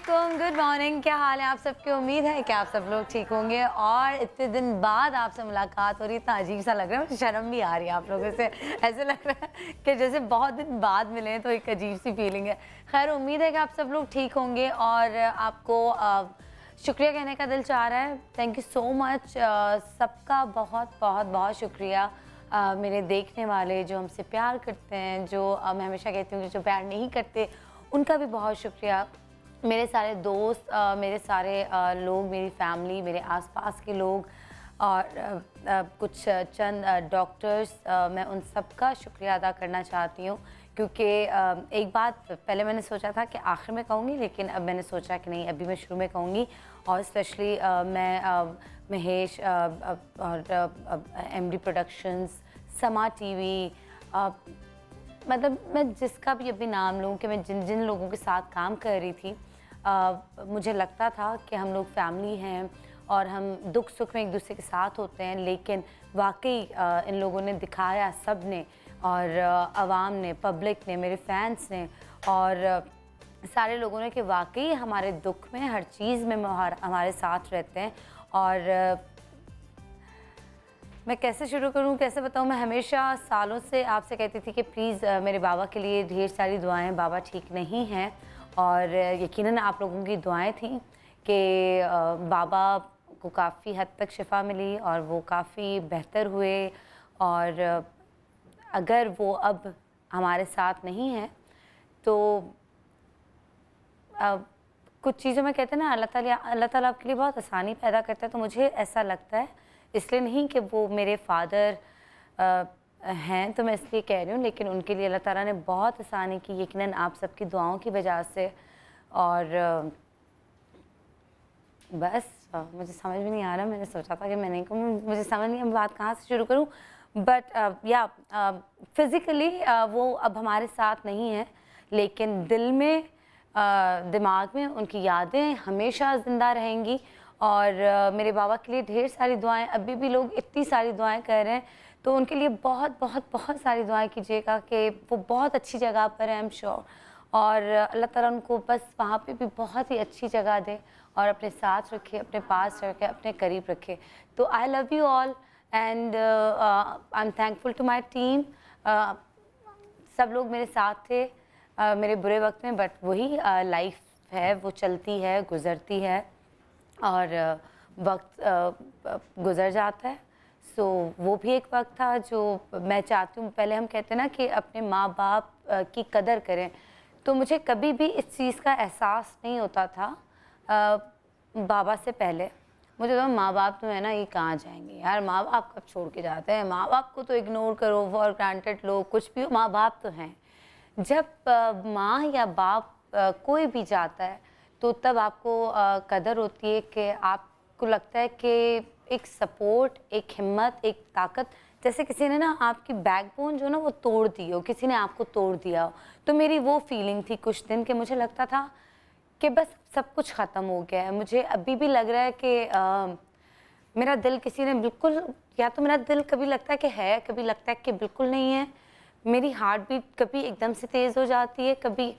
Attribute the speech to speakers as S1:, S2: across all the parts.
S1: वालेकुम, good morning. क्या हाल है आप सबकी? उम्मीद है कि आप सब लोग ठीक होंगे। और इतने दिन बाद आपसे मुलाकात हो रही है, इतना अजीब सा लग रहा है, मुझे शर्म भी आ रही है आप लोगों से। ऐसे लग रहा है कि जैसे बहुत दिन बाद मिले हैं, तो एक अजीब सी फीलिंग है। खैर, उम्मीद है कि आप सब लोग ठीक होंगे और आपको शुक्रिया कहने का दिल चाह रहा है। थैंक यू सो मच, सबका बहुत बहुत बहुत शुक्रिया। मेरे देखने वाले जो हमसे प्यार करते हैं, जो मैं हमेशा कहती हूँ कि जो प्यार नहीं करते उनका भी बहुत शुक्रिया। मेरे सारे दोस्त, मेरे सारे लोग, मेरी फैमिली, मेरे आसपास के लोग और कुछ चंद डॉक्टर्स, मैं उन सब का शुक्रिया अदा करना चाहती हूँ। क्योंकि एक बात पहले मैंने सोचा था कि आखिर में कहूँगी, लेकिन अब मैंने सोचा कि नहीं, अभी मैं शुरू में कहूँगी। और स्पेशली मैं महेश और एमडी प्रोडक्शंस, समा टीवी, मतलब मैं जिसका भी अभी नाम लूँ कि मैं जिन जिन लोगों के साथ काम कर रही थी, मुझे लगता था कि हम लोग फैमिली हैं और हम दुख सुख में एक दूसरे के साथ होते हैं। लेकिन वाकई इन लोगों ने दिखाया, सब ने, और आवाम ने, पब्लिक ने, मेरे फैंस ने और सारे लोगों ने, कि वाकई हमारे दुख में, हर चीज़ में हमारे साथ रहते हैं। और मैं कैसे शुरू करूं, कैसे बताऊं? मैं हमेशा सालों से आपसे कहती थी कि प्लीज़ मेरे बाबा के लिए ढेर सारी दुआएं। बाबा ठीक नहीं हैं और यकीनन आप लोगों की दुआएं थी कि बाबा को काफ़ी हद तक शिफा मिली और वो काफ़ी बेहतर हुए। और अगर वो अब हमारे साथ नहीं हैं तो कुछ चीज़ों में कहते हैं ना, अल्लाह ताला आपके लिए बहुत आसानी पैदा करता है। तो मुझे ऐसा लगता है, इसलिए नहीं कि वो मेरे फादर हैं तो मैं इसलिए कह रही हूँ, लेकिन उनके लिए अल्लाह ताला ने बहुत आसानी की, यकीनन आप सबकी दुआओं की वजह से। और बस मुझे समझ में नहीं आ रहा, मैंने सोचा था कि मैं नहीं कहूँ, मुझे समझ नहीं, मैं बात कहाँ से शुरू करूँ। बट या फिज़िकली वो अब हमारे साथ नहीं है, लेकिन दिल में, दिमाग में उनकी यादें हमेशा ज़िंदा रहेंगी। और मेरे बाबा के लिए ढेर सारी दुआएं, अभी भी लोग इतनी सारी दुआएं कर रहे हैं, तो उनके लिए बहुत बहुत बहुत सारी दुआएं कीजिएगा कि वो बहुत अच्छी जगह पर है, आई एम श्योर। और अल्लाह ताला उनको बस वहाँ पे भी बहुत ही अच्छी जगह दे और अपने साथ रखे, अपने पास रखे, अपने करीब रखे। तो I love you all and I am thankful to my team. सब लोग मेरे साथ थे मेरे बुरे वक्त में, बट वही लाइफ है, वो चलती है, गुज़रती है और वक्त गुज़र जाता है। सो वो भी एक वक्त था जो मैं चाहती हूँ, पहले हम कहते हैं ना कि अपने माँ बाप की कदर करें, तो मुझे कभी भी इस चीज़ का एहसास नहीं होता था बाबा से पहले। मुझे तो माँ बाप तो है ना, ये कहाँ जाएंगे यार, माँ बाप कब छोड़ के जाते हैं, माँ बाप को तो इग्नोर करो, फॉर ग्रांटेड लो, कुछ भी हो, माँ बाप तो हैं। जब माँ या बाप कोई भी जाता है तो तब आपको कदर होती है कि आपको लगता है कि एक सपोर्ट, एक हिम्मत, एक ताकत, जैसे किसी ने ना आपकी बैकबोन जो ना वो तोड़ दी हो, किसी ने आपको तोड़ दिया हो। तो मेरी वो फीलिंग थी कुछ दिन कि मुझे लगता था कि बस सब कुछ ख़त्म हो गया है। मुझे अभी भी लग रहा है कि मेरा दिल किसी ने बिल्कुल, या तो मेरा दिल कभी लगता है कि है, कभी लगता है कि बिल्कुल नहीं है। मेरी हार्ट बीट कभी एकदम से तेज़ हो जाती है, कभी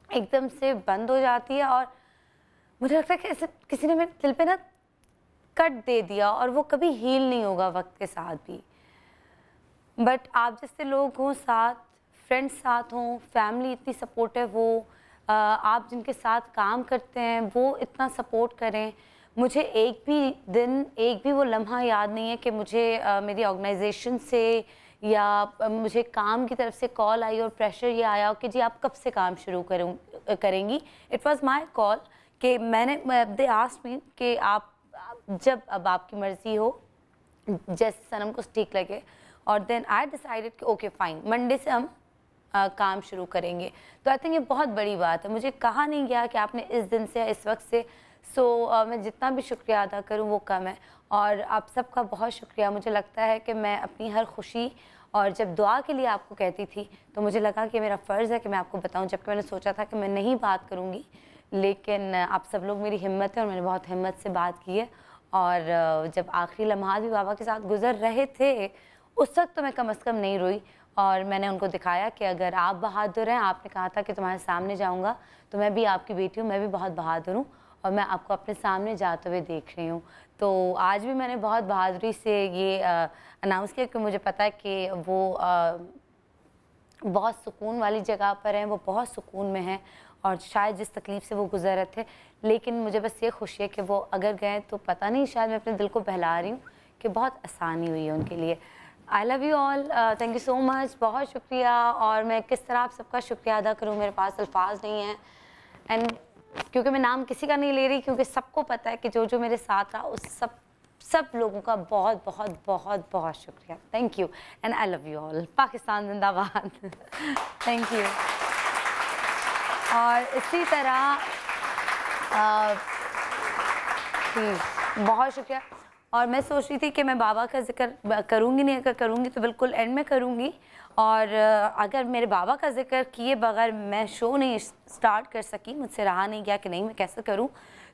S1: एकदम से बंद हो जाती है। और मुझे लगता है कि ऐसे किसी ने मेरे दिल पे ना कट दे दिया और वो कभी हील नहीं होगा वक्त के साथ भी। बट आप जैसे लोग हों साथ, फ्रेंड्स साथ हों, फैमिली इतनी सपोर्टिव हो, आप जिनके साथ काम करते हैं वो इतना सपोर्ट करें। मुझे एक भी दिन, एक भी वो लम्हा याद नहीं है कि मुझे मेरी ऑर्गेनाइजेशन से या मुझे काम की तरफ से कॉल आई और प्रेशर ये आया हो कि जी आप कब से काम शुरू करेंगी। इट वाज माय कॉल कि दे आस्क्ड मी कि आप जब अब आपकी मर्ज़ी हो, जैसे सनम को ठीक लगे। और देन आई डिसाइडेड कि ओके फाइन, मंडे से हम काम शुरू करेंगे। तो आई थिंक ये बहुत बड़ी बात है। मुझे कहा नहीं गया कि आपने इस दिन से या इस वक्त से। सो मैं जितना भी शुक्रिया अदा करूँ वो कम है। और आप सबका बहुत शुक्रिया। मुझे लगता है कि मैं अपनी हर खुशी, और जब दुआ के लिए आपको कहती थी तो मुझे लगा कि मेरा फ़र्ज़ है कि मैं आपको बताऊं, जबकि मैंने सोचा था कि मैं नहीं बात करूंगी, लेकिन आप सब लोग मेरी हिम्मत है और मैंने बहुत हिम्मत से बात की है। और जब आखिरी लम्हात भी बाबा के साथ गुजर रहे थे, उस वक्त तो मैं कम अज़ कम नहीं रोई। और मैंने उनको दिखाया कि अगर आप बहादुर हैं, आपने कहा था कि तुम्हारे सामने जाऊंगा, तो मैं भी आपकी बेटी हूँ, मैं भी बहुत बहादुर हूँ और मैं आपको अपने सामने जाते हुए देख रही हूँ। तो आज भी मैंने बहुत बहादुरी से ये अनाउंस किया कि मुझे पता है कि वो बहुत सुकून वाली जगह पर हैं, वो बहुत सुकून में हैं और शायद जिस तकलीफ़ से वो गुजर रहे थे, लेकिन मुझे बस ये खुशी है कि वो अगर गए तो पता नहीं, शायद मैं अपने दिल को बहला रही हूँ कि बहुत आसानी हुई है उनके लिए। आई love you all, thank you so much, बहुत शुक्रिया। और मैं किस तरह आप सबका शुक्रिया अदा करूँ, मेरे पास अल्फाज नहीं हैं। एंड क्योंकि मैं नाम किसी का नहीं ले रही, क्योंकि सबको पता है कि जो जो मेरे साथ रहा, उस सब लोगों का बहुत बहुत बहुत बहुत शुक्रिया। Thank you and I love you all. Pakistan जिंदाबाद। Thank you. और इसी तरह बहुत शुक्रिया। और मैं सोच रही थी कि मैं बाबा का जिक्र करूँगी नहीं, अगर करूँगी तो बिल्कुल एंड में करूँगी। और अगर मेरे बाबा का जिक्र किए बगैर मैं शो नहीं स्टार्ट कर सकी, मुझसे रहा नहीं गया कि नहीं मैं कैसे करूँ।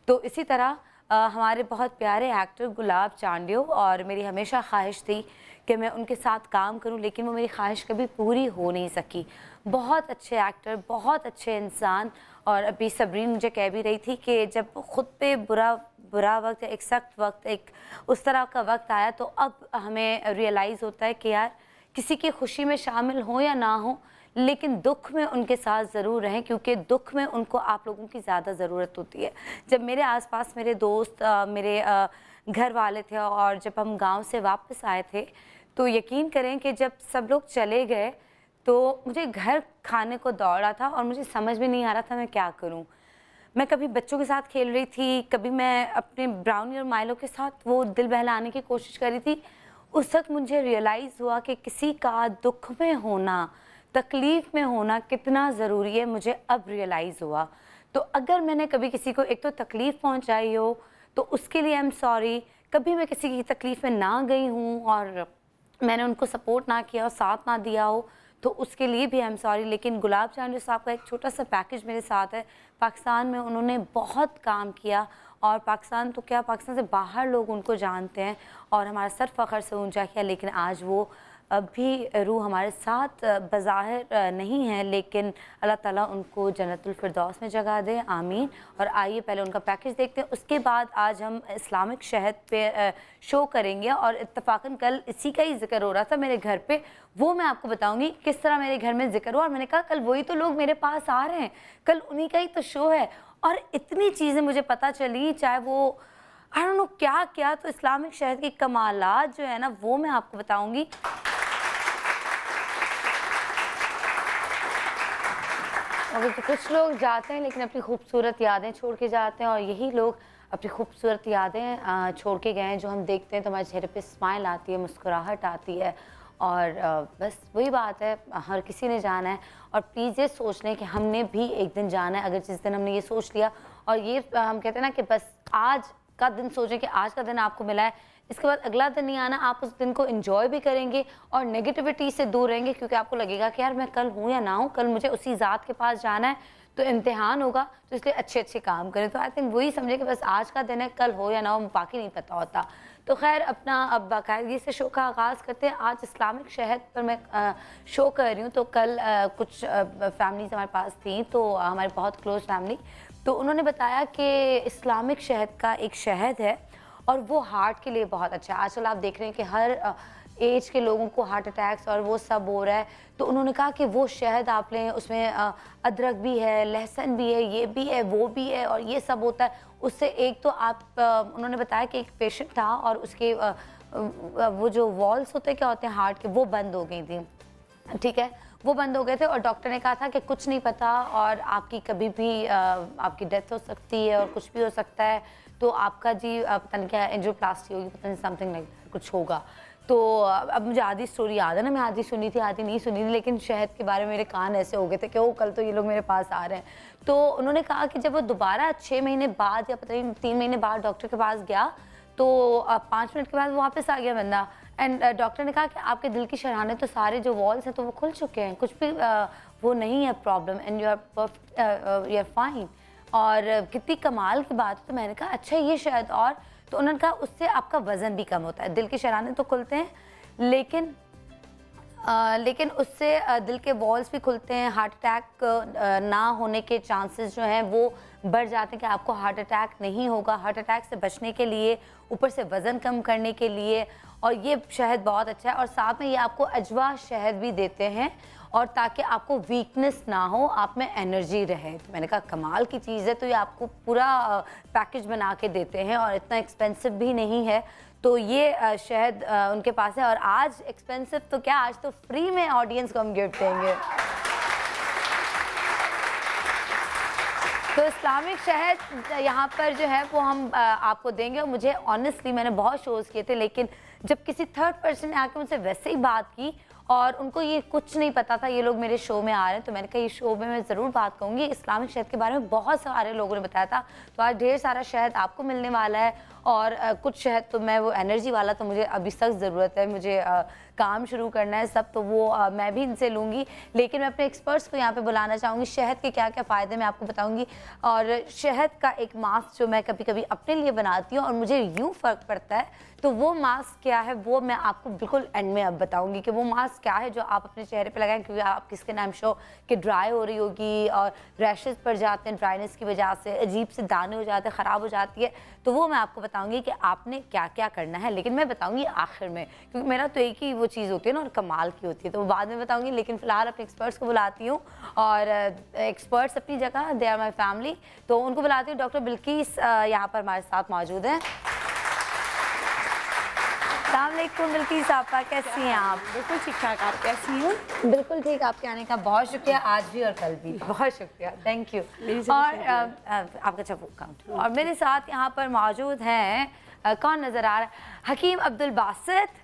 S1: तो इसी तरह हमारे बहुत प्यारे एक्टर गुलाब चांडियो, और मेरी हमेशा ख्वाहिश थी कि मैं उनके साथ काम करूं, लेकिन वो मेरी ख्वाहिश कभी पूरी हो नहीं सकी। बहुत अच्छे एक्टर, बहुत अच्छे इंसान। और अभी सबरीन मुझे कह भी रही थी कि जब खुद पे बुरा वक्त, एक सख्त वक्त, एक उस तरह का वक्त आया, तो अब हमें रियलाइज़ होता है कि यार किसी की खुशी में शामिल हो या ना हो, लेकिन दुख में उनके साथ ज़रूर रहें, क्योंकि दुख में उनको आप लोगों की ज़्यादा ज़रूरत होती है। जब मेरे आसपास मेरे दोस्त, मेरे घर वाले थे, और जब हम गांव से वापस आए थे, तो यकीन करें कि जब सब लोग चले गए तो मुझे घर खाने को दौड़ा था और मुझे समझ में नहीं आ रहा था मैं क्या करूं। मैं कभी बच्चों के साथ खेल रही थी, कभी मैं अपने ब्राउनी और माइलो के साथ वो दिल बहलाने की कोशिश कर रही थी। उस वक्त मुझे रियलाइज़ हुआ कि किसी का दुख में होना, तकलीफ़ में होना कितना ज़रूरी है, मुझे अब रियलाइज़ हुआ। तो अगर मैंने कभी किसी को एक तो तकलीफ़ पहुंचाई हो तो उसके लिए आई एम सॉरी। कभी मैं किसी की तकलीफ़ में ना गई हूँ और मैंने उनको सपोर्ट ना किया और साथ ना दिया हो, तो उसके लिए भी आई एम सॉरी। लेकिन गुलाब चांडियो साहब का एक छोटा सा पैकेज मेरे साथ है। पाकिस्तान में उन्होंने बहुत काम किया, और पाकिस्तान तो क्या, पाकिस्तान से बाहर लोग उनको जानते हैं और हमारा सर फ़ख्र से ऊंचा किया। लेकिन आज वो अभी रूह हमारे साथ बज़ाहिर नहीं है, लेकिन अल्लाह ताला उनको जन्नतुल फिरदौस में जगह दे, आमीन। और आइए पहले उनका पैकेज देखते हैं, उसके बाद आज हम इस्लामिक शहद पे शो करेंगे। और इत्तफाकन कल इसी का ही जिक्र हो रहा था मेरे घर पे, वो मैं आपको बताऊंगी किस तरह मेरे घर में जिक्र हुआ। और मैंने कहा कल वही तो लोग मेरे पास आ रहे हैं, कल उन्हीं का ही तो शो है। और इतनी चीज़ें मुझे पता चली, चाहे वो आई डोंट नो क्या क्या। तो इस्लामिक शहद की कमालात जो है ना, वो मैं आपको बताऊंगी। और कुछ लोग जाते हैं लेकिन अपनी खूबसूरत यादें छोड़ के जाते हैं, और यही लोग अपनी खूबसूरत यादें छोड़ के गए हैं, जो हम देखते हैं तो हमारे चेहरे पे स्माइल आती है, मुस्कुराहट आती है। और बस वही बात है, हर किसी ने जाना है। और प्लीज़ ये सोच लें कि हमने भी एक दिन जाना है। अगर जिस दिन हमने ये सोच लिया, और ये हम कहते हैं ना कि बस आज का दिन सोचें कि आज का दिन आपको मिला है, इसके बाद अगला दिन नहीं आना, आप उस दिन को एंजॉय भी करेंगे और नेगेटिविटी से दूर रहेंगे, क्योंकि आपको लगेगा कि यार मैं कल हूँ या ना हूँ, कल मुझे उसी ज़ात के पास जाना है, तो इम्तिहान होगा, तो इसलिए अच्छे अच्छे काम करें। तो आई थिंक वही समझे कि बस आज का दिन है, कल हो या ना हो बाकी नहीं पता होता। तो खैर अपना अब बाकायदगी से शो का आगाज़ करते हैं। आज इस्लामिक शहद पर मैं शो कर रही हूँ। तो कल कुछ फैमिलीज हमारे पास थी, तो हमारी बहुत क्लोज फैमिली, तो उन्होंने बताया कि इस्लामिक शहद का एक शहद है और वो हार्ट के लिए बहुत अच्छा है। आजकल आप देख रहे हैं कि हर एज के लोगों को हार्ट अटैक्स और वो सब हो रहा है। तो उन्होंने कहा कि वो शहद आप लें, उसमें अदरक भी है, लहसुन भी है, ये भी है, वो भी है, और ये सब होता है। उससे एक तो आप उन्होंने बताया कि एक पेशेंट था और उसके वो जो वॉल्स होते क्या होते हैं हार्ट के, वो बंद हो गई थी, ठीक है, वो बंद हो गए थे। और डॉक्टर ने कहा था कि कुछ नहीं पता और आपकी कभी भी आपकी डेथ हो सकती है और कुछ भी हो सकता है। तो आपका जी पता नहीं क्या एंजियोप्लास्टी होगी, पता नहीं समथिंग लाइक कुछ होगा। तो अब मुझे आधी स्टोरी याद है ना, मैं आधी सुनी थी आधी नहीं सुनी थी, लेकिन शहद के बारे में मेरे कान ऐसे हो गए थे कि वो कल तो ये लोग मेरे पास आ रहे हैं। तो उन्होंने कहा कि जब वो दोबारा 6 महीने बाद या पता नहीं 3 महीने बाद डॉक्टर के पास गया, तो 5 मिनट के बाद वापस आ गया बंदा। एंड डॉक्टर ने कहा कि आपके दिल की शराने तो सारे जो वॉल्स हैं तो वो खुल चुके हैं, कुछ भी वो नहीं है problem, and you are fine. और कितनी कमाल की बात है। तो मैंने कहा अच्छा ये शायद, और तो उन्होंने कहा उससे आपका वज़न भी कम होता है। दिल के शराने तो खुलते हैं, लेकिन लेकिन उससे दिल के वॉल्स भी खुलते हैं, हार्ट अटैक ना होने के चांसेस जो हैं वो बढ़ जाते हैं कि आपको हार्ट अटैक नहीं होगा। हार्ट अटैक से बचने के लिए, ऊपर से वज़न कम करने के लिए, और ये शहद बहुत अच्छा है। और साथ में ये आपको अजवा शहद भी देते हैं, और ताकि आपको वीकनेस ना हो, आप में एनर्जी रहे। तो मैंने कहा कमाल की चीज़ है। तो ये आपको पूरा पैकेज बना के देते हैं और इतना एक्सपेंसिव भी नहीं है। तो ये शहद उनके पास है। और आज एक्सपेंसिव तो क्या, आज तो फ्री में ऑडियंस को हम गिफ्ट देंगे। तो इस्लामिक शहद यहाँ पर जो है वो हम आपको देंगे। और मुझे ऑनेस्टली, मैंने बहुत शोज़ किए थे, लेकिन जब किसी थर्ड पर्सन ने आके मुझसे वैसे ही बात की और उनको ये कुछ नहीं पता था ये लोग मेरे शो में आ रहे हैं, तो मैंने कहा ये शो में मैं ज़रूर बात कहूँगी। इस्लामिक शहद के बारे में बहुत सारे लोगों ने बताया था, तो आज ढेर सारा शहद आपको मिलने वाला है। और कुछ शहद तो मैं, वो एनर्जी वाला तो मुझे अभी सख्त ज़रूरत है, मुझे काम शुरू करना है सब, तो वो मैं भी इनसे लूँगी। लेकिन मैं अपने एक्सपर्ट्स को यहाँ पे बुलाना चाहूँगी। शहद के क्या क्या फ़ायदे मैं आपको बताऊँगी। और शहद का एक मास्क जो मैं कभी कभी अपने लिए बनाती हूँ और मुझे यूँ फ़र्क पड़ता है, तो वो मास्क क्या है वो मैं आपको बिल्कुल एंड में अब बताऊँगी कि वो मास्क क्या है जो आप अपने चेहरे पर लगाएं, क्योंकि आपकी स्किन आई एम श्योर कि ड्राई हो रही होगी और रैशेज़ पड़ जाते हैं ड्राइनेस की वजह से, अजीब से दाने हो जाते हैं, ख़राब हो जाती है। तो वो मैं आपको बताऊंगी कि आपने क्या क्या करना है, लेकिन मैं बताऊंगी आखिर में, क्योंकि मेरा तो एक ही वो चीज़ होती है ना और कमाल की होती है, तो वो बाद में बताऊंगी। लेकिन फ़िलहाल अपने एक्सपर्ट्स को बुलाती हूँ, और एक्सपर्ट्स अपनी जगह, दे आर माई फैमिली, तो उनको बुलाती हूँ। डॉक्टर बिल्किस यहाँ पर हमारे साथ मौजूद हैं। अस्सलामुअलैकुम बिल्किस आपा, कैसी हैं आप?
S2: बिल्कुल ठीक ठाक, आप कैसी हैं?
S1: बिल्कुल ठीक। आपके आने का बहुत शुक्रिया, आज भी और कल भी बहुत शुक्रिया, थैंक यू। और आपका अच्छा काउंट। और मेरे साथ यहाँ पर मौजूद हैं, कौन नज़र आ रहा है? हकीम अब्दुल बासित,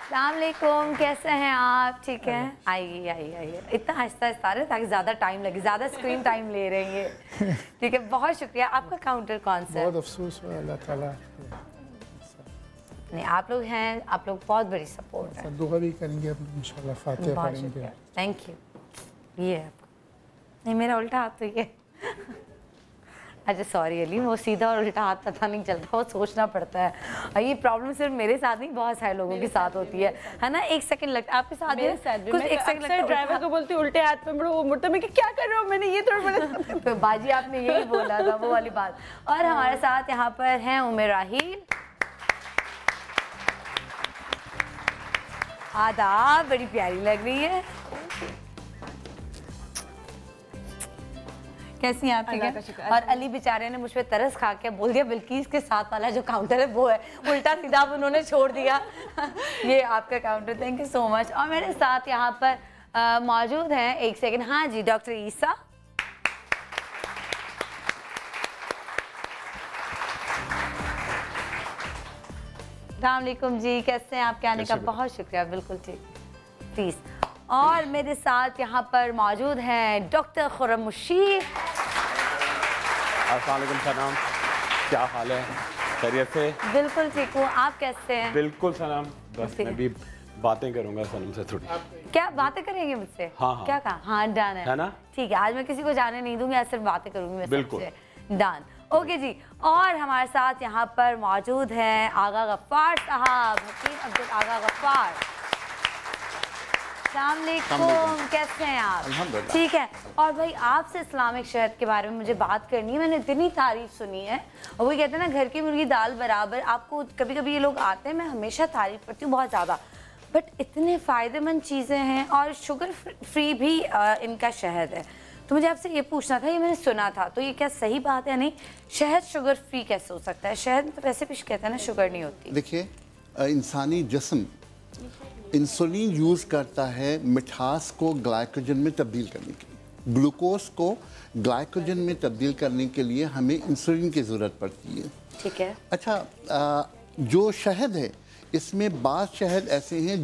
S1: अस्सलामुअलैकुम, कैसे हैं आप? ठीक है, आइए आइए आइए। इतना आहिस्ता आहिस्ता आ रहे ताकि ज़्यादा टाइम लगे, ज़्यादा स्क्रीन टाइम ले रहे हैं ये। ठीक है, बहुत शुक्रिया। आपका काउंटर कौन सा है?
S3: बहुत अफसोस हुआ, अल्लाह ताला
S1: नहीं, आप लोग हैं, आप लोग बहुत बड़ी सपोर्ट है।
S3: दुआ भी करेंगे इंशाल्लाह, फातिहा पढ़ेंगे।
S1: Thank you. ये है आपको, नहीं मेरा उल्टा हाथ तो ये। अच्छा सॉरी अली, वो सीधा और उल्टा हाथ पता नहीं चलता, वो सोचना पड़ता है। ये प्रॉब्लम सिर्फ मेरे साथ नहीं, बहुत सारे लोगों के साथ होती है ना। एक सेकंड लगता है आपके साथ
S2: मेरे साथ भी।
S1: कुछ एक सेकंड लगता है,
S2: ड्राइवर को बोलती हूँ उल्टे हाथ पे मुड़ो, वो मुड़ता, मैं क्या कर रहा हूँ, मैंने ये थोड़ा बड़ा
S1: तो बाजी आपने यही बोला था, वो वाली बात। और हमारे साथ यहाँ पर हैं उम्मे राहील। आदाब, बड़ी प्यारी लग रही है, कैसी हैं आप? ठीक है। और अली बेचारे ने मुझ पे तरस खा के बोल दिया बिल्किस के साथ वाला जो काउंटर है वो है, उल्टा सीधा उन्होंने छोड़ दिया। ये आपका counter, thank you so much. और मेरे साथ यहाँ पर मौजूद हैं, एक सेकंड, हाँ जी, डॉक्टर ईसा। अस्सलामुअलैकुम जी, कैसे हैं? आपके आने का बहुत शुक्रिया। बिल्कुल ठीक, प्लीज। और मेरे साथ यहाँ पर मौजूद हैं डॉक्टर खुर्रम मुशीर।
S4: अस्सलाम वालेकुम सलाम, क्या हाल है? खैरियत से?
S1: बिल्कुल ठीक हूँ, आप कैसे हैं?
S4: बिल्कुल सलाम, बस मैं भी बातें करूँगा सनम से थोड़ी।
S1: क्या बातें करेंगे मुझसे?
S4: हाँ।
S1: क्या कहा? हाँ डन है
S4: ना?
S1: ठीक है, आज मैं किसी को जाने नहीं दूंगी, आज सिर्फ बातें करूंगी मैं
S4: बिल्कुल
S1: डन। ओके जी। और हमारे साथ यहाँ पर मौजूद हैं आगा गफ्फार साहब, हकीम अब्दुल आगा गफ्फार। अस्सलामुअलैकुम, कैसे हैं आप? ठीक है। और भाई आपसे इस्लामिक शहद के बारे में मुझे बात करनी है, मैंने इतनी तारीफ सुनी है, और वही कहते हैं ना घर की मुर्गी दाल बराबर। आपको कभी कभी ये लोग आते हैं, मैं हमेशा तारीफ करती हूँ बहुत ज़्यादा, बट इतने फ़ायदेमंद चीज़ें हैं, और शुगर फ्री भी इनका शहद है। तो मुझे आपसे ये पूछना था, ये मैंने सुना था, तो ये क्या सही बात है? नहीं, शहद शुगर फ्री कैसे हो सकता है? शहद तो वैसे भी कहते हैं ना शुगर नहीं होती।
S5: देखिए, इंसानी जिस्म इंसुलिन यूज़ करता है मिठास को ग्लाइकोजन में तब्दील करने के लिए। ग्लूकोज को ग्लाइकोजन में तब्दील करने के लिए हमें इंसुलिन की ज़रूरत पड़ती है।
S1: ठीक है।
S5: अच्छा, जो शहद है इसमें बाज़ शहद ऐसे हैं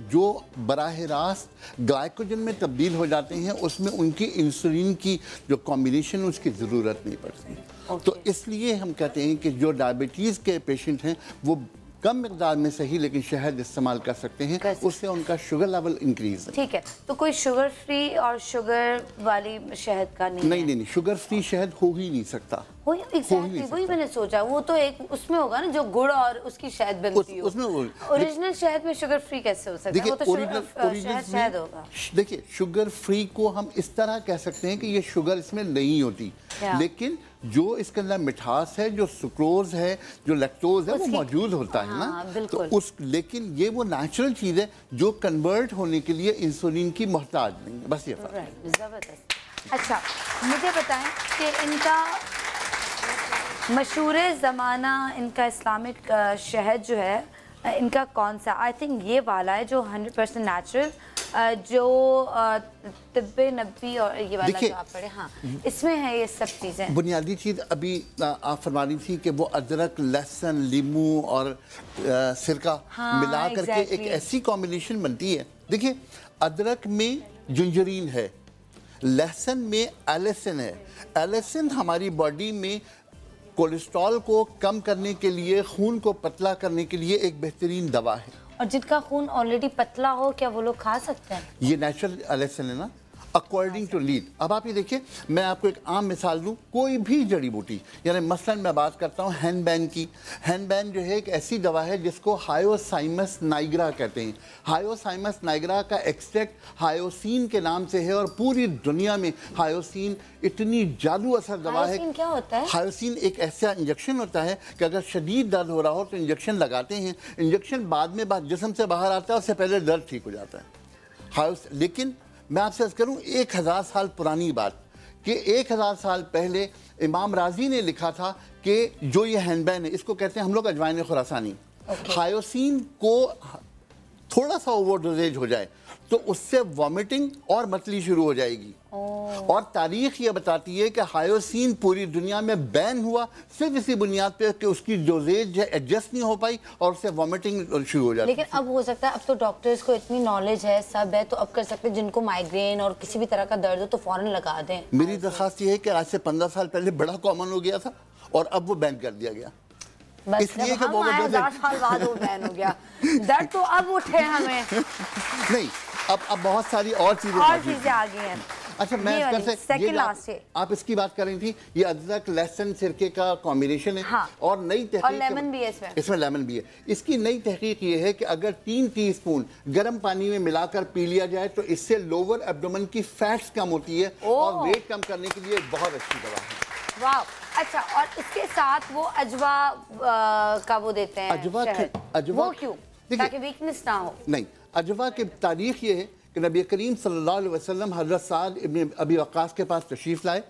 S5: जो बराह रास्त ग्लाइकोजन में तब्दील हो जाते हैं, उसमें उनकी इंसुलिन की जो कॉम्बिनेशन उसकी ज़रूरत नहीं पड़ती। तो इसलिए हम कहते हैं कि जो डायबिटीज़ के पेशेंट हैं वो कम मिकदार में सही लेकिन शहद इस्तेमाल कर सकते हैं, उससे उनका शुगर लेवल इंक्रीज है।
S1: ठीक है, तो कोई शुगर फ्री और शुगर वाली शहद का नहीं,
S5: शुगर फ्री शहद हो ही नहीं सकता।
S1: एग्जैक्टली वही मैंने सोचा, वो तो एक उसमें होगा ना जो गुड़ और उसकी शहद बनती है, उसमें ओरिजिनल शहद में शुगर फ्री कैसे हो सकता है? वो तो ओरिजिनल शहद होगा।
S5: देखिए, शुगर फ्री को हम इस तरह कह सकते हैं कि ये शुगर इसमें नहीं होती, लेकिन जो इसके अंदर मिठास है, जो सुक्रोज है, जो लैक्टोज है, वो मौजूद होता है ना, तो लेकिन ये वो नेचुरल चीज़ है जो कन्वर्ट होने के लिए इंसुलिन की मोहताज नहीं है, बस ये फर्क है।
S1: जबरदस्त। अच्छा, मुझे बताएं कि इनका मशहूर ज़माना, इनका इस्लामिक शहद जो है, इनका कौन सा? आई थिंक ये वाला है जो 100% नेचुरल, जो तिब्बे नबी और ये वाला जो आप पढ़े, हाँ, इसमें है ये सब चीज़ें।
S5: बुनियादी चीज़ अभी आप फरमा रही थी कि वो अदरक, लहसुन, लीमू और सिरका मिला करके एक ऐसी कॉम्बिनेशन बनती है। देखिए, अदरक में जिंजरीन है, लहसुन में एलिसिन है। एलिसिन हमारी बॉडी में कोलेस्ट्रॉल को कम करने के लिए, खून को पतला करने के लिए एक बेहतरीन दवा है।
S1: और जिनका खून ऑलरेडी पतला हो, क्या वो लोग खा सकते हैं?
S5: ये नेचुरल एलिसिन है ना, अकॉर्डिंग टू लीड। अब आप ये देखिए, मैं आपको एक आम मिसाल दूं, कोई भी जड़ी बूटी, यानी मसलन मैं बात करता हूँ हैनबैन की। हैनबैन जो है एक ऐसी दवा है जिसको हायोसाइमस नाइग्रा कहते हैं। हायोसाइमस नाइग्रा का एक्सट्रैक्ट हायोसिन के नाम से है, और पूरी दुनिया में हायोसिन इतनी जादू असर दवा है।
S1: हायोसिन क्या होता है?
S5: हायोसिन एक ऐसा इंजेक्शन होता है कि अगर शदीद दर्द हो रहा हो तो इंजेक्शन लगाते हैं, इंजेक्शन बाद में जिस्म से बाहर आता है, उससे पहले दर्द ठीक हो जाता है। लेकिन मैं आपसे अर्ज करूं, 1000 साल पुरानी बात कि 1000 साल पहले इमाम राजी ने लिखा था कि जो ये हैंडबैन है, इसको कहते हैं हम लोग अजवाइन खुरासानी। हायोसिन को थोड़ा सा ओवर डोजेज हो जाए तो उससे वॉमिटिंग और मतली शुरू हो जाएगी। और तारीख ये बताती है कि हायोसिन पूरी दुनिया में बैन हुआ सिर्फ इसी बुनियाद पे कि उसकी डोजेज एडजस्ट नहीं हो पाई और उससे वॉमिटिंग शुरू हो जाती।
S1: लेकिन अब हो सकता है, अब तो डॉक्टर्स को इतनी नॉलेज है, सब है, तो अब कर सकते हैं जिनको माइग्रेन और किसी भी तरह का दर्द हो तो फौरन लगा दें।
S5: मेरी दरखास्त ये है कि आज से 15 साल पहले बड़ा कॉमन हो गया था और अब वो बैन कर दिया गया।
S1: बस इसलिए कि वो 1000 साल बाद वो बैन हो गया। दर्द तो अब उठे हमें
S5: नहीं, अब बहुत सारी और चीजें
S1: आ गई हैं।
S5: अच्छा, मैं आप इसकी बात कर रही थी, ये अदरक, लहसुन, सिरके का कॉम्बिनेशन है।
S1: हाँ।
S5: और नई तहकीक,
S1: और लेमन भी है इसमें
S5: लेमन भी है। इसकी नई तहकीक ये है कि अगर 3 टीस्पून गर्म पानी में मिलाकर पी लिया जाए तो इससे लोअर एब्डोमेन की फैट्स कम होती है और वेट कम करने के लिए बहुत अच्छी दवा है।
S1: वाह, अच्छा, और इसके साथ वो अजवा का वो देते हैं,
S5: अजवा
S1: वो क्यों? ताकि वीकनेस ना हो।
S5: नहीं, अजवा की तारीख ये है कि नबी करीम सल्लल्लाहु अलैहि वसल्लम हज़रत साद इब्न अबी वक्कास के पास तशरीफ़ लाए।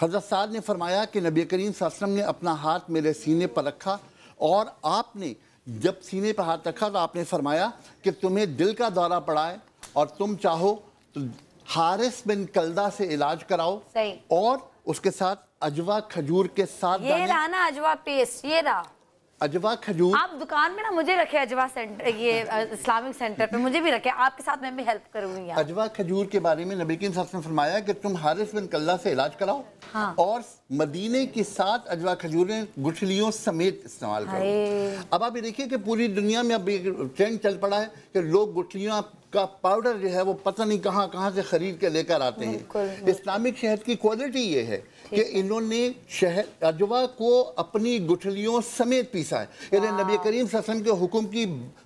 S5: हज़रत साद ने फरमाया कि नबी करीम सल्लल्लाहु अलैहि वसल्लम ने अपना हाथ मेरे सीने पर रखा, और आपने जब सीने पर हाथ रखा तो आपने फरमाया कि तुम्हें दिल का दौरा पड़ा है और तुम चाहो तो हारिस बिन कल्दा से इलाज कराओ।
S1: सही।
S5: और उसके साथ अजवा खजूर के साथ
S1: ये रहा ना अजवा पेस्ट, ये रहा
S5: अजवा खजूर।
S1: आप दुकान में ना मुझे रखे अजवा सेंटर, ये इस्लामिक सेंटर पे मुझे भी रखे, आपके साथ मैं भी हेल्प करूंगी।
S5: अजवा खजूर के बारे में नबी ने फरमाया कि तुम हारिस बिन कल्ला से इलाज कराओ। हाँ। और मदीने की 7 अजवा खजूरें गुठलियों समेत इस्तेमाल करो। अब आप ये देखिए कि पूरी दुनिया में अब एक ट्रेंड चल पड़ा है कि लोग गुठलियों का पाउडर जो है वो पता नहीं कहाँ से खरीद के लेकर आते हैं। इस्लामिक शहद की क्वालिटी ये है कि इन्होंने शहद अजवा को अपनी गुठलियों समेत पीसा है, यानी नबी करीम सल्लल्लाहु अलैहि वसल्लम के हुक्म की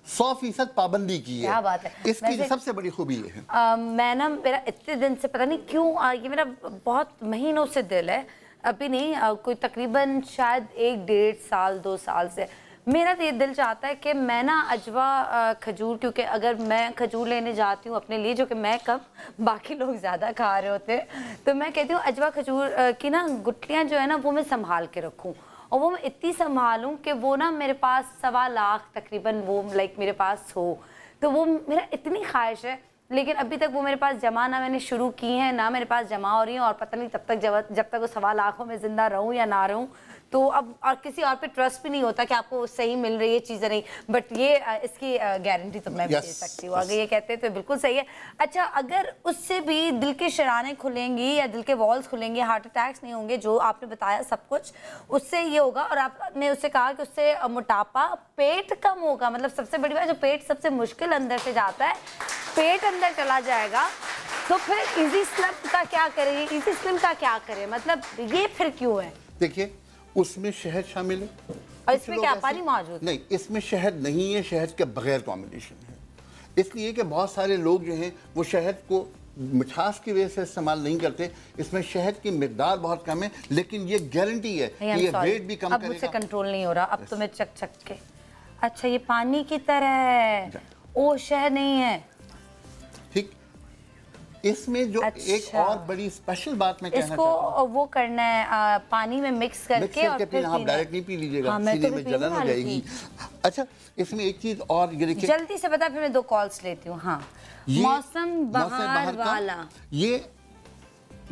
S5: 100% पाबंदी की है।
S1: क्या बात है।
S5: इसकी सबसे बड़ी खूबी ये है।
S1: मैं ना, मेरा इतने दिन से पता नहीं क्यों ये मेरा बहुत महीनों से दिल है, अभी नहीं, कोई तकरीबन शायद 1-1.5 साल 2 साल से मेरा तो ये दिल चाहता है कि मैं ना अजवा खजूर, क्योंकि अगर मैं खजूर लेने जाती हूँ अपने लिए, जो कि मैं कम, बाकी लोग ज़्यादा खा रहे होते हैं, तो मैं कहती हूँ अजवा खजूर की ना गुठलियाँ जो है ना वो मैं संभाल के रखूँ, और वो मैं इतनी संभालूँ कि वो ना मेरे पास 1.25 लाख तकरीबन वो मेरे पास हो। तो वो मेरा इतनी ख्वाहिश है लेकिन अभी तक वो मेरे पास जमा ना मैंने शुरू की हैं ना मेरे पास जमा हो रही हैं, और पता नहीं तब तक जब तक वो 1.25 लाख में जिंदा रहूं या ना रहूं, तो अब और किसी और पे ट्रस्ट भी नहीं होता कि आपको सही मिल रही है चीज़ें नहीं। बट ये इसकी गारंटी तो मैं भी दे सकती हूँ, अगर ये कहते हैं तो बिल्कुल सही है। अच्छा, अगर उससे भी दिल के शराने खुलेंगी या दिल के वॉल्स खुलेंगे, हार्ट अटैक्स नहीं होंगे, जो आपने बताया सब कुछ उससे ये होगा, और आपने उससे कहा कि उससे मोटापा, पेट कम होगा, मतलब सबसे बड़ी बात, जो पेट सबसे मुश्किल अंदर से जाता है, पेट अंदर चला जाएगा। तो फिर इजी स्लिम का क्या करें, इजी स्लिम का क्या करें, मतलब ये फिर क्यों है?
S5: देखिए, उसमें शहद शामिल है
S1: और इसमें क्या पानी मौजूद?
S5: नहीं, इसमें शहद नहीं है, शहद के बगैर कॉम्बिनेशन है। इसलिए कि बहुत सारे लोग जो हैं वो शहद को मिठास की वजह से इस्तेमाल नहीं करते। इसमें शहद की मिकदार बहुत कम है, लेकिन ये गारंटी है कि ये वेट भी कम
S1: अब मुझसे कंट्रोल नहीं हो रहा, अब तो मैं चक के। अच्छा, ये पानी की तरह है, ओ शहद नहीं है।
S5: ठीक, इसमें जो एक और बड़ी स्पेशल बात मैं कहना
S1: इसको वो करना है पानी में मिक्स करके और फिर
S5: आप डायरेक्ट नहीं पी लीजिएगा,
S1: हाँ,
S5: सीने
S1: तो
S5: में जलन हो जाएगी। अच्छा, इसमें एक चीज और ये देखिए,
S1: जल्दी से बता, फिर मैं 2 कॉल्स लेती हूँ। हाँ, मौसम बहार वाला
S5: ये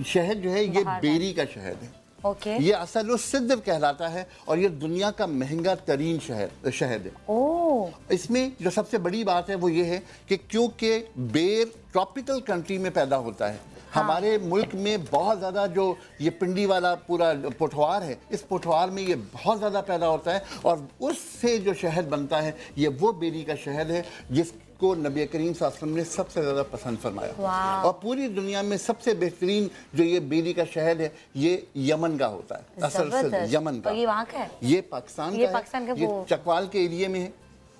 S5: शहद जो है ये बेरी का शहद है।
S1: ओके।
S5: ये असल सिद्र कहलाता है और ये दुनिया का महंगा तरीन शहद है।
S1: ओह।
S5: इसमें जो सबसे बड़ी बात है वो ये है कि क्योंकि बेर ट्रॉपिकल कंट्री में पैदा होता है, हाँ। हमारे मुल्क में बहुत ज़्यादा जो ये पिंडी वाला पूरा पोठवार है, इस पोठवार में ये बहुत ज़्यादा पैदा होता है और उससे जो शहद बनता है ये वो बेरी का शहद है जिसको नबी करीम सल्लल्लाहु अलैहि वसल्लम ने सबसे ज़्यादा पसंद फरमाया। और पूरी दुनिया में सबसे बेहतरीन जो ये बेरी का शहद है ये यमन का होता है, असल से यमन का।
S1: ये वहाँ का है?
S5: ये पाकिस्तान का है, ये चकवाल के एरिया में है।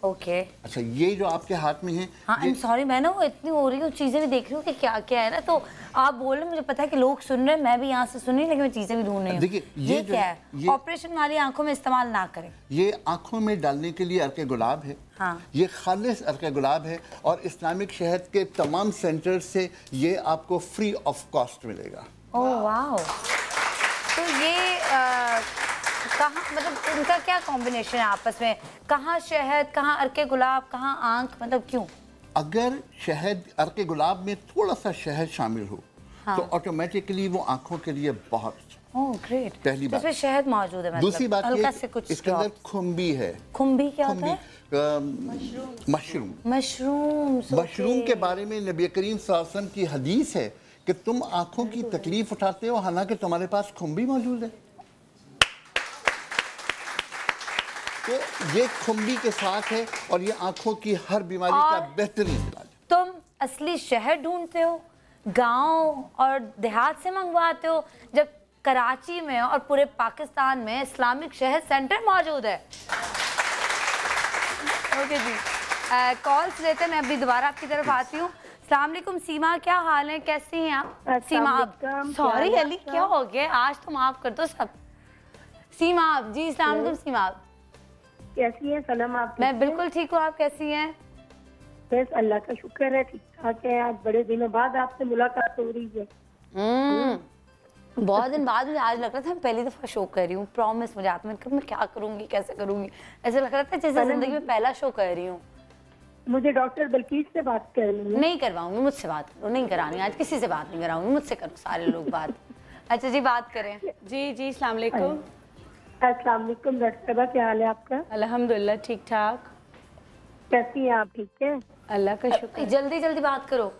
S1: ओके।
S5: अच्छा, ये जो आपके हाथ में है,
S1: हाँ, आई एम सॉरी, मैं ना वो इतनी हो रही हूँ, चीज़ें भी देख रही हूँ कि क्या क्या है ना, तो आप बोल रहे, मुझे पता है कि लोग सुन रहे हैं, मैं भी यहाँ से सुन रही हूँ, लेकिन मैं चीज़ें भी ढूंढ रही हूँ।
S5: देखिए,
S1: ये क्या है? ऑपरेशन वाली आंखों में इस्तेमाल ना करें।
S5: ये आंखों में डालने के लिए अर्के गुलाब है।
S1: हाँ।
S5: ये खालिस अर्के गुलाब है और इस्लामिक शहद के तमाम सेंटर से ये आपको फ्री ऑफ कॉस्ट मिलेगा।
S1: ओह वाह। तो ये कहाँ, मतलब उनका क्या कॉम्बिनेशन है आपस में? कहाँ शहद, कहाँ अर्के गुलाब, कहाँ आंख, मतलब क्यों?
S5: अगर शहद अर्के गुलाब में थोड़ा सा शहद शामिल हो, हाँ। तो ऑटोमेटिकली वो आंखों के लिए बहुत
S1: ओह ग्रेट।
S5: पहली बात,
S1: इसमें शहद मौजूद है। मतलब
S5: दूसरी बात ये इसके अंदर
S1: ड्रॉप्स।
S5: खुम्बी है।
S1: खुम्बी क्या होता है?
S5: मशरूम के बारे में नबी करीम सल्लल्लाहु अलैहि वसल्लम की हदीस है कि तुम आंखों की तकलीफ उठाते हो हालांकि तुम्हारे पास खुम्बी मौजूद है। तो ये खुम्बी के साथ है और ये आंखों की हर बीमारी का बेहतरीन इलाज है।
S1: तुम असली शहद ढूंढते हो, गांव और देहात से मंगवाते हो, जब कराची में और पूरे पाकिस्तान में इस्लामिक शहद सेंटर मौजूद है। ओके जी, कॉल्स लेते हैं, मैं अभी दोबारा आपकी तरफ आती हूँ। अस्सलाम वालेकुम सीमा, क्या हाल है, कैसी हैं आप? सीमा आप, सॉरी अली, क्या हो गया आज, तो माफ कर दो सब। सीमा आप जी, अस्सलाम वालेकुम सीमा आप
S6: कैसी है? सलाम आप?
S1: मैं बिल्कुल ठीक हूँ, आप कैसी हैं?
S6: बस अल्लाह का शुक्र है, ठीक ठाक है। आज बड़े दिनों बाद आपसे मुलाकात हो रही है।
S1: बहुत दिन बाद मुझे आज लग रहा था मैं पहली दफा शो कर रही हूँ, प्रॉमिस मुझे आता, मैं क्या करूँगी, कैसे करूँगी, ऐसे लग रहा था जैसे जिंदगी में पहला शो कर रही हूँ।
S6: मुझे डॉक्टर बल्कीस से बात करनी है।
S1: नहीं करवाऊंगी, मुझसे बात करो, नहीं करानी, आज किसी से बात नहीं कराऊंगी, मुझसे करो सारे लोग बात। अच्छा जी, बात करें।
S2: जी जी, अस्सलाम वालेकुम।
S6: अस्सलाम वालेकुम डॉक्टर साहबा, क्या हाल है आपका?
S2: अल्हम्दुलिल्लाह ठीक ठाक।
S6: कैसी हैं आप? ठीक है,
S2: अल्लाह का शुक्र।
S1: जल्दी जल्दी बात करो।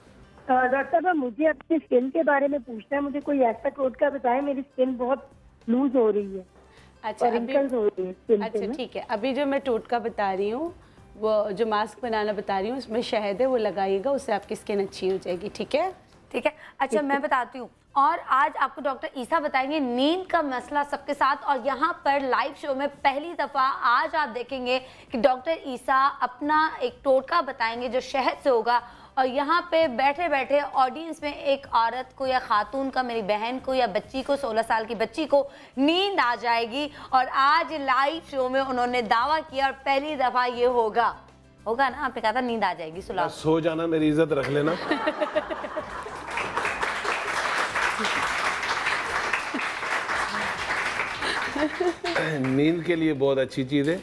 S6: डॉक्टर साहबा, मुझे अपनी स्किन के बारे में पूछना है, मुझे कोई ऐसा टोटका बताएं, मेरी स्किन बहुत लूज हो रही है।
S2: अच्छा,
S6: रिंकल्स हो रही है स्किन पे।
S2: अच्छा ठीक है, अभी जो मैं टोटका बता रही हूँ, वो जो मास्क बनाना बता रही हूँ, उसमें शहद है, वो लगाइएगा, उससे आपकी स्किन अच्छी हो जाएगी। ठीक है?
S1: ठीक है। अच्छा, मैं बताती हूँ, और आज आपको डॉक्टर ईसा बताएंगे नींद का मसला सबके साथ, और यहाँ पर लाइव शो में पहली दफ़ा आज आप देखेंगे कि डॉक्टर ईसा अपना एक टोटका बताएंगे जो शहद से होगा, और यहाँ पे बैठे बैठे ऑडियंस में एक औरत को या खातून का, मेरी बहन को या बच्ची को, 16 साल की बच्ची को नींद आ जाएगी। और आज लाइव शो में उन्होंने दावा किया और पहली दफ़ा ये होगा ना, आपने कहा था नींद आ जाएगी, सुला
S4: सो जाना, मेरी इज्जत रख लेना। नींद के लिए बहुत अच्छी चीज़ है।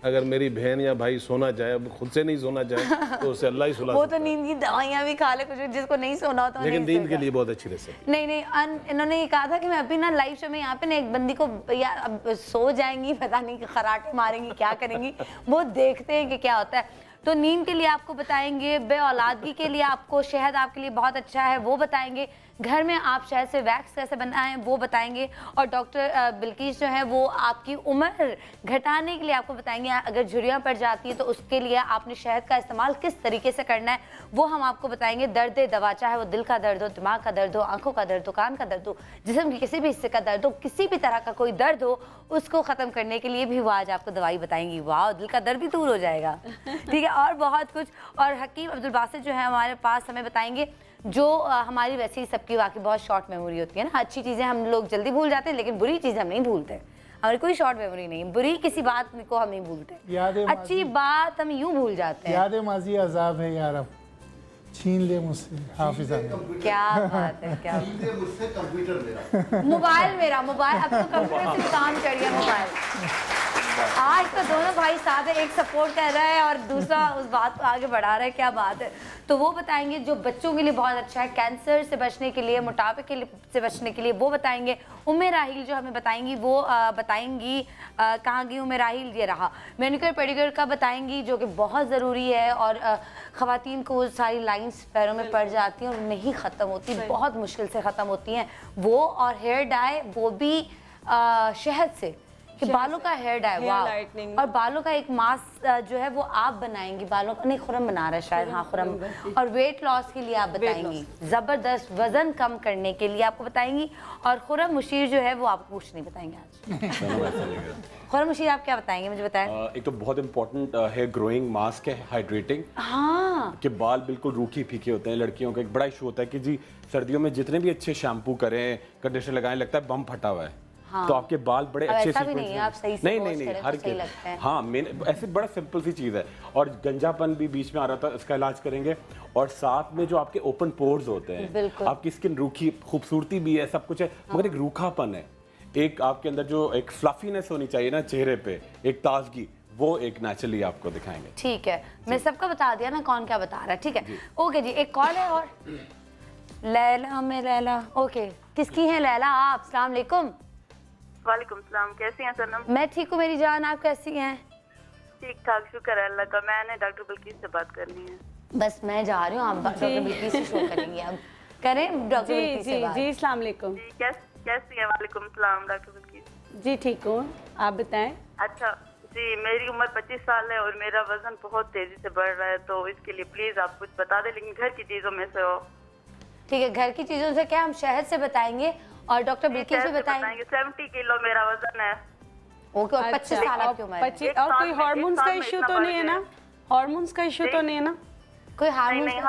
S7: अगर मेरी बहन या भाई सोना जाए, अब खुद से नहीं सोना जाए तो उसे अल्लाह ही सुला
S1: वो तो नींद की दवाइयाँ भी खा ले कुछ, जिसको नहीं सोना होता
S7: लेकिन नींद के लिए बहुत अच्छी रेसिपी।
S1: नहीं इन्होंने ये कहा था कि मैं अभी ना लाइव शो में यहाँ पे ना एक बंदी को या अब सो जाएंगी, पता नहीं कि खराटे मारेंगी क्या करेंगी, वो देखते हैं कि क्या होता है। तो नींद के लिए आपको बताएंगे, बे औलादगी के लिए आपको शहद आपके लिए बहुत अच्छा है वो बताएंगे, घर में आप शहद से वैक्स कैसे बनाएं वो बताएंगे, और डॉक्टर बिल्किस जो है वो आपकी उम्र घटाने के लिए आपको बताएंगे। अगर झुर्रियाँ पड़ जाती है तो उसके लिए आपने शहद का इस्तेमाल किस तरीके से करना है वो हम आपको बताएंगे। दर्द दवा, चाहे वो दिल का दर्द हो, दिमाग का दर्द हो, आंखों का दर्द हो, कान का दर्द हो, जिस्म के किसी भी हिस्से का दर्द हो, किसी भी तरह का कोई दर्द हो, उसको ख़त्म करने के लिए भी वो आज आपको दवाई बताएंगी। वाह, दिल का दर्द भी दूर हो जाएगा। ठीक है, और बहुत कुछ। और हकीम अब्दुल बासित जो है हमारे पास हमें बताएंगे, जो हमारी वैसे ही सबकी वाकई बहुत शॉर्ट मेमोरी होती है ना, अच्छी चीज़ें हम लोग जल्दी भूल जाते हैं लेकिन बुरी चीज़ें हम नहीं भूलते। हमारी कोई शॉर्ट मेमोरी नहीं, बुरी किसी बात को हम नहीं भूलते, अच्छी बात हम यूं भूल जाते हैं।
S3: याद माजी अजाब है यार, अब छीन ले मुझसे हाफिजा।
S1: क्या बात है, क्या
S5: मुझसे कंप्यूटर मेरा,
S1: मोबाइल मेरा, मोबाइल अब तो कंप्यूटर से काम कर गया मोबाइल। आज तो दोनों भाई साथ है, एक सपोर्ट कर रहा है और दूसरा उस बात को आगे बढ़ा रहा है, क्या बात है। तो वो बताएंगे जो बच्चों के लिए बहुत अच्छा है, कैंसर से बचने के लिए, मोटापे के लिए से बचने के लिए वो बताएंगे। उम्मे राहिल जो हमें बताएंगी वो बताएंगी कहाँ गई उम्मे राहिल, ये रहा। मैनिक्योर पेडिक्योर का बताएंगी जो कि बहुत ज़रूरी है, और ख़वातीन को सारी लाइंस पैरों में पड़ जाती हैं और नहीं ख़त्म होती, बहुत मुश्किल से ख़त्म होती हैं वो। और हेयर डाई वो भी शहद से, कि बालों का हेयर डाई, वाह। और बालों का एक मास्क जो है वो आप बनाएंगी, बालों का नहीं, खुरम बना रहा है शायद, हाँ खुरम। और वेट लॉस के लिए आप बताएंगी, ज़बरदस्त वजन कम करने के लिए आपको बताएंगी। और खुरम मुशीर जो है वो आपको कुछ नहीं बताएंगे आज। खुरम मुशीर आप क्या बताएंगे मुझे बताएं।
S4: एक तो बहुत इंपॉर्टेंट हेयर ग्रोइंग मास्क है, हाइड्रेटिंग।
S1: हाँ,
S4: कि बाल बिल्कुल रूखे फीके होते हैं, लड़कियों का एक बड़ा इशू होता है कि जी सर्दियों में जितने भी अच्छे शैम्पू करें, कंडीशनर लगाएं, लगता है बम फटा हुआ है। हाँ। तो आपके बाल बड़े अच्छे से
S1: नहीं, आप सही से
S4: नहीं हर के हाँ, ऐसे बड़ा सिंपल सी चीज़ है। और गंजापन भी बीच में आ रहा था, इसका इलाज करेंगे। और साथ में जो आपके ओपन पोर्स होते हैं, आपकी स्किन रूखी, खूबसूरती भी है, सब कुछ है, मगर एक रूखापन है, एक आपके अंदर जो एक फ्लफीनेस होनी चाहिए ना चेहरे पे, एक ताजगी, वो एक नेचुरली आपको दिखाएंगे।
S1: ठीक है, मैं सबका बता दिया ना कौन क्या बता रहा है। ठीक है, ओके जी, एक कॉल है और लैला में लैला, ओके, किसकी है लैला आप? अस्सलाम वालेकुम।
S8: वालेकुम सलाम, कैसी हैं सनम?
S1: मैं ठीक हूँ मेरी जान, आप कैसी हैं?
S8: ठीक ठाक, शुक्र है अल्लाह का। मैंने डॉक्टर बिल्किस से बात करनी है।
S1: बस मैं जा रही हूँ, आप डॉक्टर बिल्किस से शो करेंगी, अब करें डॉक्टर बिल्किस से बात।
S2: जी अस्सलाम वालेकुम।
S8: जी कैसी हैं? वालेकुम सलाम डॉक्टर बिल्किस।
S2: जी ठीक हूँ, आप बताएं।
S8: अच्छा जी, मेरी उम्र 25 साल है और मेरा वजन बहुत तेजी से बढ़ रहा है, तो इसके लिए प्लीज आप कुछ बता दें, लेकिन घर की चीजों में से हो।
S1: ठीक है, घर की चीजों से क्या, हम शहद से बताएंगे और डॉक्टर बिल्किस भी बताएंगे।
S8: 70 किलो मेरा वजन है।
S1: ओके, और 25 साल की उम्र है।
S2: और कोई हार्मोन्स का इशू तो नहीं है ना? हार्मोन्स का इशू तो नहीं है ना?
S1: कोई
S8: नहीं,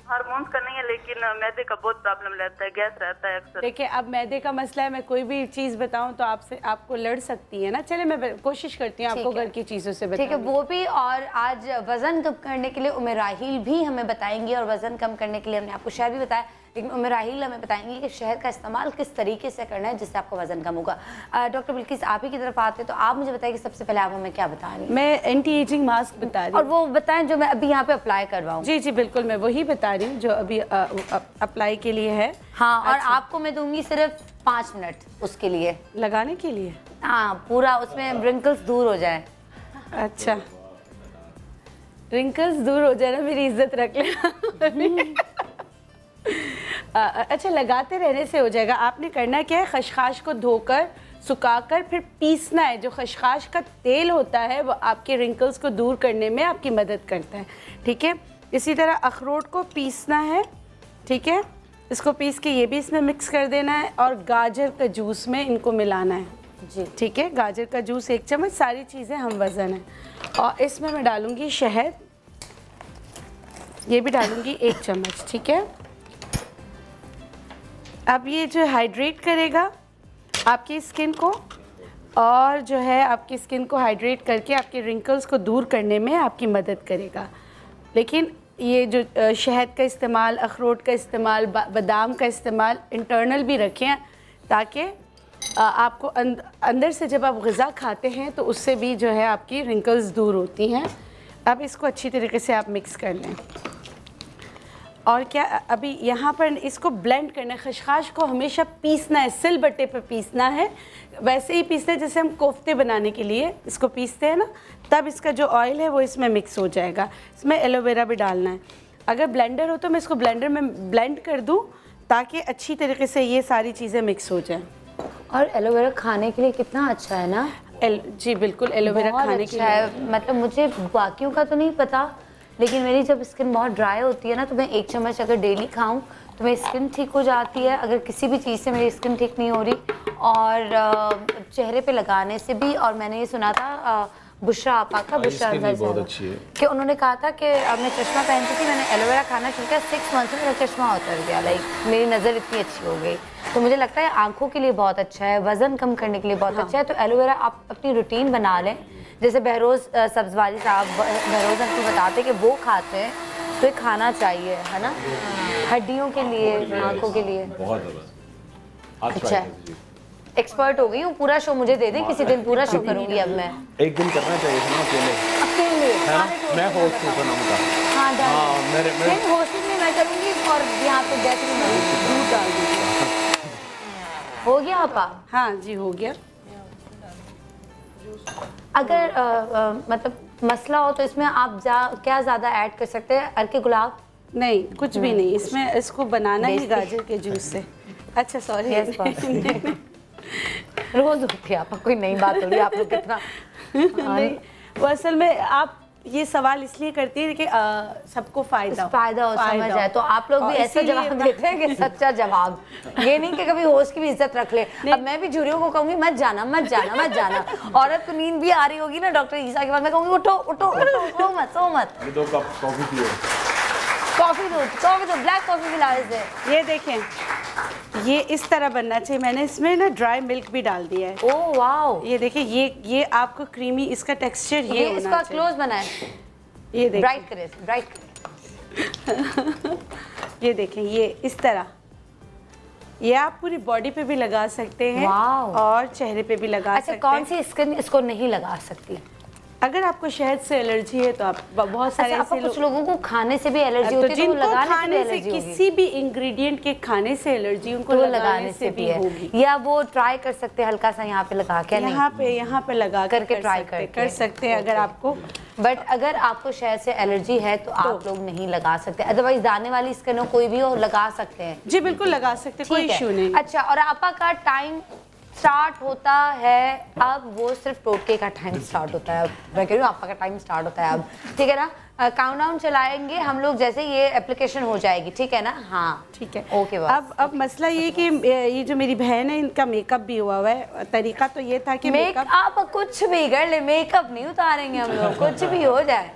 S8: हार्मोन्स का नहीं है, लेकिन मैदे का बहुत प्रॉब्लम रहता है, गैस रहता है अक्सर।
S2: देखिए, अब मैदे का मसला है, मैं कोई भी चीज़ बताऊं तो आपको लड़ सकती है ना। चले मैं कोशिश करती हूँ आपको घर की चीज़ों से बताने।
S1: ठीक है, वो भी। और आज वजन कम करने के लिए उम्मे राहिल भी हमें बताएंगी, और वजन कम करने के लिए हमने आपको शहद भी बताया, लेकिन उम्मे राहिल हमें बताएंगी कि शहद का इस्तेमाल किस तरीके से करना है जिससे आपका वजन कम होगा। डॉक्टर बिल्किस आप ही की तरफ आते हैं, तो आप मुझे बताइए कि सबसे पहले आप हमें क्या बता रही हैं?
S2: मैं एंटी एजिंग मास्क बता रही हूँ।
S1: और वो बताएं जो मैं अभी यहाँ पे अप्लाई करवाऊँ।
S2: जी जी बिल्कुल, मैं वही बता रही हूँ जो अभी अप्लाई के लिए है।
S1: हाँ, और आपको मैं दूंगी सिर्फ 5 मिनट उसके लिए,
S2: लगाने के लिए।
S1: हाँ, पूरा उसमें रिंकल्स दूर हो जाए।
S2: अच्छा, रिंकल्स दूर हो जाए ना, मेरी इज्जत रख लेना। अच्छा, लगाते रहने से हो जाएगा। आपने करना क्या है, खशखाश को धोकर सुखाकर फिर पीसना है। जो खशखाश का तेल होता है वो आपके रिंकल्स को दूर करने में आपकी मदद करता है। ठीक है, इसी तरह अखरोट को पीसना है। ठीक है, इसको पीस के ये भी इसमें मिक्स कर देना है, और गाजर का जूस में इनको मिलाना है। जी ठीक है, गाजर का जूस 1 चम्मच, सारी चीज़ें हम वज़न है। और इसमें मैं डालूँगी शहद, ये भी डालूँगी 1 चम्मच। ठीक है, अब ये जो हाइड्रेट करेगा आपकी स्किन को, और जो है आपकी स्किन को हाइड्रेट करके आपके रिंकल्स को दूर करने में आपकी मदद करेगा। लेकिन ये जो शहद का इस्तेमाल, अखरोट का इस्तेमाल, बादाम का इस्तेमाल इंटरनल भी रखें, ताकि आपको अंदर से जब आप ग़िज़ा खाते हैं तो उससे भी जो है आपकी रिंकल्स दूर होती हैं। अब इसको अच्छी तरीके से आप मिक्स कर लें। और क्या अभी यहाँ पर इसको ब्लेंड करना है। खशखाश को हमेशा पीसना है, सिल बट्टे पर पीसना है, वैसे ही पीसना है जैसे हम कोफ्ते बनाने के लिए इसको पीसते हैं ना, तब इसका जो ऑयल है वो इसमें मिक्स हो जाएगा। इसमें एलोवेरा भी डालना है। अगर ब्लेंडर हो तो मैं इसको ब्लेंडर में ब्लेंड कर दूँ ताकि अच्छी तरीके से ये सारी चीज़ें मिक्स हो जाएँ।
S1: और एलोवेरा खाने के लिए कितना अच्छा है ना।
S2: जी बिल्कुल, एलोवेरा खाने के लिए
S1: है। मतलब मुझे बाकियों का तो नहीं पता, लेकिन मेरी जब स्किन बहुत ड्राई होती है ना तो मैं 1 चम्मच अगर डेली खाऊं तो मेरी स्किन ठीक हो जाती है। अगर किसी भी चीज़ से मेरी स्किन ठीक नहीं हो रही, और चेहरे पे लगाने से भी। और मैंने ये सुना था बुशरा आपा का, बुशरा
S7: बहुत अच्छी है,
S1: कि उन्होंने कहा था कि मैं चश्मा पहनती थी, मैंने एलोवेरा खाना शुरू किया, 6 मंथ में मेरा चश्मा उतर गया। लाइक मेरी नज़र इतनी अच्छी हो गई। तो मुझे लगता है आंखों के लिए बहुत अच्छा है, वज़न कम करने के लिए बहुत अच्छा है। तो एलोवेरा आप अपनी रूटीन बना लें। जैसे बहरोज़ सब्ज़वाली साहब, बहरोज़ अंकल बताते कि वो खाते हैं, तो ये खाना चाहिए, है ना, हड्डियों के लिए, आंखों के लिए
S4: बहुत ज़बरदस्त।
S1: अच्छा, एक्सपर्ट हो गई हूँ। पूरा शो मुझे दे दें किसी दिन, पूरा शो करूँगी अब मैं।
S4: एक दिन करना चाहिए था ना अकेले, है ना? मैं होस्ट हूँ नाम का।
S1: हाँ,
S4: मेरे
S1: होस्टिंग में मैं करूँगी और यहाँ पे गैस में दूध डाल दूँगी। हो गया आपा?
S2: हाँ जी, हो गया।
S1: अगर मतलब मसला हो तो इसमें आप क्या ज़्यादा ऐड कर सकते हैं? अर्के गुलाब?
S2: नहीं, कुछ भी नहीं, इसमें इसको बनाना ही गाजर के जूस से। अच्छा सॉरी,
S1: रोज़ होती है आपा, कोई नई बात हो रही है आप लोग कितना।
S2: नहीं, वो असल में आप ये सवाल इसलिए करती है कि सबको फ़ायदा
S1: हो, समझ आए। तो आप लोग भी ऐसा जवाब देते हैं कि सच्चा जवाब, ये नहीं कि कभी होस्ट की भी इज्जत रख ले। अब मैं भी झुरियों को कहूँगी मत जाना मत जाना मत जाना। औरत को नींद भी आ रही होगी ना डॉक्टर ईसा के बाद, मैं कहूँगी उठो उठो उठो, सो मत सो मत।
S4: ये 2 कप कॉफ़ी पियो।
S1: कॉफ़ी दो ब्लैक कॉफ़ी मिला इसे।
S2: ये देखें, ये इस तरह बनना चाहिए। मैंने इसमें ना ड्राई मिल्क भी डाल दिया है।
S1: ओह वाओ,
S2: ये देखिए, ये आपको क्रीमी इसका टेक्सचर ये होना
S1: इसका
S2: चाहिए।
S1: क्लोज बना है,
S2: ये देखिए,
S1: ब्राइट करे।
S2: ये देखें, ये इस तरह, ये आप पूरी बॉडी पे भी लगा सकते हैं और चेहरे पे भी लगा सकते हैं।
S1: अच्छा, कौन सी स्किन इसको नहीं लगा सकती?
S2: अगर आपको शहद से एलर्जी है तो आप बहुत सारे ऐसे
S1: कुछ लोगों को खाने से भी एलर्जी होती है, तो
S2: जिनको
S1: लगाने
S2: खाने से किसी भी इंग्रेडिएंट के खाने से एलर्जी उनको
S1: तो
S2: लगाने से भी होगी।
S1: या वो ट्राई कर सकते हैं हल्का सा यहाँ पे लगा के,
S2: यहाँ पे लगा
S1: करके ट्राई
S2: कर सकते हैं अगर आपको।
S1: बट अगर आपको शहद से एलर्जी है तो आप लोग नहीं लगा सकते। अदरवाइज दाने वाली स्किन हो कोई भी हो, लगा सकते हैं।
S2: जी बिल्कुल लगा सकते हैं, कोई इशू नहीं।
S1: अच्छा, और आपा का टाइम स्टार्ट होता है अब, वो सिर्फ टोटके का टाइम स्टार्ट होता है अब। मैं कह रही हूँ आपका का टाइम स्टार्ट होता है अब, ठीक है ना? काउंटडाउन चलाएंगे हम लोग जैसे ये एप्लीकेशन हो जाएगी, ठीक है ना? हाँ
S2: ठीक है,
S1: ओके।
S2: अब मसला ये कि ये जो मेरी बहन है इनका मेकअप भी हुआ हुआ है। तरीका तो ये था कि
S1: मेकअप कुछ भी कर ले, मेकअप नहीं उतारेंगे हम लोग, कुछ भी हो जाए।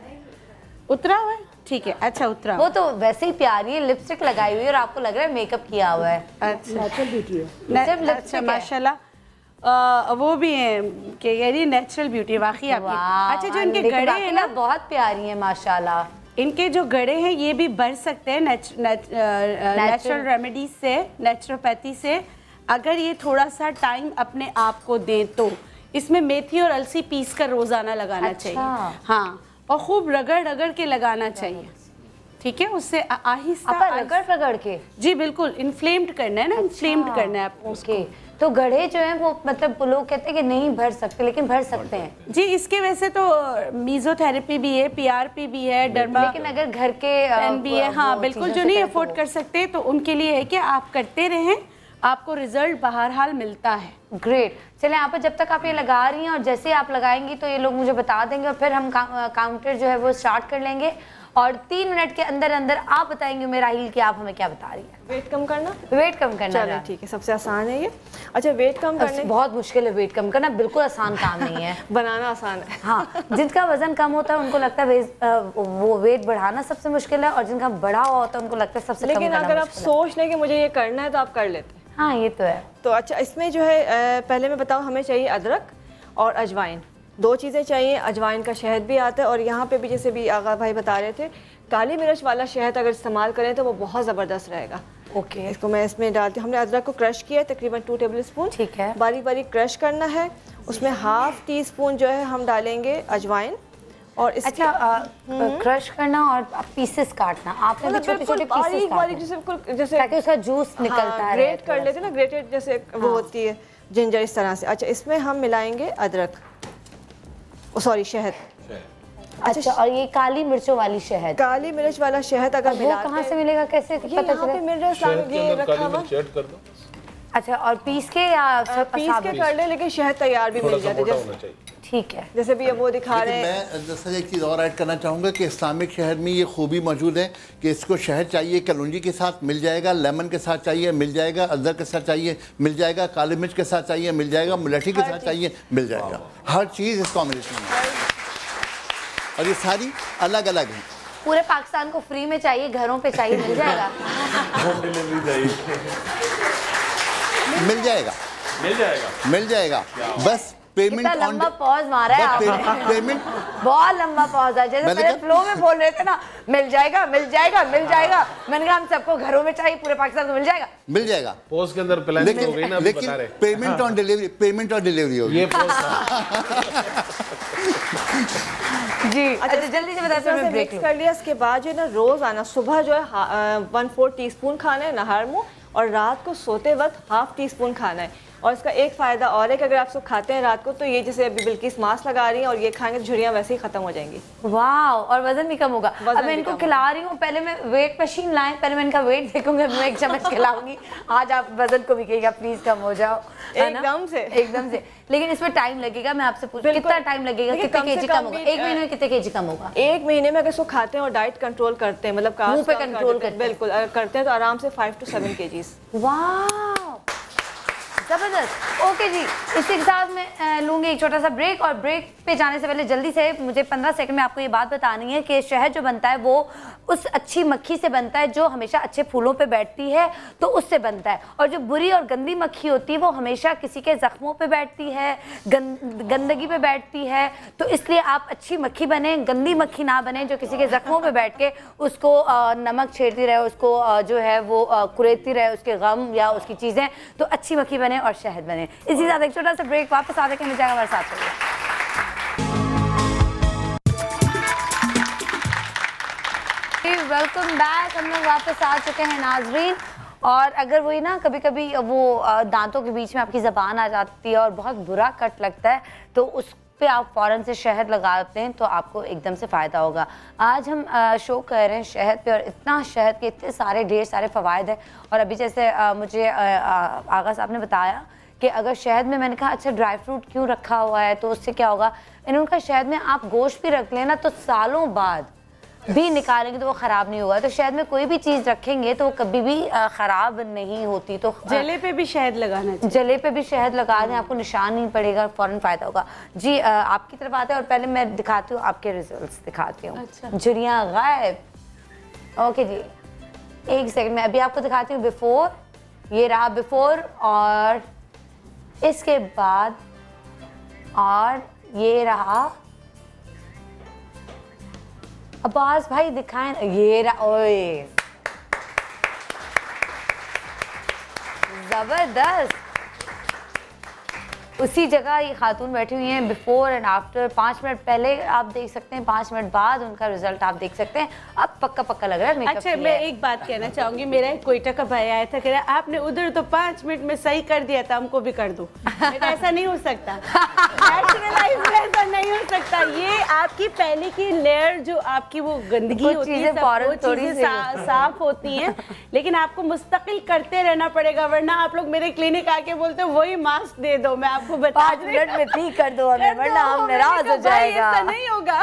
S2: उतरा हुआ है, ठीक है। अच्छा, उतरा
S1: वो तो वैसे ही प्यारी है, लिपस्टिक लगाई हुई है और आपको लग रहा है मेकअप किया हुआ है।
S2: अच्छा, अच्छा माशाल्लाह, वो भी है कि ये नेचुरल ब्यूटी वाकई आपकी। अच्छा, जो इनके गड़े हैं ना
S1: बहुत प्यारी है माशाल्लाह,
S2: इनके जो गड़े हैं ये भी बढ़ सकते हैं नेचुरल रेमेडीज से, नेचुरोपैथी से। अगर ये थोड़ा सा टाइम अपने आप को दें तो इसमें मेथी और अलसी पीस कर रोजाना लगाना चाहिए। हाँ, और खूब रगड़ रगड़ के लगाना चाहिए, ठीक है? उससे आहिस्ता
S1: रगड़ के।
S2: जी बिल्कुल, इन्फ्लेम्ड करना है ना, इन्फ्लेम्ड करना है आपको उसको।
S1: तो गढ़े जो हैं वो मतलब लोग कहते हैं कि नहीं भर सकते, लेकिन भर सकते हैं
S2: जी। इसके वैसे तो मीजोथेरेपी भी है, पीआरपी भी है, डर्मा,
S1: लेकिन अगर घर के
S2: भी है। हाँ बिल्कुल, जो नहीं अफोर्ड कर सकते तो उनके लिए है कि आप करते रहें, आपको रिजल्ट बहरहाल मिलता है।
S1: ग्रेट। चलें आप जब तक आप ये लगा रही हैं और जैसे आप लगाएंगी तो ये लोग मुझे बता देंगे और फिर हम काउंटर जो है वो स्टार्ट कर लेंगे और 3 मिनट के अंदर अंदर आप बताएंगे मेरा हील कि आप हमें क्या बता रही हैं।
S9: वेट कम करना,
S1: वेट कम करना।
S9: चलो ठीक है, सबसे आसान है ये। अच्छा, वेट कम करने
S1: बहुत मुश्किल है, वेट कम करना बिल्कुल आसान काम नहीं है।
S9: बनाना आसान है।
S1: हाँ, जिनका वजन कम होता है उनको लगता है वो वेट बढ़ाना सबसे मुश्किल है, और जिनका बड़ा हुआ होता है उनको लगता है सबसे कम करना मुश्किल है।
S9: लेकिन अगर आप सोच लें कि मुझे ये करना है तो आप कर लेते हैं।
S1: हाँ ये तो है।
S9: तो अच्छा, इसमें जो है पहले मैं बताऊँ, हमें चाहिए अदरक और अजवाइन, 2 चीज़ें चाहिए। अजवाइन का शहद भी आता है और यहाँ पे भी जैसे भी आगा भाई बता रहे थे, काली मिर्च वाला शहद अगर इस्तेमाल करें तो वो बहुत ज़बरदस्त रहेगा।
S1: ओके।
S9: इसको मैं इसमें डालती हूँ। हमने अदरक को क्रश किया है तकरीबन 2 टेबल स्पून।
S1: ठीक है।
S9: बारीक बारीक क्रश करना है। उसमें हाफ टी स्पून जो है हम डालेंगे अजवाइन। और
S1: अच्छा क्रश करना और पीसेस काटना, आपने भी छोटे-छोटे पीसेस काटने जैसे ताकि उसका जूस निकलता है।
S9: ग्रेट कर लेते हैं ना, ग्रेटेड जैसे वो होती है जिंजर, इस तरह से। अच्छा इसमें हम मिलाएंगे अदरक, सॉरी शहद।
S1: अच्छा और ये काली मिर्चों वाली शहद,
S9: काली मिर्च वाला शहद अगर
S1: वो कहाँ से मिलेगा, कैसे पता चलेगा?
S9: यहाँ पे मिल रहा है, ये रखा हुआ।
S1: अच्छा और पीस के या
S9: पीस के कर ले, लेकिन शहद तैयार भी मिल जाता है।
S1: ठीक है,
S9: जैसे भी वो दिखा रहे हैं।
S5: मैं जैसे एक चीज़ और ऐड करना चाहूँगा कि इस्लामिक शहद में ये खूबी मौजूद है कि इसको शहद चाहिए कलौंजी के साथ मिल जाएगा, लेमन के साथ चाहिए मिल जाएगा, अदरक के साथ चाहिए मिल जाएगा, काली मिर्च के साथ चाहिए मिल जाएगा, मुलठी के साथ चाहिए मिल जाएगा। हर चीज़ इस कॉम्बिनेशन में, और ये सारी अलग अलग हैं।
S1: पूरे पाकिस्तान को फ्री में चाहिए, घरों पे चाहिए, मिल जाएगा।
S4: होम डिलीवरी चाहिए,
S5: मिल जाएगा,
S4: मिल जाएगा,
S5: मिल जाएगा। बस पेमेंट
S1: कितना लंबा पॉज मारा है आपने।
S5: पेमेंट
S1: बहुत लंबा पॉज है, जैसे पहले फ्लो में बोल रहे थे ना, मिल जाएगा मिल जाएगा मिल जाएगा। मैंने कहा हम सबको घरों में चाहिए, पूरे पाकिस्तान को मिल जाएगा,
S5: मिल जाएगा।
S7: पॉज के अंदर प्लान हो गई ना,
S5: लेकिन payment on delivery, payment on delivery होगी
S7: ये
S1: जी। अच्छा जल्दी से बताते हैं,
S9: मिक्स कर लिया। इसके बाद जो है ना, रोज आना सुबह जो है 1/4 टीस्पून खाना है नहर मुँह, और रात को सोते वक्त हाफ टी स्पून खाना है। और इसका एक फ़ायदा और है कि अगर आप सब खाते हैं रात को, तो ये जैसे अभी बिल्किस मास्क लगा रही हैं और ये खाएंगे तो झुर्रियाँ वैसे ही खत्म हो जाएंगी।
S1: वाह, और वजन भी कम होगा। अब मैं इनको खिला रही हूँ, पहले मैं वेट मशीन लाएं, पहले मैं इनका वेट देखूंगी, मैं 1 चम्मच खिलाऊंगी। आज आप वजन को भी कहिएगा प्लीज कम हो जाओ,
S9: एकदम से।
S1: लेकिन इसमें टाइम लगेगा, मैं आपसे पूछ कितना टाइम लगेगा, कितने केजी कम होगा? 1 महीने में कितने केजी कम होगा?
S9: 1 महीने में अगर इसको खाते हैं और डाइट कंट्रोल करते हैं, मतलब
S1: मुंह पे कंट्रोल करते हैं,
S9: बिल्कुल अगर करते हैं तो आराम से 5 to 7 केजीज।
S1: वाह जबरदस्त। ओके जी, इसी के साथ मैं लूँगी एक छोटा सा ब्रेक, और ब्रेक पे जाने से पहले जल्दी से मुझे 15 सेकंड में आपको ये बात बतानी है कि शहद जो बनता है वो उस अच्छी मक्खी से बनता है जो हमेशा अच्छे फूलों पे बैठती है, तो उससे बनता है। और जो बुरी और गंदी मक्खी होती है वो हमेशा किसी के ज़ख्मों पे बैठती है, गंदगी पे बैठती है। तो इसलिए आप अच्छी मक्खी बने, गंदी मक्खी ना बने जो किसी के ज़ख्मों पे बैठ के उसको नमक छेड़ती रहे, उसको जो है वो कुरेदती रहे, उसके गम या उसकी चीज़ें। तो अच्छी मक्खी बने और शहद बने। इसी साथ एक छोटा सा ब्रेक, वापस आते के मिल जाएगा हमारे साथ में। वेलकम बैक, हम लोग वापस आ चुके हैं नाजरीन। और अगर वही ना कभी कभी वो दांतों के बीच में आपकी ज़बान आ जाती है और बहुत बुरा कट लगता है, तो उस पे आप फ़ौरन से शहद लगाते हैं तो आपको एकदम से फ़ायदा होगा। आज हम शो कर रहे हैं शहद पे, और इतना शहद के इतने सारे ढेर सारे फ़वाइद हैं। और अभी जैसे मुझे आगा साहब ने बताया कि अगर शहद में, मैंने कहा अच्छा ड्राई फ्रूट क्यों रखा हुआ है, तो उससे क्या होगा, इन्होंने कहा शहद में आप गोश्त भी रख लेना तो सालों बाद भी निकालेंगे तो वो ख़राब नहीं होगा। तो शहद में कोई भी चीज़ रखेंगे तो वो कभी भी ख़राब नहीं होती। तो
S2: जले पे भी शहद लगाना चाहिए,
S1: जले पे भी शहद लगा दें, आपको निशान नहीं पड़ेगा, फ़ौरन फ़ायदा होगा। जी आपकी तरफ आते हैं और पहले मैं दिखाती हूँ आपके रिजल्ट्स दिखाती हूँ। अच्छा। झुर्रियाँ गायब। ओके जी, 1 सेकंड में अभी आपको दिखाती हूँ बिफोर। ये रहा बिफोर, और इसके बाद, और ये रहा। अब्बास भाई दिखाएं, ये रहा। ओए जबरदस्त। उसी जगह ये खातून बैठी हुई हैं, बिफोर एंड आफ्टर। 5 मिनट पहले आप देख सकते हैं, 5 मिनट बाद उनका रिजल्ट आप देख सकते हैं। अब पक्का पक्का लग रहा है मेकअप।
S2: अच्छा मैं एक बात कहना चाहूंगी, मेरा एक कोयटा का भाई आया था, कह रहा आपने उधर तो 5 मिनट में सही कर दिया था, हमको भी कर दो। ऐसा नहीं हो सकता, नेचुरल लाइफ में ऐसा नहीं हो सकता। ये आपकी पहले की लेयर जो आपकी वो गंदगी होती है, थोड़ी साफ होती है, लेकिन आपको मुस्तकिल करते रहना पड़ेगा, वरना आप लोग मेरे क्लिनिक आके बोलते हो वही मास्क दे दो, मैं आपको 5 मिनट में ठीक कर दो हमें, वरना हम नाराज हो जाएगा। ऐसा नहीं होगा,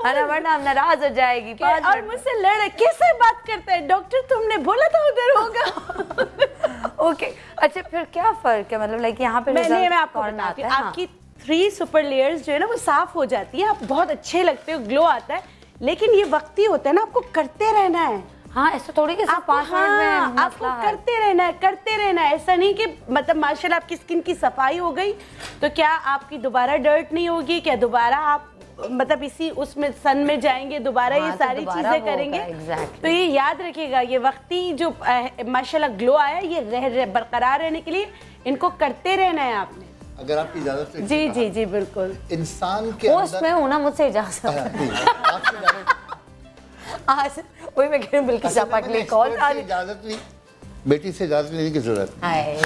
S2: वरना हम नाराज हो जाएगी। और मुझसे लड़े कैसे बात करते हैं, डॉक्टर तुमने बोला था उधर होगा।
S1: ओके अच्छा, फिर क्या फर्क है, मतलब लाइक यहाँ पे
S2: मैं आपको बताती हूँ, आपकी 3 सुपर लेयर्स जो है ना वो साफ हो जाती है, आप बहुत अच्छे लगते हो, ग्लो आता है। लेकिन ये वक्ती होता है ना, आपको करते रहना है।
S1: हाँ, ऐसा थोड़ी कि सिर्फ 5 मिनट में
S2: आपको करते रहना है, करते रहना है। ऐसा नहीं कि मतलब माशाल्लाह आपकी स्किन की सफाई हो गई तो क्या आपकी दोबारा डर्ट नहीं होगी, क्या दोबारा आप मतलब इसी उसमें सन में जाएंगे दोबारा, ये सारी चीजें करेंगे। तो ये याद रखिएगा, ये वक्ती जो माशाल्लाह ग्लो आया, ये बरकरार रहने के लिए इनको करते रहना है आपने।
S5: अगर आपकी इजाजत है।
S2: जी जी जी बिल्कुल।
S5: इंसान के
S1: पोस्ट में हूं ना, मुझसे इजाजत आज वही मैं कह रही हूं, बिल्कुल साफा के लिए कॉल
S5: इजाजत नहीं, बेटी से इजाजत लेने की जरूरत
S1: है।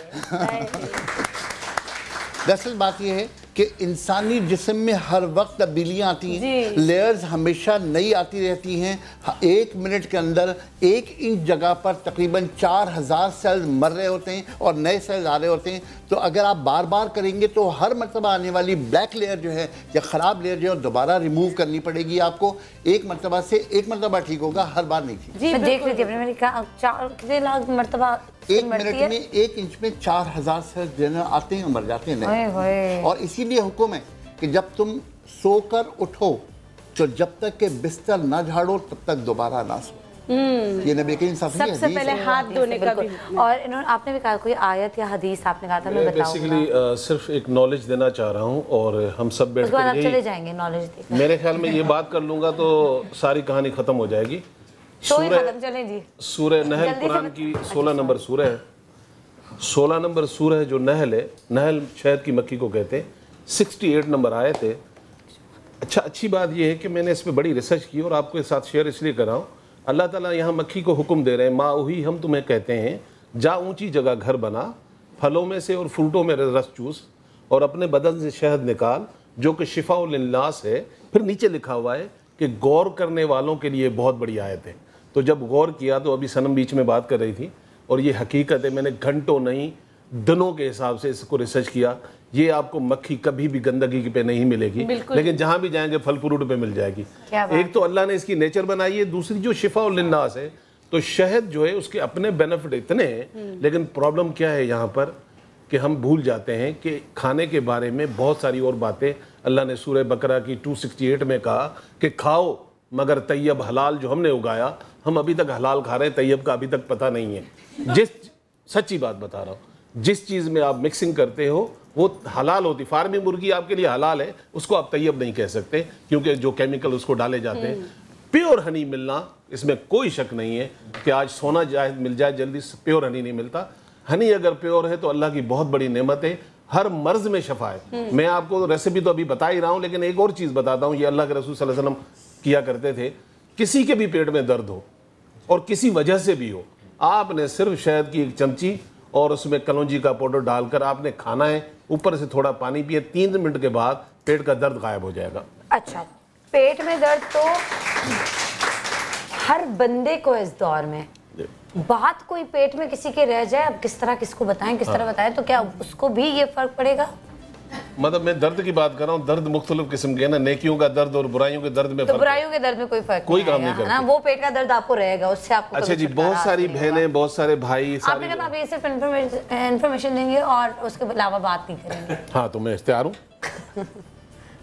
S5: दरअसल बात यह है कि इंसानी जिस्म में हर वक्त तब्दीलियाँ आती हैं, लेयर्स हमेशा नई आती रहती हैं। 1 मिनट के अंदर 1 इंच जगह पर तकरीबन 4000 सेल्स मर रहे होते हैं और नए सेल्स आ रहे होते हैं। तो अगर आप बार बार करेंगे तो हर मरतबा आने वाली ब्लैक लेयर जो है या ख़राब लेयर जो है दोबारा रिमूव करनी पड़ेगी आपको। एक मरतबा से एक मरतबा ठीक होगा, हर बार नहीं ठीक।
S1: जी देख लीजिए, मैंने कहा 4 कितने लाख मरतबा
S5: 1 मिनट में 1 इंच में 4000 सेल्स जो है आते हैं और मर जाते हैं। और इसीलिए हुक्म है कि जब तुम सोकर उठो तो जब तक के बिस्तर ना झाड़ो तब तक दोबारा ना सो। ये नबी करीम
S2: सबसे पहले हाथ धोने का भी।
S1: और इन्होंने आपने भी कहा कोई आयत या हदीस आपने कहा था, मैं बताऊंगा।
S7: बेसिकली सिर्फ एक नॉलेज देना चाह रहा हूँ और हम सब बैठ कर
S1: चले जाएंगे नॉलेज देखने।
S7: मेरे ख्याल में ये बात कर लूंगा तो सारी कहानी खत्म हो जाएगी। सूरह नहल कुरान की 16 नंबर सूरह है। 16 नंबर सूरह जो नहल है, नहल शहद की मक्खी को कहते हैं। 68 नंबर आए थे। अच्छा, अच्छी बात यह है कि मैंने इस पर बड़ी रिसर्च की और आपके साथ शेयर इसलिए कर रहा हूँ। अल्लाह ताला यहाँ मक्खी को हुक्म दे रहे हैं, माँ वही हम तुम्हें कहते हैं, जा ऊंची जगह घर बना, फलों में से और फ्रूटों में रस चूस और अपने बदन से शहद निकाल जो कि शिफा व लिन्नास है। फिर नीचे लिखा हुआ है कि गौर करने वालों के लिए बहुत बड़ी आयत है। तो जब गौर किया तो अभी सनम बीच में बात कर रही थी और ये हकीकत है, मैंने घंटों नहीं दिनों के हिसाब से इसको रिसर्च किया। ये आपको मक्खी कभी भी गंदगी पे नहीं मिलेगी, लेकिन जहां भी जाएंगे फल फ्रूट पे मिल जाएगी। एक तो अल्लाह ने इसकी नेचर बनाई है, दूसरी जो शिफा उल लिन्नास है। तो शहद जो है उसके अपने बेनिफिट इतने हैं, लेकिन प्रॉब्लम क्या है यहाँ पर कि हम भूल जाते हैं कि खाने के बारे में बहुत सारी और बातें अल्लाह ने सूरह बकरा की 268 में कहा कि खाओ मगर तैयब हलाल जो हमने उगाया। हम अभी तक हलाल खा रहे हैं, तैयब का अभी तक पता नहीं है। सच्ची बात बता रहा हूँ, जिस चीज़ में आप मिक्सिंग करते हो वो हलाल होती। फार्मी मुर्गी आपके लिए हलाल है, उसको आप तैयब नहीं कह सकते क्योंकि जो केमिकल उसको डाले जाते हैं। प्योर हनी मिलना, इसमें कोई शक नहीं है कि आज सोना जाए मिल जाए जल्दी, प्योर हनी नहीं मिलता। हनी अगर प्योर है तो अल्लाह की बहुत बड़ी नेमत है, हर मर्ज में शफा है। मैं आपको रेसिपी तो अभी बता ही रहा हूँ, लेकिन एक और चीज़ बताता हूँ। ये अल्लाह के रसूल सल्लल्लाहु अलैहि वसल्लम किया करते थे। किसी के भी पेट में दर्द हो और किसी वजह से भी हो, आपने सिर्फ शहद की 1 चमची और उसमें कलौंजी का पाउडर डालकर आपने खाना है, ऊपर से थोड़ा पानी पिए, 3 मिनट के बाद पेट का दर्द गायब हो जाएगा।
S1: अच्छा, पेट में दर्द तो हर बंदे को इस दौर में, बात कोई पेट में किसी के रह जाए, अब किस तरह किसको बताएं, किस तरह बताएं, तो क्या उसको भी ये फर्क पड़ेगा?
S7: मतलब मैं दर्द की बात कर रहा हूँ, दर्द मुख्तलिफ किस्म के ना, नेकियों का दर्द और बुराइयों के दर्द में
S1: तो बुराइयों के दर्द में कोई फर्क
S7: कोई काम नहीं करता,
S1: वो पेट का दर्द आपको रहेगा, उससे आपको।
S7: अच्छा जी, बहुत सारी बहनें, बहुत सारे भाई,
S1: आपने कहा आप ये सिर्फ इन्फॉर्मेशन देंगे और उसके अलावा बात नहीं करेंगे।
S7: हाँ, तो मैं इख्तियार हूँ।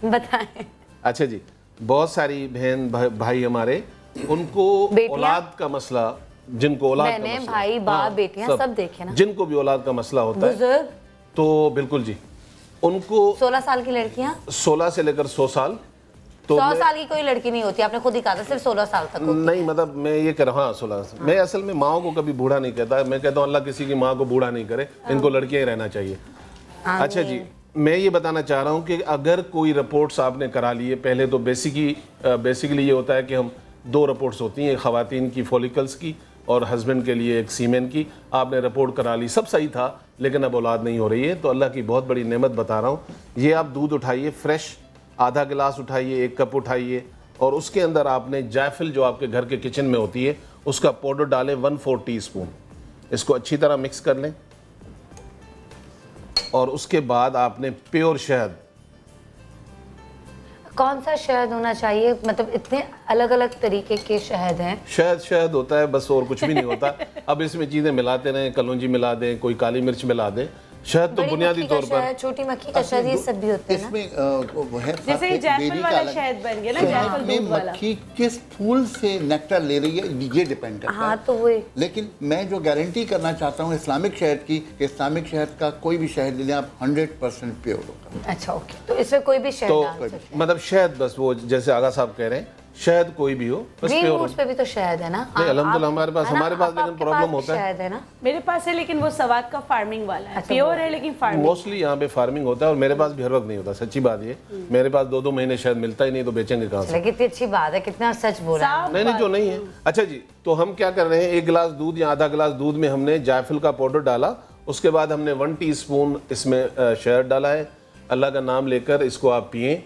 S1: बताएं।
S7: अच्छा जी, बहुत सारी बहन भाई हमारे, उनको औलाद का मसला, जिनको औलाद का मसला,
S1: भाई बाप बेटियां सब देखे ना,
S7: जिनको भी औलाद का मसला होता है, तो बिल्कुल जी, उनको
S1: 16 साल की लड़कियां,
S7: 16 से लेकर 100 साल,
S1: तो 100 साल की कोई लड़की नहीं होती, आपने खुद ही कहा था सिर्फ 16 साल तक होती।
S7: नहीं, मतलब मैं ये कह रहा हूँ 16। मैं असल में माओ को कभी बूढ़ा नहीं कहता, मैं कहता हूँ अल्लाह किसी की माँ को बूढ़ा नहीं करे, इनको लड़कियां ही रहना चाहिए। अच्छा जी, मैं ये बताना चाह रहा हूँ कि अगर कोई रिपोर्ट्स आपने करा लिए, पहले तो बेसिकली ये होता है कि हम 2 रिपोर्ट्स होती हैं, ख़वातीन की फॉलिकल्स की और हस्बैंड के लिए एक सीमेन की। आपने रिपोर्ट करा ली, सब सही था, लेकिन अब औलाद नहीं हो रही है, तो अल्लाह की बहुत बड़ी नेमत बता रहा हूँ। ये आप दूध उठाइए, फ्रेश आधा गिलास उठाइए, 1 कप उठाइए, और उसके अंदर आपने जायफल जो आपके घर के किचन में होती है उसका पाउडर डालें 1/4 टीस्पून। इसको अच्छी तरह मिक्स कर लें और उसके बाद आपने प्योर शहद।
S1: कौन सा शहद होना चाहिए? मतलब इतने अलग अलग तरीके के शहद हैं।
S7: शहद होता है बस, और कुछ भी नहीं होता। अब इसमें चीज़ें मिलाते रहें, कलौंजी मिला दें, कोई काली मिर्च मिला दें। शहद तो बुनियादी तौर पर,
S1: छोटी मक्खी का शहद, ये सब भी होते हैं ना।
S5: इसमें वो है
S2: जैसे ये जायफल वाला शहद बन गया ना, जायफल दूध वाला।
S5: मक्खी किस फूल से नेक्टर ले रही है ये डिपेंड करता है।
S1: हाँ तो वो,
S5: लेकिन मैं जो गारंटी करना चाहता हूँ इस्लामिक शहद की, इस्लामिक शहद का कोई भी शहद ले लें आप 100% प्योर होगा।
S1: अच्छा ओके, तो इसमें कोई भी शहद डाल सकते हैं।
S7: मतलब शहद बस वो जैसे आगा साहब कह रहे हैं, शहद कोई भी हो बस प्योर हो।
S1: पे भी तो शहद है ना?
S7: नहीं अल्हम्दुलिल्लाह हमारे पास लेकिन प्रॉब्लम होता है।
S1: शहद है ना
S2: मेरे पास है, लेकिन वो सवाद का फार्मिंग वाला है, प्योर है लेकिन फार्मिंग।
S7: मोस्टली यहाँ पे फार्मिंग होता है और मेरे पास भी हर वक्त नहीं होता, सच्ची बात ये। मेरे पास 2-2 महीने शहद मिलता ही नहीं, तो बेचेंगे कहाँ से?
S1: कितनी अच्छी बात है, कितना सच बोला।
S7: नहीं जो नहीं है। अच्छा जी, तो हम क्या कर रहे हैं, 1 गिलास दूध या आधा गिलास दूध में हमने जायफल का पाउडर डाला, उसके बाद हमने 1 टीस्पून इसमें शहद डाला है। अल्लाह का नाम लेकर इसको आप पिएं।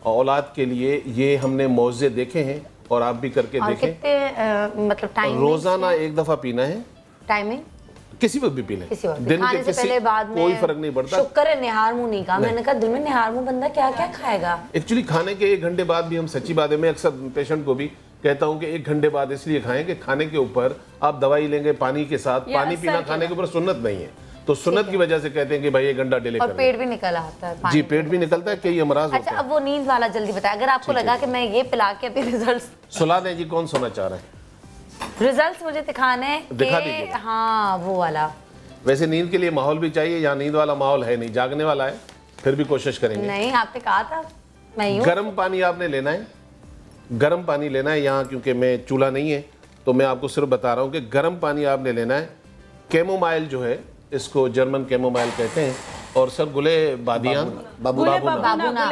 S7: औलाद के लिए ये हमने मौजे देखे हैं और आप भी करके देखें।
S1: कितने मतलब टाइम?
S7: रोजाना 1 दफा पीना है।
S1: टाइमिंग
S7: किसी वक्त भी पी लें,
S1: दिन के किसी पहले बाद में
S7: कोई फर्क नहीं पड़ता।
S1: शुक्र है निहार मुंह नहीं कहा, मैंने कहा दिल में निहार मुंह बंदा क्या क्या खाएगा।
S7: एक्चुअली खाने के 1 घंटे बाद भी हम, सच्ची बात है, मैं अक्सर पेशेंट को भी कहता हूं कि 1 घंटे बाद इसलिए खाएं कि खाने के ऊपर आप दवाई लेंगे पानी के साथ, पानी पीना खाने के ऊपर सुन्नत नहीं है, तो सुन्नत की वजह से कहते हैं कि भाई 1 घंटा डिले कर।
S1: और पेट भी निकल आता है।
S7: जी पेट भी निकलता है, कई अमराज होते हैं।
S1: अच्छा अब वो नींद वाला जल्दी बताएं, अगर आपको लगा कि मैं ये पिला के अभी रिजल्ट्स
S7: सुला दें जी, कौन सोना चाह रहा है?
S1: रिजल्ट्स मुझे दिखाने
S7: दिखा
S1: के,
S7: दीजिए।
S1: हाँ वो वाला।
S7: वैसे नींद के लिए माहौल भी चाहिए, यहाँ नींद वाला माहौल है नहीं, जागने वाला है, फिर भी कोशिश करेंगे।
S1: नहीं आपने कहा था मैं यूं।
S7: गर्म पानी आपने लेना है, गर्म पानी लेना है यहाँ, क्योंकि मैं चूल्हा नहीं है तो मैं आपको सिर्फ बता रहा हूँ कि गर्म पानी आपने लेना है। कैमोमाइल जो है, इसको जर्मन कैमोमाइल कहते हैं, और सर गुले बादियान बाबूना,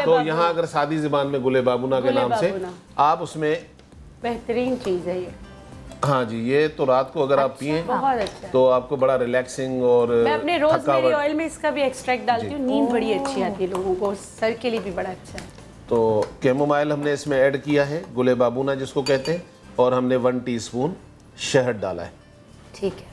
S7: तो यहाँ अगर सादी ज़बान में गुले बाबूना के नाम से आप उसमें,
S2: बेहतरीन चीज़ है ये।
S7: हाँ जी, ये तो रात को अगर आप पिए तो आपको बड़ा रिलैक्सिंग और
S2: मैं अपने रोज़मेरी ऑयल में इसका भी एक्सट्रैक्ट डालती हूँ, नींद बड़ी अच्छी आती है लोगों को, सर के लिए भी बड़ा अच्छा है।
S7: तो कैमोमाइल हमने इसमें ऐड किया है, गुले बाबूना जिसको कहते हैं, और हमने 1 टीस्पून शहद डाला है।
S1: ठीक है,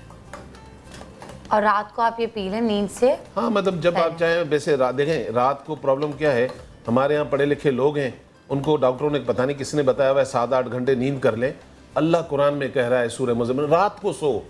S1: और रात को आप ये पी लें नींद से।
S7: हाँ मतलब जब आप चाहें, वैसे देखें रात को प्रॉब्लम क्या है, हमारे यहाँ पढ़े लिखे लोग हैं, उनको डॉक्टरों ने पता नहीं किसने बताया हुआ है 7-8 घंटे नींद कर लें। अल्लाह कुरान में कह रहा है सूरह मुज़म्मिल, रात को सो।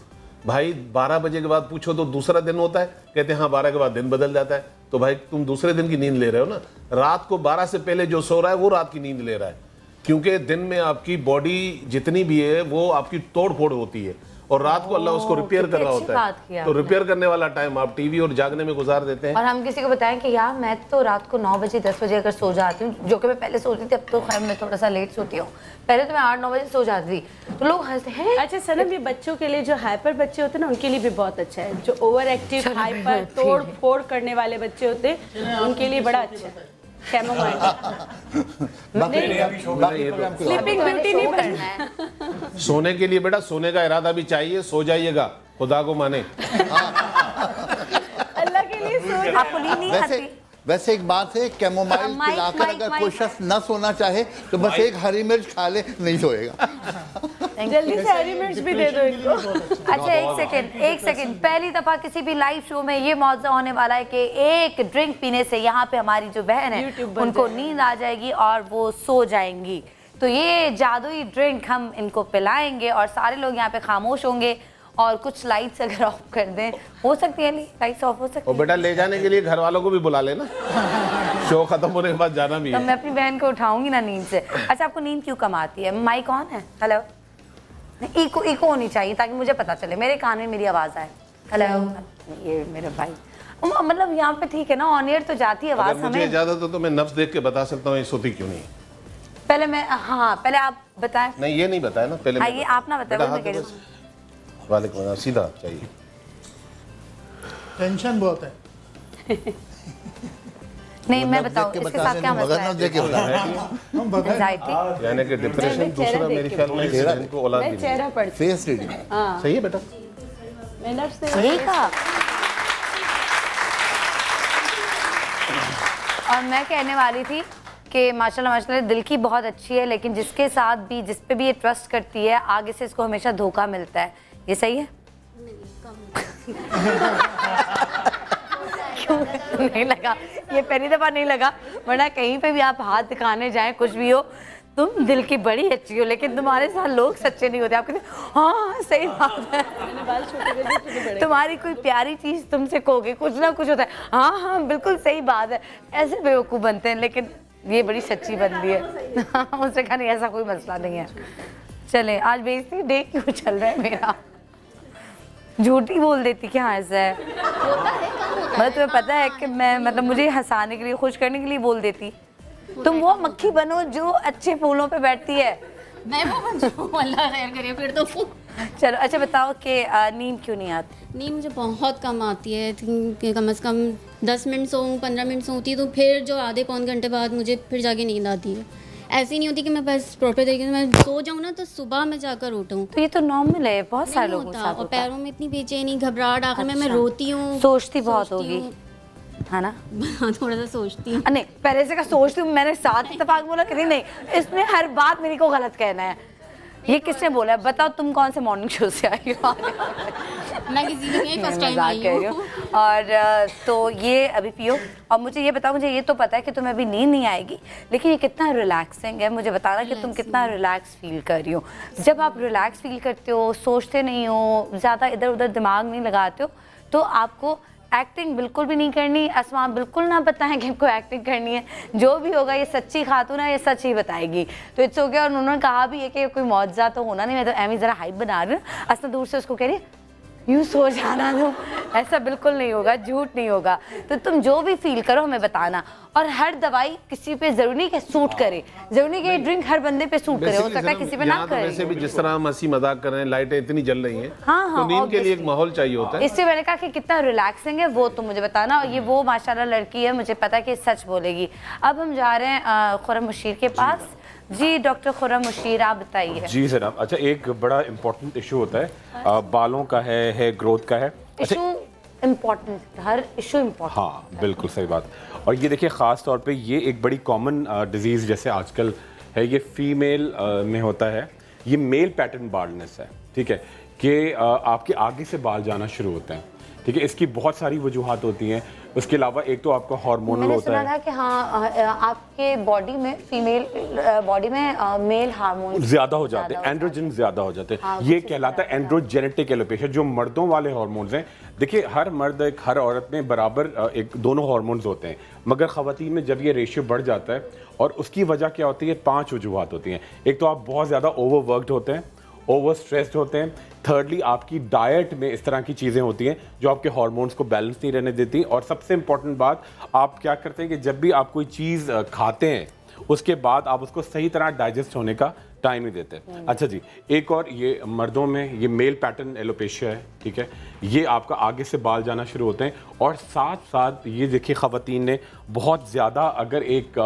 S7: भाई 12 बजे के बाद पूछो तो दूसरा दिन होता है, कहते हैं हाँ 12 के बाद दिन बदल जाता है, तो भाई तुम दूसरे दिन की नींद ले रहे हो ना। रात को 12 से पहले जो सो रहा है वो रात की नींद ले रहा है, क्योंकि दिन में आपकी बॉडी जितनी भी है वो आपकी तोड़ फोड़ होती है, और रात को अल्लाह उसको रिपेयर कर रहा होता है। तो रिपेयर करने वाला टाइम आप टीवी और जागने में गुजार देते हैं।
S1: और हम किसी को बताएं कि यार मैं तो रात को 9 बजे 10 बजे अगर सो जाती हूँ, जो कि मैं पहले सोती थी, अब तो खैर मैं थोड़ा सा लेट सोती हूँ, पहले तो मैं 8-9 बजे सो जाती थी, तो लोग हंसते हैं।
S2: अच्छा सनम, ये बच्चों के लिए जो हाइपर बच्चे होते हैं ना, उनके लिए भी बहुत अच्छा है। जो ओवर एक्टिव हाइपर तोड़ फोड़ करने वाले बच्चे होते हैं, उनके लिए बड़ा अच्छा है कैमोमाइल। स्लीपिंग ब्यूटी नहीं बनना है।
S7: सोने के लिए बेटा, सोने का इरादा भी चाहिए, सो जाइएगा, खुदा को माने।
S2: अल्लाह के लिए सो।
S1: आपको नींद नहीं आती?
S5: वैसे एक बात है, कैमोमाइल पिलाकर अगर कोई शख्स न सोना चाहे तो बस एक हरी मिर्च खा ले, नहीं सोएगा।
S2: जल्दी से हरी मिर्च भी दे दो इनको।
S1: अच्छा एक सेकंड, पहली दफा किसी भी लाइव शो में ये मौजूद होने वाला है कि एक ड्रिंक पीने से यहाँ पे हमारी जो बहन है उनको नींद आ जाएगी और वो सो जाएंगी। तो ये जादुई ड्रिंक हम इनको पिलाएंगे और सारे लोग यहाँ पे खामोश होंगे, और कुछ लाइट्स अगर ऑफ कर दें, हो सकती है लाइट्स ऑफ हो सकती है।
S7: और बेटा ले जाने के लिए घर वालों को भी बुला लेना, शो खत्म होने के बाद जाना भी है।
S1: तो मैं अपनी बहन को उठाऊंगी ना नींद से। अच्छा आपको नींद क्यों कम आती है? माइक ऑन है? हेलो, इको होनी चाहिए ताकि मुझे पता चले, मेरे कान में मेरी आवाज़ आए। हेलो, ये मेरे भाई, मतलब यहाँ पे ठीक है ना, ऑन एयर तो जाती है आवाज़।
S7: मुझे इजाजत हो तो मैं नफ्स देख के बता सकता हूँ ये सोती क्यों नहीं।
S1: पहले मैं, हाँ पहले आप बताएं।
S7: नहीं ये नहीं बताया ना, पहले
S1: ये आप ना बताएं।
S7: वालेकुम सलाम, सीधा चाहिए।
S3: टेंशन बहुत है।
S1: नहीं मैं बताऊं इसके साथ क्या मसला है? एंजाइटी
S7: यानी कि डिप्रेशन, दूसरा मेरे ख्याल में जहन को औलाद
S2: मैं चेहरा पढ़ती,
S5: फेस रीडिंग।
S7: सही है बेटा,
S2: मैं नर्स से
S1: सही कहा। और मैं कहने वाली थी कि माशाल्लाह दिल की बहुत अच्छी है, लेकिन जिसके साथ भी, जिस पे भी ये ट्रस्ट करती है, आगे से इसको हमेशा धोखा मिलता है। ये सही है? क्यों नहीं लगा? ये पहली दफ़ा नहीं लगा, वरना कहीं पे भी आप हाथ दिखाने जाएं, कुछ भी हो तुम दिल की बड़ी अच्छी हो, लेकिन तुम्हारे साथ लोग सच्चे नहीं होते। आप कहते हाँ सही बात है, तुम्हारी कोई प्यारी चीज़ तुमसे कहोगे कुछ ना कुछ होता है, हाँ हाँ बिल्कुल सही बात है, ऐसे बेवकूफ़ बनते हैं। लेकिन ये बड़ी सच्ची बंदी है। उससे कहा नहीं ऐसा कोई मसला नहीं है। चले आज बेइज्जती डे क्यों चल रहा है मेरा? झूठी बोल देती क्या ऐसा है? मतलब तुम्हें पता है कि मैं मतलब मुझे हंसाने के लिए खुश करने के लिए बोल देती। तुम वो मक्खी बनो जो अच्छे फूलों पे बैठती है।
S10: मैं वो बन जाऊँ, अल्लाह खैर करे फिर तो।
S1: चलो अच्छा बताओ कि नींद क्यों नहीं आती?
S10: नींद मुझे बहुत कम आती है, कम से कम 10 मिनट सोऊं 15 मिनट सोती है तो फिर जो आधे पौन घंटे बाद मुझे फिर जाके नींद आती है। ऐसी नहीं होती कि मैं बस प्रॉपर तरीके से मैं सो जाऊँ ना तो सुबह में जाकर उठूँ।
S1: तो ये तो नॉर्मल है, बहुत सारे लोगों के साथ
S10: और पैरों में इतनी बेचैनी घबराहट, आखिर में मैं रोती हूँ,
S1: सोचती बहुत होगी है ना?
S10: थोड़ा सा सोचती हूँ।
S1: नहीं पहले से का सोचती हूँ, मैंने 7 इत्तेफाक बोला कि नहीं इसने हर बात मेरी को गलत कहना है। ये किसने बोला है? बताओ तुम कौन से मॉर्निंग शो से आई हो?
S10: मैं किसी भी नहीं, फर्स्ट टाइम आई हूँ।
S1: और तो ये अभी पियो और मुझे ये बताओ, मुझे ये तो पता है कि तुम्हें अभी नींद नहीं आएगी, लेकिन ये कितना रिलैक्सिंग है। मुझे बताना कि तुम कितना रिलैक्स फील कर रही हो। जब आप रिलैक्स फील करते हो, सोचते नहीं हो, ज़्यादा इधर उधर दिमाग नहीं लगाते हो, तो आपको एक्टिंग बिल्कुल भी नहीं करनी। असमा बिल्कुल ना बताएं कि आपको एक्टिंग करनी है। जो भी होगा ये सच्ची खातून है, ये सच ही बताएगी। तो इट्स ओके। और उन्होंने कहा भी है कि कोई मौजज़ा तो होना नहीं, मैं तो एमी ज़रा हाइप बना रही हूँ। असमा दूर से उसको कह रही है यूँ सो जाना तुम, ऐसा बिल्कुल नहीं होगा, झूठ नहीं होगा। तो तुम जो भी फील करो हमें बताना। और हर दवाई किसी पे जरूरी नहीं कि सूट करे, जरूरी नहीं कि ड्रिंक हर बंदे पे सूट करे, हो सकता है किसी पे ना करे।
S7: वैसे भी जिस तरह हम हंसी मजाक कर रहे हैं, लाइटें इतनी जल रही हैं,
S1: हाँ,
S7: तो नींद के लिए एक माहौल चाहिए होता है।
S1: इससे मैंने कहा कि कितना रिलैक्सिंग है वो तुम मुझे बताना। और ये वो माशाल्लाह लड़की है, मुझे पता है कि सच बोलेगी। अब हम जा रहे हैं खुर्रम मुशीर के पास। जी डॉक्टर खुर्रम मुशीर आप बताइए।
S4: जी जनाब। अच्छा एक बड़ा इम्पोर्टेंट इशू होता है, बालों का है, हेयर ग्रोथ का है।
S1: इशू इम्पोर्टेंट, हर इशू इम्पोर्टेंट।
S4: हाँ बिल्कुल सही बात। और ये देखिए ख़ास तौर पे ये एक बड़ी कॉमन डिजीज़ जैसे आजकल है, ये फीमेल में होता है। ये मेल पैटर्न बाल्डनेस है, ठीक है, कि आपके आगे से बाल जाना शुरू होते हैं, ठीक है। इसकी बहुत सारी वजूहात होती हैं। उसके अलावा एक तो आपका हार्मोनल होता है।
S1: मैंने सुना था कि हाँ आपके बॉडी में फीमेल बॉडी में मेल हार्मोन
S4: ज्यादा हो जाते हैं, एंड्रोजन ज्यादा हो जाते हैं। हाँ, ये कहलाता है एंड्रोजेनेटिक एलोपेशिया। जो मर्दों वाले हार्मोन्स हैं, देखिए हर मर्द हर औरत में बराबर एक दोनों हार्मोन्स होते हैं, मगर ख़वातीन में जब ये रेशियो बढ़ जाता है और उसकी वजह क्या होती है, 5 वजूहात होती हैं। एक तो आप बहुत ज़्यादा ओवरवर्कड होते हैं, ओवर स्ट्रेस्ड होते हैं। थर्डली आपकी डाइट में इस तरह की चीज़ें होती हैं जो आपके हार्मोन्स को बैलेंस नहीं रहने देती। और सबसे इंपॉर्टेंट बात, आप क्या करते हैं कि जब भी आप कोई चीज़ खाते हैं उसके बाद आप उसको सही तरह डाइजेस्ट होने का टाइम ही देते हैं। अच्छा जी, एक और ये मर्दों में ये मेल पैटर्न एलोपेशिया है, ठीक है। ये आपका आगे से बाल जाना शुरू होते हैं और साथ साथ ये देखिए ख़वातीन ने बहुत ज़्यादा अगर एक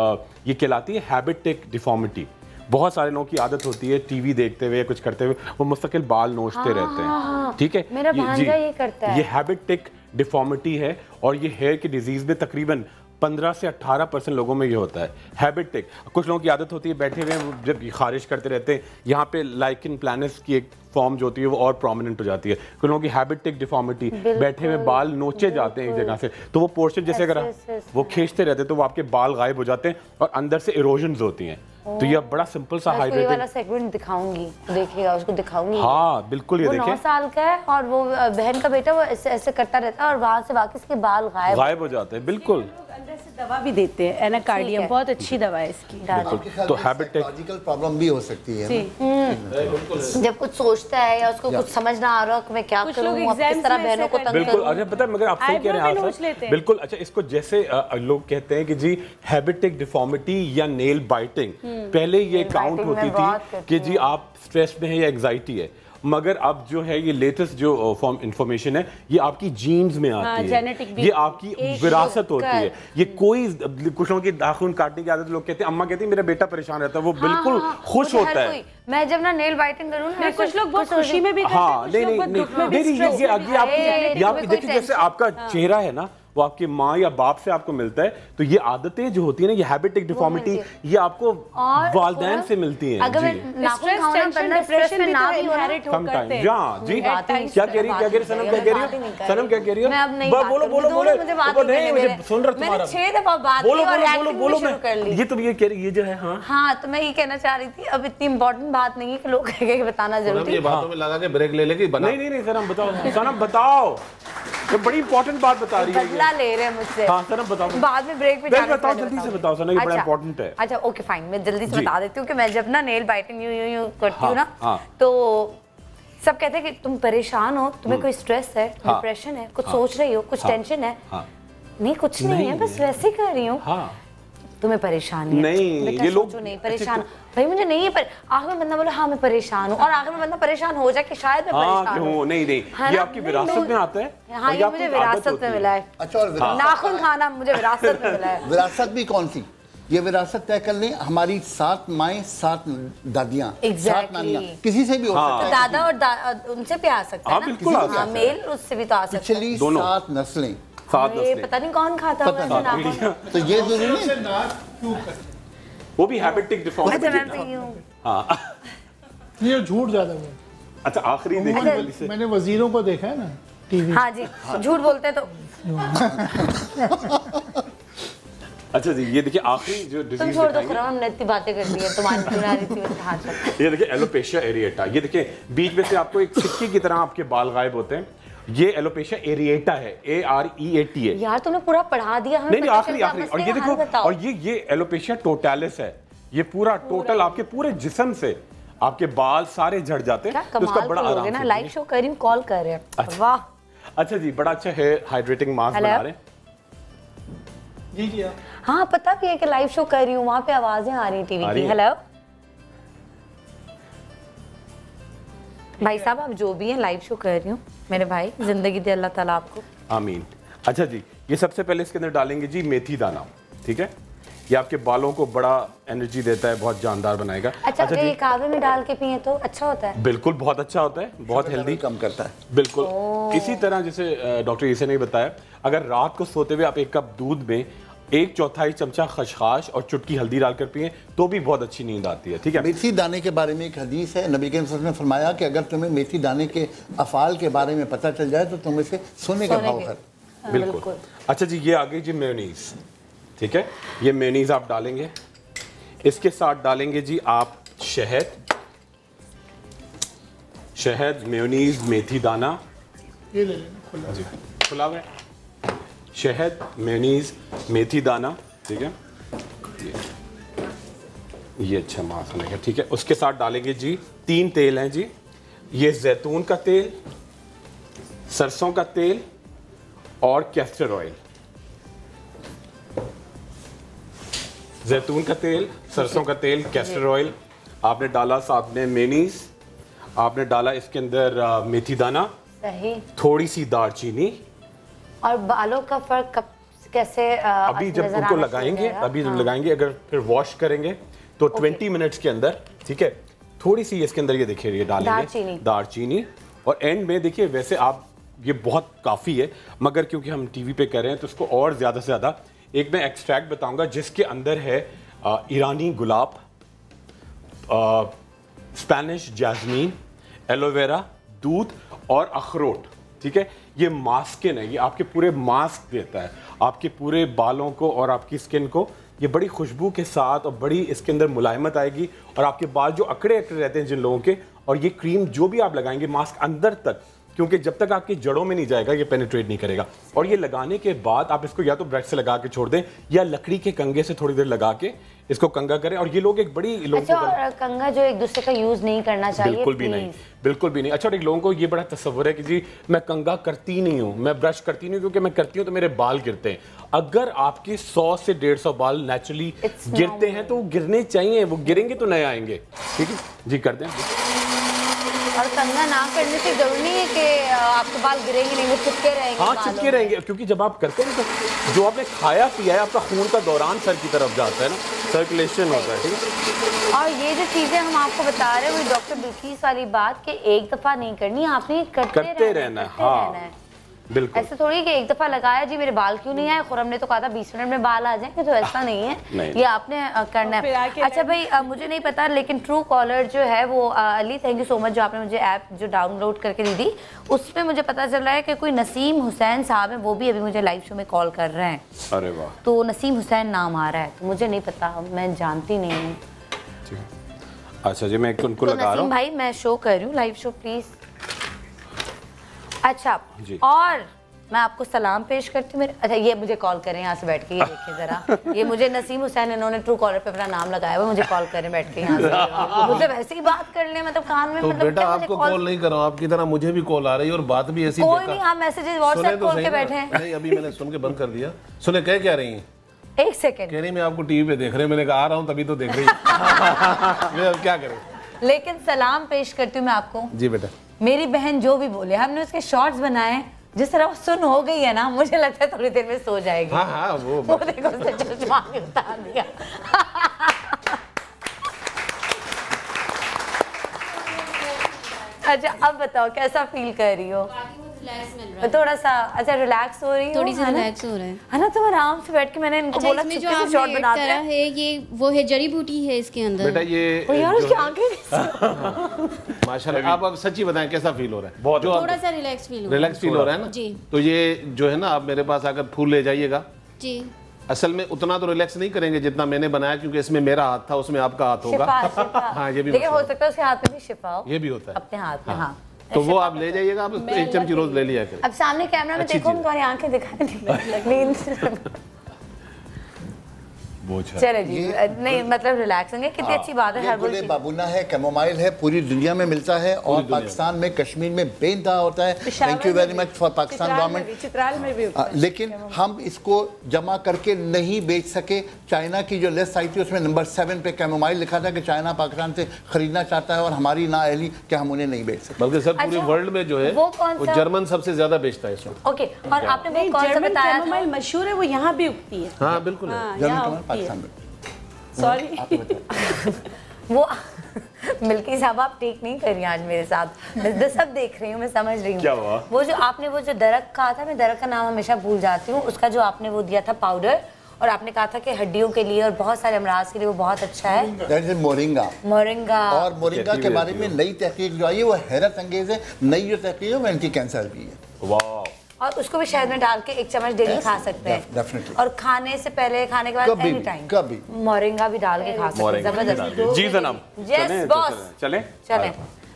S4: ये कहलाती है हैबिटिक डिफॉर्मिटी। बहुत सारे लोगों की आदत होती है टीवी देखते हुए या कुछ करते हुए वो मुस्तकिल बाल नोचते रहते हैं, ठीक है।
S1: मेरा भांजा ये करता है।
S4: ये हैबिटिक डिफॉर्मिटी है और ये हेयर की डिजीज़ में तकरीबन 15 से 18% लोगों में ये होता है हैबिटिक। कुछ लोगों की आदत होती है बैठे हुए जब खारिज करते रहते हैं, यहाँ पे लाइकन प्लानस की एक फॉर्म जो होती है वो और प्रोमिनेंट हो जाती है। कुछ लोगों की हैबिटिक डिफॉर्मिटी, बैठे हुए बाल नोचे जाते हैं एक जगह से, तो वो पोर्शन जैसे अगर वो खींचते रहते हैं तो वो आपके बाल गायब हो जाते हैं और अंदर से इरोजन्स होती हैं। तो ये बड़ा सिंपल सा हाइड्रेटिंग
S1: वाला सेगमेंट दिखाऊंगी, देखिएगा उसको दिखाऊंगी।
S4: हाँ बिल्कुल, ये देखिए
S1: 9 साल का है और वो बहन का बेटा वो ऐसे ऐसे करता रहता है और वहाँ से वापस के बाल गायब
S4: हो जाते हैं। बिल्कुल
S2: अंदर से दवा भी देते हैं, एनाकार्डियम, बहुत अच्छी दवा है इसकी।
S4: तो हैबिटिक
S5: प्रॉब्लम भी हो सकती है।
S1: जब कुछ सोचता है या उसको कुछ समझ ना आ रहा कि मैं क्या करूं, किस तरह बहनों को तंग
S4: बिल्कुल। अच्छा पता है, मगर आप सही कह रहे हैं बिल्कुल। अच्छा इसको जैसे लोग कहते हैं कि जी हैबिटिक डिफॉर्मिटी या नेल बाइटिंग, पहले ये काउंट होती थी कि जी आप स्ट्रेस में है या एंग्जाइटी है, मगर अब जो है ये लेटेस्ट जो फॉर्म इंफॉर्मेशन है ये आपकी जीन्स में आती है, ये आपकी विरासत होती है। ये कोई कुछ लोगों की नाखून काटने की आदत, लोग कहते हैं, अम्मा कहती है मेरा बेटा परेशान रहता है, वो बिल्कुल खुश होता है।
S1: मैं जब ना नेल बाइटिंग करूँ ना,
S2: कुछ लोग बहुत खुशी में भी करते हैं,
S4: हाँ नहीं, ये आपकी देखिए जैसे आपका चेहरा है ना वो आपके माँ या बाप से आपको मिलता है। तो ये आदतें जो होती है ना, ये हैबिटिक डिफॉर्मिटी, ये आपको वालिदैन से मिलती हैं।
S1: अगर नाखून खाना पड़ना डिप्रेशन में ना भी इनहेरिट होकर थे।
S4: हां जी, क्या कह रही है, क्या कह रही सनम, क्या कह रही है सनम, क्या कह रही है?
S1: मैं अब नहीं
S4: बोलो बोलो बोलो,
S1: मुझे बात नहीं
S4: मुझे सुन रहा तुम्हारा।
S1: मैंने 6 दफा बात की और एक्टिंग भी शुरू कर ली।
S4: ये तो ये कह रही, ये जो है हाँ
S1: तो मैं ये कहना चाह रही थी, अब इतनी इंपॉर्टेंट बात नहीं है कि लोग कह के बताना जरूरी है।
S7: ये बातों में लगा के ब्रेक ले लेगी।
S4: नहीं सनम बताओ, सनम बताओ, ये बड़ी इंपॉर्टेंट बात बता रही है।
S1: बदला ले रहे हैं मुझसे।
S4: हाँ सनम बताओ,
S1: बाद में ब्रेक पे जाने
S4: बताओ, जल्दी से बताओ सनम, ये बड़ा इंपॉर्टेंट है।
S1: अच्छा ओके फाइन, मैं जल्दी से बता देती हूँ कि मैं जब ना नेल बाइटिंग यूं करती हूँ ना,
S4: हाँ।
S1: तो सब कहते हैं कि तुम परेशान हो, तुम्हें कोई स्ट्रेस है, डिप्रेशन है, कुछ सोच रही हो, कुछ टेंशन है। नहीं कुछ नहीं है, बस वैसे ही कर रही हूँ। तुम्हें परेशानी है?
S4: नहीं, ये लोग
S1: नहीं परेशान भाई, मुझे नहीं है पर आखिर में बंदा बोले हाँ मैं परेशान हूँ, और आखिर में बंदा परेशान हो जाए कि शायद मैं परेशान हूँ।
S4: नहीं ये आपकी विरासत में आता है।
S1: हाँ ये मुझे विरासत में मिला है।
S5: अच्छा, और
S1: नाखून खाना मुझे विरासत में मिला है।
S5: विरासत भी कौन सी? ये विरासत तय कर लें, हमारी 7 माएँ 7 दादियाँ 7 नानियाँ, किसी से भी हो सकता है।
S1: दादा और उनसे भी आ सकता है ना,
S4: बिल्कुल
S1: मेल उससे भी तो आ सकता है।
S5: पिछली 7 नस्लें,
S1: ये पता नहीं कौन खाता होगा।
S5: तो ये जरूरी है,
S4: वो भी हैबिटिक डिफॉर्मिटी। हाँ
S3: ये झूठ ज्यादा है।
S4: अच्छा आखिरी देखिए,
S3: मैंने वजीरों को देखा है ना टीवी।
S1: हाँ जी, झूठ बोलते हैं तो।
S4: अच्छा जी, ये देखिए आखिरी जो डिजीज
S1: तुम छोड़ दो, हमने इतनी बातें कर दी है, तुम्हारी सुना रही थी।
S4: ये देखिए एलोपेशिया एरिएटा, ये देखिए बीच में से आपको एक सिक्के की तरह आपके बाल गायब होते हैं। ये एलोपेशिया एरिएटा है, AREATA है।
S1: यार तुमने पूरा पढ़ा दिया हमें।
S4: नहीं आखिरी और ये देखो, और ये एलोपेशिया टोटालिस है। ये पूरा टोटल आपके पूरे जिस्म से आपके बाल सारे झड़ जाते हैं।
S1: तो उसका बड़ा आराम है ना, लाइव शो कर रही हूं, कॉल कर रहे हैं। वाह
S4: अच्छा जी, बड़ा अच्छा है, हाइड्रेटिंग मास्क बना रहे हैं
S3: जी।
S1: हाँ पता भी है कि लाइव शो कर रही हूँ, वहाँ पे आवाजें आ रही हैं टीवी की। हेलो भाई साहब, आप जो भी हैं लाइव शो कर रही हूँ मेरे भाई, जिंदगी दे अल्लाह ताला आपको।
S4: आमीन। अच्छा जी, ये सबसे पहले इसके अंदर डालेंगे जी मेथी दाना, ठीक है? ये आपके बालों को बड़ा एनर्जी देता है, बहुत जानदार बनाएगा।
S1: अच्छा अगर ये कावे में डाल के पिए तो अच्छा होता है?
S4: बिल्कुल बहुत अच्छा होता है, बहुत हेल्दी,
S5: कम करता है।
S4: बिल्कुल इसी तरह जैसे डॉक्टर ईसा ने बताया, अगर रात को सोते हुए आप 1 कप दूध में 1/4 चमचा खसखस और चुटकी हल्दी डालकर पिए तो भी बहुत अच्छी नींद आती है, ठीक है?
S5: मेथी दाने के बारे में एक हदीस है, नबी करीम सल्लल्लाहु अलैहि वसल्लम ने फरमाया कि अगर तुम्हें मेथी दाने के अफ़ाल के बारे में पता चल जाए तो तुम इसे सोने का भाव कर।
S4: बिल्कुल। अच्छा जी, ये आ गई जी मेयोनीज, ठीक है? ये मेयोनीज आप डालेंगे, इसके साथ डालेंगे जी आप शहद, मेयोनीज, मेथी दाना,
S3: ये ले लेना
S4: जी खुला हुआ है, शहद, मेयोनीज, मेथी दाना, ठीक है? ये अच्छा मास बनेगा, ठीक है? उसके साथ डालेंगे जी 3 तेल हैं जी, ये जैतून का तेल, सरसों का तेल और कैस्टर ऑयल। जैतून का तेल, सरसों का तेल, कैस्टर ऑयल आपने डाला, साथ में मेयोनीज आपने डाला, इसके अंदर मेथी दाना,
S1: सही,
S4: थोड़ी सी दालचीनी।
S1: और बालों का फर्क कब कैसे
S4: अभी जब उनको लगाएंगे, अभी जब लगाएंगे, अगर फिर वॉश करेंगे तो 20 मिनट्स के अंदर, ठीक है? थोड़ी सी इसके अंदर ये देखिए ये डालेंगे दालचीनी, और एंड में देखिए वैसे आप ये बहुत काफ़ी है, मगर क्योंकि हम टीवी पे कर रहे हैं तो इसको और ज़्यादा से ज़्यादा एक मैं एक्सट्रैक्ट बताऊंगा जिसके अंदर है ईरानी गुलाब, स्पेनिश जैस्मीन, एलोवेरा, दूध और अखरोट, ठीक है? ये मास्किन है, ये आपके पूरे मास्क देता है आपके पूरे बालों को और आपकी स्किन को, ये बड़ी खुशबू के साथ और बड़ी इसके अंदर मुलायमत आएगी, और आपके बाल जो अकड़े अकड़े रहते हैं जिन लोगों के, और ये क्रीम जो भी आप लगाएंगे मास्क अंदर तक, क्योंकि जब तक आपकी जड़ों में नहीं जाएगा ये पेनिट्रेट नहीं करेगा। और ये लगाने के बाद आप इसको या तो ब्रश से लगा के छोड़ दें या लकड़ी के कंगे से थोड़ी देर लगा के इसको कंगा करें। और ये लोग एक बड़ी
S1: अच्छा, और कंगा जो एक दूसरे का यूज नहीं करना चाहिए,
S4: बिल्कुल भी नहीं, बिल्कुल भी नहीं। अच्छा, और एक लोगों को ये बड़ा तस्वुर है कि जी मैं कंगा करती नहीं हूँ, मैं ब्रश करती नहीं हूँ, क्योंकि मैं करती हूँ तो मेरे बाल गिरते हैं। अगर आपके 100 से 150 बाल नेचुरली गिरते हैं तो वो गिरने चाहिए, वो गिरेंगे तो नए आएंगे, ठीक है जी? कर दें।
S1: और कंगा ना करने से जरूरी नहीं है कि आपके बाल गिरेंगे नहीं, वो चिपके रहेंगे।
S4: हाँ चिपके रहेंगे, क्योंकि जब आप करते हैं तो जो आपने खाया पिया है आपका खून का दौरान सर की तरफ जाता है ना, सर्कुलेशन होता है, ठीक है?
S1: और ये जो चीजें हम आपको बता रहे हैं वो डॉक्टर बिल्किस वाली बात कि एक दफा नहीं करनी, आपने करते रहना है। हाँ
S4: बिल्कुल।
S1: ऐसे थोड़ी कि एक दफा लगाया जी मेरे बाल क्यों नहीं आए, खुरम ने तो कहा था 20 मिनट में बाल आ जाएंगे, तो ऐसा नहीं है। ये आपने करना है। अच्छा भाई मुझे नहीं पता, लेकिन ट्रू कॉलर जो है वो Ali, thank you so much जो आपने मुझे ऐप जो डाउनलोड करके दी थी, उसमें मुझे पता चल रहा है कि कोई नसीम हुसैन साहब है, वो भी अभी मुझे लाइव शो में कॉल कर रहे हैं।
S4: अरे वाह।
S1: तो नसीम हुसैन नाम आ रहा है, तो मुझे नहीं पता, मैं जानती नहीं हूँ।
S4: अच्छा जी, मैं उनको लगा रहा हूँ।
S1: भाई मैं शो कर रही हूँ, लाइव शो प्लीज। अच्छा
S4: जी।
S1: और मैं आपको सलाम पेश करती हूँ मेरे। अच्छा ये मुझे कॉल करें यहाँ से बैठ के, ये देखिए जरा, ये मुझे नसीम हुसैन, इन्होंने ट्रू कॉलर पे अपना नाम लगाया हुआ, मुझे कॉल करें बैठ के यहाँ से, मुझे वैसे ही बात कर ले, मतलब कान में।
S7: तो
S1: मतलब
S7: बेटा आपको कॉल नहीं कर रहा हूँ, आपकी तरह मुझे भी कॉल आ रही है और बात भी ऐसी।
S1: कोई नहीं, आप मैसेजेस व्हाट्सएप खोल के बैठे हैं।
S7: नहीं अभी मैंने सुन के बंद कर दिया। सुने कह क्या रही हैं?
S1: एक सेकंड।
S7: कह रही मैं आपको टीवी पे देख रहे हैं, मैंने कहा आ रहा हूँ तभी तो देख रही है। मैं अब क्या करें।
S1: लेकिन सलाम पेश करती हूँ मैं आपको।
S7: जी बेटा।
S1: मेरी बहन जो भी बोले, हमने उसके शॉर्ट्स बनाए, जिस तरह वो सुन हो गई है ना, मुझे लगता है थोड़ी देर में सो जाएगी।
S7: हाँ वो
S1: देखो उसने चश्मा भी उतार दिया। अच्छा अब बताओ कैसा फील कर रही हो? थोड़ा सा अच्छा रिलैक्स हो रही हो?
S10: थोड़ी सी रिलैक्स हो रहा है
S1: ना, तुम आराम से बैठ के, मैंने इनको बोला
S10: इसमें जो आपने ऐड करा है ये वो है जड़ी बूटी है इसके अंदर।
S7: बेटा ये
S1: यार उसकी आंखें
S7: माशाल्लाह। आप अब सच्ची बताएं कैसा फील हो रहा है?
S4: बहुत
S10: थोड़ा सा रिलैक्स फील
S7: हो रहा है ना
S10: जी।
S7: तो ये जो है ना, आप मेरे पास आकर फूल ले जाइएगा
S10: जी।
S7: असल में उतना तो रिलैक्स नहीं करेंगे जितना मैंने बनाया, क्योंकि इसमें मेरा हाथ था, उसमें आपका हाथ होगा। हाँ ये भी,
S1: लेकिन हो सकता है उसके हाथ में भी शिफा हो।
S7: ये भी होता है
S1: अपने हाथ में। हाँ
S7: तो वो आप ले जाइएगा, आप एक चमची रोज ले लिया करें।
S1: अब सामने कैमरा में देखो, तुम्हारी आंखें दिखाई नहीं। चले जी, नहीं मतलब रिलैक्स होंगे, कितनी अच्छी बात है।
S5: हर्बल बाबूना है, कैमोमाइल है, पूरी दुनिया में मिलता है और पाकिस्तान में कश्मीर में बेइंतहा होता है। Thank you very much for Pakistan government.
S2: Chitral में भी
S5: लेकिन हम इसको जमा करके नहीं बेच सके। चाइना की जो लिस्ट आई थी उसमें नंबर 7 पे कैमोमाइल लिखा था कि चाइना पाकिस्तान से खरीदना चाहता है और हमारी नाअहली कि हम उन्हें नहीं बेच सकते।
S7: बल्कि सर पूरे वर्ल्ड में जो है वो जर्मन सबसे ज्यादा बेचता है इसमें।
S1: ओके, और आपने वो कौन सा बताया
S2: कैमोमाइल मशहूर है, वो यहाँ भी उगती है।
S7: हाँ बिल्कुल
S5: सॉरी
S1: वो मिल्की साहब आप ठीक नहीं कर रही आज मेरे साथ, मैं सब देख रही हूँ, मैं समझ रही हूँ। वो जो आपने वो जो दरख्त कहा था, मैं दरख्त का नाम हमेशा भूल जाती हूँ, उसका जो आपने वो दिया था पाउडर, और आपने कहा था कि हड्डियों के लिए और बहुत सारे अमराज के लिए वो बहुत अच्छा है।
S5: मोरिंगा। और मोरिंगा के बारे में नई तहकीक जो आई है वो हैरत अंगेज है। नई जो तहकीक है वो एंटी कैंसर भी है।
S4: वाह।
S1: और उसको भी शहद में डाल के 1 चम्मच डेली खा सकते हैं। और खाने से पहले, खाने के बाद एनी टाइम
S5: कभी
S1: मोरिंगा भी डाल के खा सकते हैं। जबरदस्त
S4: जी जनाब।
S1: यस बॉस,
S4: चले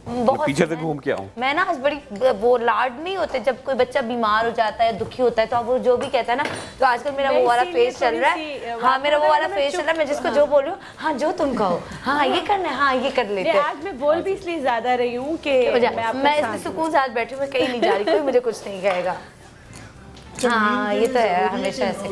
S1: बहुत
S4: पीछे से घूम के आऊं।
S1: मैं ना आज बड़ी वो लाड नहीं होते, जब कोई बच्चा बीमार हो जाता है, दुखी होता है, तो अब वो जो भी कहता है ना, तो आजकल मेरा वो वाला फेस चल रहा है। हाँ मेरा वो वाला फेस चल रहा है, मैं जिसको जो बोलूँ, हाँ जो तुम कहो, हाँ ये करना है, हाँ ये कर लेते हैं।
S2: आज मैं बोल भी इसलिए ज्यादा रही हूँ कि
S1: मैं इसलिए सुकून साथ बैठी हूँ, मैं कहीं नहीं जा रही, कोई मुझे कुछ नहीं कहेगा। हाँ ये तो है, हमेशा ऐसे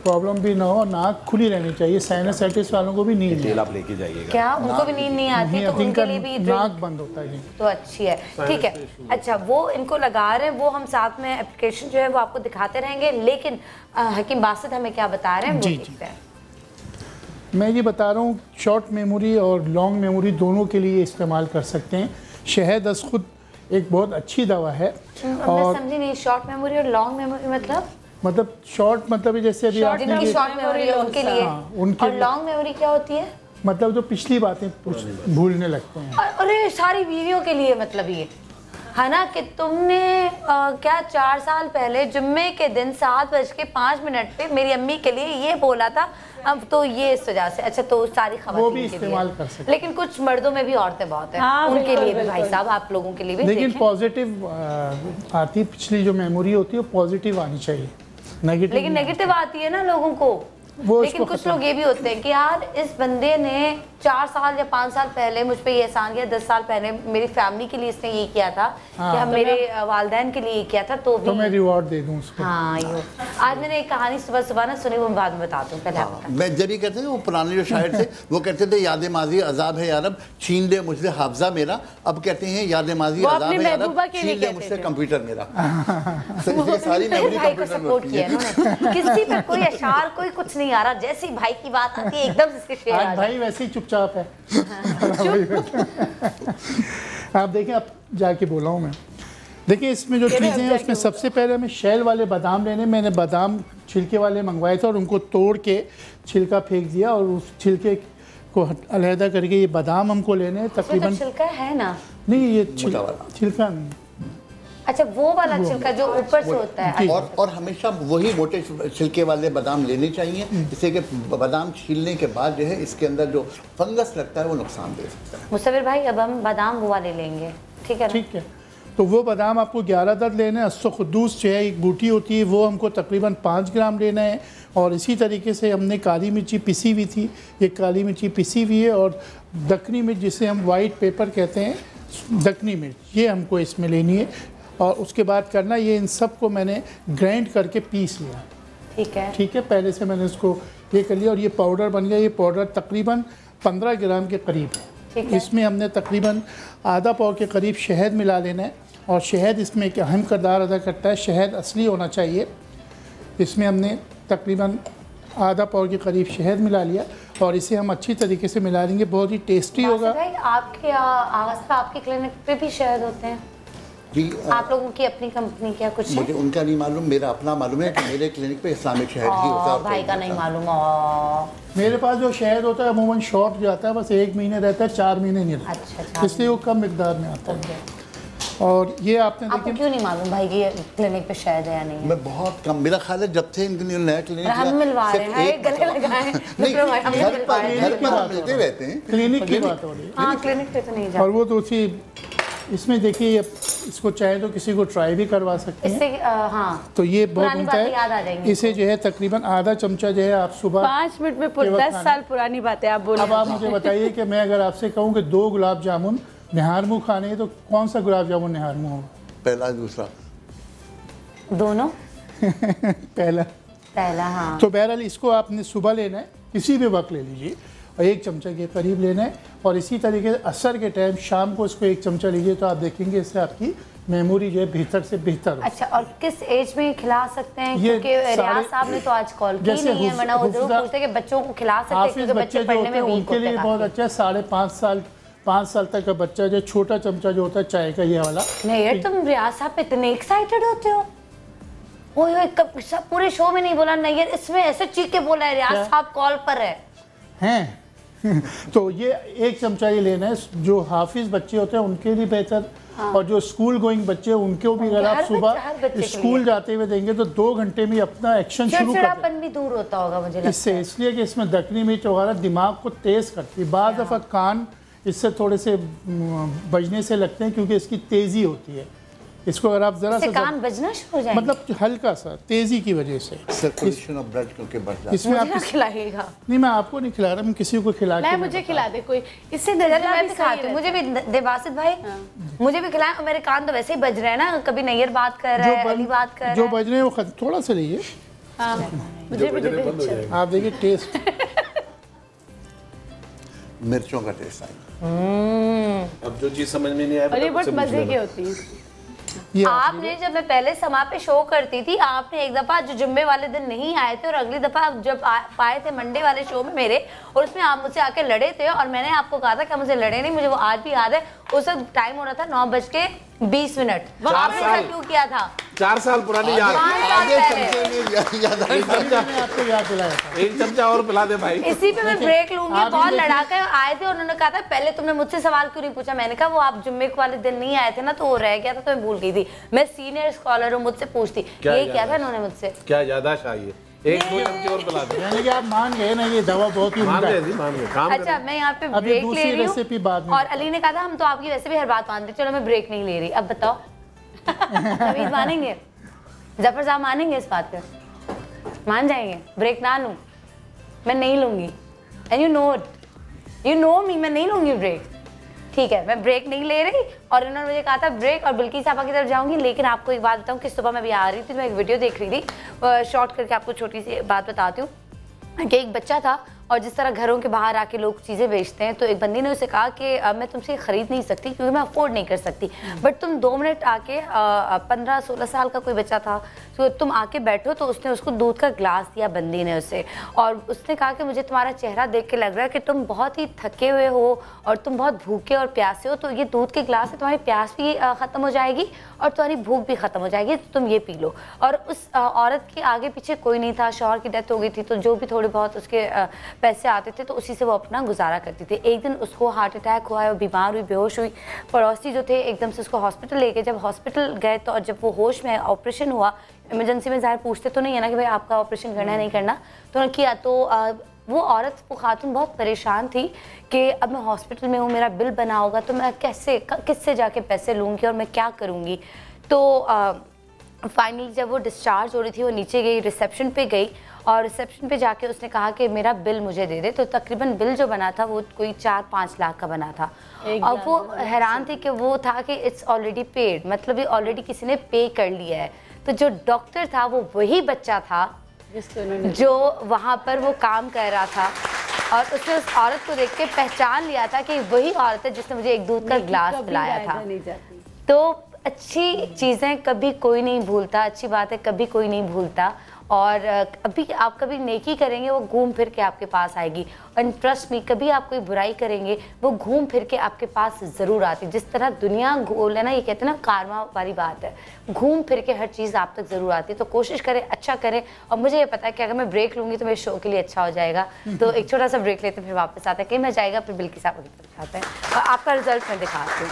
S3: प्रॉब्लम भी ना हो, नाक खुली रहनी चाहिए। साइनसाइटिस वालों को भी नींद
S4: तेल आप लेके जाइएगा।
S1: क्या उनको भी नींद नहीं आती? तो उनके लिए भी
S3: नाक बंद होता है।
S1: तो अच्छी है, ठीक है। अच्छा वो इनको लगा रहे हैं, वो हम साथ में एप्लीकेशन जो है वो आपको दिखाते रहेंगे, लेकिन हकीम बासित हमें क्या बता रहे हैं वो देखते हैं।
S3: मैं ये बता रहा हूँ, शॉर्ट मेमोरी और लॉन्ग मेमोरी दोनों के लिए इस्तेमाल कर सकते हैं। शहद अस खुद एक बहुत अच्छी दवा है।
S1: और समझी नहीं, शॉर्ट मेमोरी और लॉन्ग मेमोरी मतलब
S3: शॉर्ट मतलब जैसे अभी
S1: आपने शॉर्ट मेमोरी उनके लिए,
S3: उनके
S1: और लॉन्ग मेमोरी क्या होती है?
S3: मतलब जो पिछली बातें भूलने लगते हैं।
S1: अरे सारी बीवियों के लिए मतलब ये है ना कि तुमने क्या 4 साल पहले जुम्मे के दिन 7:05 पे मेरी अम्मी के लिए ये बोला था, अब तो ये इस वजह से। अच्छा तो सारी खबरें भी
S3: इस्तेमाल कर सकते,
S1: लेकिन कुछ मर्दों में भी औरतें बहुत हैं। हाँ, उनके लिए भी भाई साहब, आप लोगों के लिए भी
S3: लेकिन पॉजिटिव आती, पिछली जो मेमोरी होती है वो पॉजिटिव आनी चाहिए, नेगेटिव।
S1: लेकिन नेगेटिव आती है ना लोगों को। लेकिन कुछ लोग ये भी होते हैं कि यार इस बंदे ने 4 साल या 5 साल पहले मुझ पे ये एहसान किया, 10 साल पहले मेरी फैमिली के लिए इसने ये किया था, कि हम मेरे वालिदैन के लिए ये किया था, तो
S3: मैं रिवॉर्ड दे दूं उसको।
S1: हाँ यो आज मैंने एक कहानी सुबह ना सुनी, वो बाद में बताता हूँ। पहले
S5: मैं जब ही कहते हैं वो पुराने जो शायर थे वो कहते थे याद माजी अजाब है यारब, छीन ले मुझसे हाफजा मेरा। अब कहते हैं याद माजी अजाब है यारब, छीन ले मुझसे कंप्यूटर मेरा। सारी मेमोरी कंप्यूटर में होती है।
S1: किसी पे कोई अशार कोई कुछ नहीं आ रहा, जैसी भाई की बात आती है एकदम से इसके शेर आ जाते।
S3: भाई वैसे ही चुपचाप है। आप देखें, अब जाके बोला हूँ मैं। देखिए इसमें जो चीज़ें हैं उसमें सबसे पहले हमें शैल वाले बादाम लेने। मैंने बादाम छिलके वाले मंगवाए थे और उनको तोड़ के छिलका फेंक दिया और उस छिलके को अलहदा करके ये बादाम हमको लेने हैं तकरीबन।
S1: छिलका है ना?
S3: नहीं ये छिलका नहीं।
S1: अच्छा वो वाला छिलका जो ऊपर से होता है।
S5: और हमेशा वही मोटे छिलके वाले बादाम लेने चाहिए, जिससे कि बादाम छीलने के बाद जो है इसके अंदर जो फंगस लगता है वो नुकसान दे सकता है।
S1: मुसव्विर भाई अब हम बादाम वो वाले लेंगे, ठीक है ना?
S3: ठीक है, तो वो बादाम आपको 11 दर्द लेना है। अस्सो-खुद्दूस जो है एक बूटी होती है वो हमको तकरीबन 5 ग्राम लेना है। और इसी तरीके से हमने काली मिर्ची पिसी हुई थी, ये काली मिर्ची पिसी हुई है। और दखनी मिर्च जिसे हम वाइट पेपर कहते हैं, दखनी मिर्च, ये हमको इसमें लेनी है। और उसके बाद करना ये इन सब को मैंने ग्राइंड करके पीस लिया। ठीक है, पहले से मैंने इसको ये कर लिया और ये पाउडर बन गया। ये पाउडर तकरीबन 15 ग्राम के करीब है। इसमें हमने तकरीबन आधा पाव के करीब शहद मिला लेना है। और शहद इसमें एक अहम किरदार अदा करता है, शहद असली होना चाहिए। इसमें हमने तकरीबन आधा पाव के करीब शहद मिला लिया और इसे हम अच्छी तरीके से मिला लेंगे, बहुत ही टेस्टी होगा।
S1: भाई आपके आवाज़ पे आपके क्लिनिक पे भी शहद होते हैं
S5: जी?
S1: आप लोगों की अपनी कंपनी क्या कुछ
S5: मुझे उनका नहीं मालूम, मेरा अपना मालूम है कि मेरे क्लिनिक पे इस्लामिक शहद ही होता है।
S1: भाई का नहीं मालूम।
S3: मेरे पास जो शहद होता है अमूमन शॉर्ट जाता है, बस 1 महीने रहता है, 4 महीने नहीं रहता।
S1: अच्छा,
S3: इसलिए वो कम मिकदार में आता है। और ये आपने
S1: आपको क्यों नहीं मालूम भाई कि क्लिनिक पे शहद है या नहीं?
S5: मैं बहुत कम, मेरा ख्याल है जब से इनके नया क्लिनिक
S1: हम मिलवा रहे हैं, गले लगाए
S5: घर पर मिलते रहते हैं।
S3: क्लिनिक की बात हो रही है।
S1: हाँ, क्लिनिक पे तो नहीं जाते।
S3: और वो तो उसी इसमें देखिए, इसको चाहे तो किसी को ट्राई भी करवा सकते हैं।
S1: इससे हाँ,
S3: तो ये बहुत होता है। इसे जो है तकरीबन आधा चमचा जो है आप सुबह
S2: 5 मिनट में 10 साल पुरानी बातें आप बोले।
S3: अब आप मुझे बताइए कि मैं अगर आपसे कहूँ कि 2 गुलाब जामुन निहार मुँह खाने हैं तो कौन सा गुलाब जामुन निहार मुँह होगा?
S5: पहला दूसरा
S1: दोनों
S3: पहला हाँ। तो बहरहाल इसको आपने सुबह लेना है, किसी भी वक्त ले लीजिए और 1 चमचा के करीब लेना है। और इसी तरीके से असर के टाइम शाम को इसको 1 चमचा लीजिए तो आप देखेंगे इससे आपकी मेमोरी जो है बेहतर से बेहतर।
S1: अच्छा, और किस एज में खिला सकते हैं? क्योंकि रियाज साहब ने तो आज कॉल की नहीं है, वरना वो जरूर पूछते कि बच्चों को खिला सकते हैं क्योंकि बच्चे पढ़ने में वीक होते हैं।
S3: उनके लिए बहुत अच्छा है। 5.5 साल तक का बच्चा जो छोटा चमचा जो होता है चाय का, ये वाला।
S1: नहीं यार, तुम रियाज साहब पे इतने एक्साइटेड होते हो। ओए पूरे शो में नहीं बोला नहीं यार, इसमें ऐसे चीख के बोला है रियाज साहब कॉल पर है।
S3: तो ये 1 चमचा ये लेना है। जो हाफिज बच्चे होते हैं उनके लिए बेहतर। और जो स्कूल गोइंग बच्चे हैं उनको भी अगर आप सुबह स्कूल जाते हुए देंगे तो 2 घंटे में अपना एक्शन शुरू कर
S1: भी दूर होता होगा मुझे लगता है।
S3: इससे इसलिए कि इसमें दखनी मिर्च वगैरह दिमाग को तेज करती है। बाज़ दफ़ा कान इससे थोड़े से बजने से लगते हैं क्योंकि इसकी तेज़ी होती है। इसको अगर आप जरा सा
S1: कान बजना शुरू हो जाएंगे,
S3: मतलब हल्का सा तेज़ी की वजह से
S5: सर्कुलेशन ऑफ ब्लड क्योंकि बढ़ जाता है।
S3: इसमें आप
S1: खिलाएगा?
S3: नहीं, मैं आपको नहीं खिला रहा, मैं किसी को खिला के
S2: मुझे खिला दे कोई, इससे
S1: मैं भी खाती हूँ। मुझे भी देवासित भाई मुझे भी खिलाएं। मेरे कान तो वैसे ही बज रहे हैं ना, कभी नैयर बात कर रहा है, अली बात कर रहा है,
S3: जो बज रहे हैं वो थोड़ा सा लीजिए।
S2: मुझे भी दे।
S3: आप देखिए टेस्ट
S5: मिर्चों का टेस्ट आएगा।
S7: अब जो चीज समझ में नहीं आया,
S2: अरे बहुत मजे की होती है।
S1: आपने जब मैं पहले समा पे शो करती थी, आपने एक दफा जो जुम्मे वाले दिन नहीं आए थे और अगली दफा जब आए थे मंडे वाले शो में मेरे, और उसमें आप मुझसे आके लड़े थे और मैंने आपको कहा था कि मुझे लड़े नहीं, मुझे वो आज भी याद है। उस वक्त टाइम हो रहा था 9:20। आपने क्यों किया था?
S7: 4 साल पुरानी याद।
S3: आपको याद दिलाया था।
S7: 1 चमचा और पिला दे भाई।
S1: इसी पे मैं ब्रेक लूंगी। बहुत लड़ा कर आए थे, उन्होंने कहा था पहले तुमने मुझसे सवाल क्यों नहीं पूछा। मैंने कहा वो आप जुम्मे वाले दिन नहीं आए थे ना, तो वो रह गया था तो मैं भूल गई थी। मैं सीनियर स्कॉलर हूँ, मुझसे पूछती। ये क्या था इन्होंने मुझसे,
S7: क्या याददाश्त आई है? 1-2 चमचे और पिला दे।
S3: यानी कि आप मान गए ना, ये दवा बहुत ही
S7: मान गए।
S1: अच्छा, मैं यहाँ पे ब्रेक ले रही हूँ और अली ने कहा था हम तो आपकी वैसे भी हर बात मानते, चलो मैं ब्रेक नहीं ले रही। अब बताओ नवीद मानेंगे? जफर साहब मानेंगे इस बात पे? मान जाएंगे ब्रेक ना लूं? मैं नहीं लूंगी। एंड यू नो मी, मैं नहीं लूंगी ब्रेक। ठीक है, मैं ब्रेक नहीं ले रही। और इन्होंने मुझे कहा था ब्रेक, और बिल्किस साहबा की तरफ जाऊंगी। लेकिन आपको एक बात बताऊं कि सुबह मैं भी आ रही थी, मैं एक वीडियो देख रही थी, शॉर्ट करके आपको छोटी सी बात बताती हूँ कि एक बच्चा था, और जिस तरह घरों के बाहर आके लोग चीज़ें बेचते हैं, तो एक बंदी ने उसे कहा कि मैं तुमसे ख़रीद नहीं सकती क्योंकि मैं अफोर्ड नहीं कर सकती, बट तुम 2 मिनट आके 15-16 साल का कोई बच्चा था, तो तुम आके बैठो, तो उसने उसको दूध का ग्लास दिया बंदी ने उसे, और उसने कहा कि मुझे तुम्हारा चेहरा देख के लग रहा है कि तुम बहुत ही थके हुए हो और तुम बहुत भूखे और प्यासे हो, तो ये दूध के ग्लास से तुम्हारी प्यास भी ख़त्म हो जाएगी और तुम्हारी भूख भी ख़त्म हो जाएगी, तो तुम ये पी लो। और उस औरत के आगे पीछे कोई नहीं था, शौहर की डेथ हो गई थी, तो जो भी थोड़े बहुत उसके पैसे आते थे तो उसी से वो अपना गुजारा करती थी। एक दिन उसको हार्ट अटैक हुआ है, वो बीमार हुई, बेहोश हुई। पड़ोसी जो थे एकदम से उसको हॉस्पिटल ले गए। जब हॉस्पिटल गए तो जब वो होश में, ऑपरेशन हुआ, इमरजेंसी में ज़ाहिर पूछते तो नहीं है ना कि भाई आपका ऑपरेशन करना है नहीं करना, तो उन्होंने किया। तो वो औरत, वो खातून बहुत परेशान थी कि अब मैं हॉस्पिटल में हूँ, मेरा बिल बना होगा, तो मैं कैसे, किससे जाके पैसे लूँगी और मैं क्या करूँगी। तो फाइनली जब वो डिस्चार्ज हो रही थी, वो नीचे गई, रिसेप्शन पे गई, और रिसेप्शन पे जाके उसने कहा कि मेरा बिल मुझे दे दे। तो तकरीबन बिल जो बना था वो कोई 4-5 लाख का बना था। और वो हैरान थी कि वो था कि इट्स ऑलरेडी पेड, मतलब ये ऑलरेडी किसी ने पे कर लिया है। तो जो डॉक्टर था वो वही बच्चा था जो वहाँ पर वो काम कर रहा था, और उसने उस औरत को देख के पहचान लिया था कि वही औरत है जिसने मुझे एक दूध का ग्लास पिलाया था। तो अच्छी चीज़ें कभी कोई नहीं भूलता, अच्छी बातें कभी कोई नहीं भूलता, और अभी आप कभी नेकी करेंगे वो घूम फिर के आपके पास आएगी। और ट्रस्ट मी, कभी आप कोई बुराई करेंगे वो घूम फिर के आपके पास ज़रूर आती। जिस तरह दुनिया गोल है ना, ये कहते हैं ना कारमा वाली बात है, घूम फिर के हर चीज़ आप तक ज़रूर आती है। तो कोशिश करें, अच्छा करें। और मुझे ये पता है कि अगर मैं ब्रेक लूँगी तो मेरे शो के लिए अच्छा हो जाएगा। तो एक छोटा सा ब्रेक लेते हैं, फिर वापस आते हैं। कहीं मैं जाएगा, फिर बिल्कि साहब की तरफ आते हैं और आपका रिजल्ट मैं दिखाती हूँ।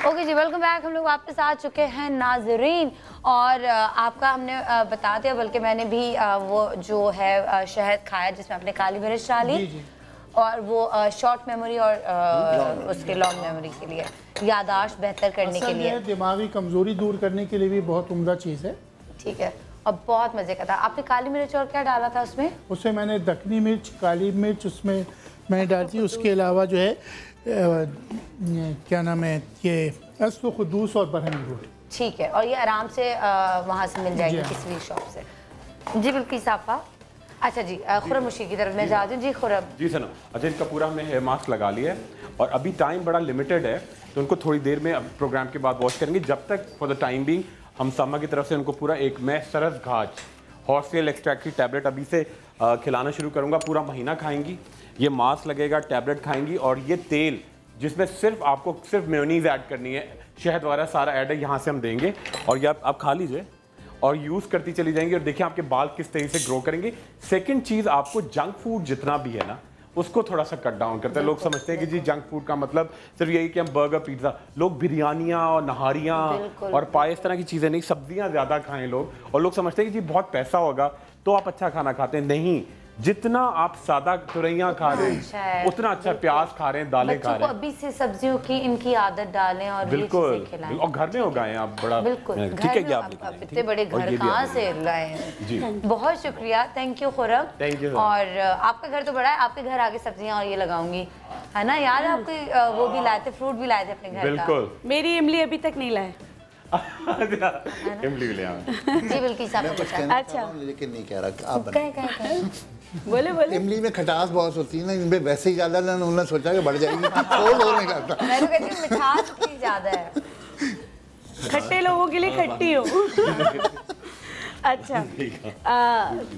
S1: ओके जी, वेलकम बैक। हम लोग वापस आ चुके हैं नाजरीन, और आपका हमने बता दिया, बल्कि मैंने भी वो जो है शहद खाया जिसमें आपने काली मिर्च डाली, और वो शॉर्ट मेमोरी और उसके लॉन्ग मेमोरी के लिए, यादाश्त बेहतर करने के लिए,
S3: दिमागी कमजोरी दूर करने के लिए भी बहुत उम्दा चीज़ है।
S1: ठीक है, और बहुत मज़े का था। आपने काली मिर्च और क्या डाला था उसमें?
S3: उसमें मैंने दखनी मिर्च, काली मिर्च उसमें मैंने डालती। उसके अलावा जो है क्या नाम है, ये अस्व खुदूस और बरहमी रोटी। ठीक है, और ये आराम से वहाँ से मिल जाएगी किसी भी शॉप से। जी बिल्कुल साफा। अच्छा जी, खुरम मुशीर की तरफ मैं जाती हूँ। जी खुरम। जी सना। अच्छा, इनका पूरा हमने हेयर मास्क लगा लिया है, और अभी टाइम बड़ा लिमिटेड है, तो उनको थोड़ी देर में अब प्रोग्राम के बाद वॉश करेंगे। जब तक फॉर द टाइम बिंग हम सामा की तरफ से उनको पूरा एक मैं सरस घाज हॉर्सटेल एक्सट्रैक्ट की टैबलेट अभी से खिलाना शुरू करूँगा। पूरा महीना खाएंगी, ये मास्क लगेगा, टैबलेट खाएंगी, और ये तेल जिसमें सिर्फ आपको सिर्फ मेयोनीज़ ऐड करनी है, शहद वगैरह सारा ऐड है, यहाँ से हम देंगे, और ये आप खा लीजिए और यूज़ करती चली जाएंगी, और देखिए आपके बाल किस तरीके से ग्रो करेंगे। सेकंड चीज़, आपको जंक फूड जितना भी है ना उसको थोड़ा सा कट डाउन करते हैं। लोग समझते हैं कि जी जंक फूड का मतलब सिर्फ यही कि हम बर्गर, पिज्ज़ा, लोग बिरयानियाँ और नहारियाँ और पाए इस तरह की चीज़ें नहीं, सब्जियाँ ज़्यादा खाएँ लोग, और लोग समझते हैं कि जी बहुत पैसा होगा तो आप अच्छा खाना खाते हैं। नहीं, जितना आप सादा तुरैया खा रहे हैं उतना अच्छा प्याज खा रहे हैं, दालें खा रहे हैं। अभी से सब्जियों की इनकी आदत डालें और बिल्कुल, और घर में उगाएं आप। बड़ा बिल्कुल ठीक है, आप इतने बड़े घर कहाँ से लाए हैं जी। बहुत शुक्रिया, thank you Khurram, thank you. और आपका घर तो बड़ा है, आपके घर आगे सब्जियां और ये लगाऊंगी, है ना यार। आपके वो भी लाए थे, फ्रूट भी लाए थे अपने घर। बिल्कुल, मेरी इमली अभी तक नहीं लाए। इमली ले जी बिल्कुल साहब। अच्छा, लेकिन नहीं कह रहा आप बोले बोले। इमली में खटास बहुत होती है ना, इनमें वैसे ही ज्यादा ना, उन्होंने सोचा कि बढ़ जाएगी, नहीं करता। मैं तो कहती हूँ मिठास इतनी ज्यादा है, खट्टे लोगों के लिए खट्टी हो। अच्छा,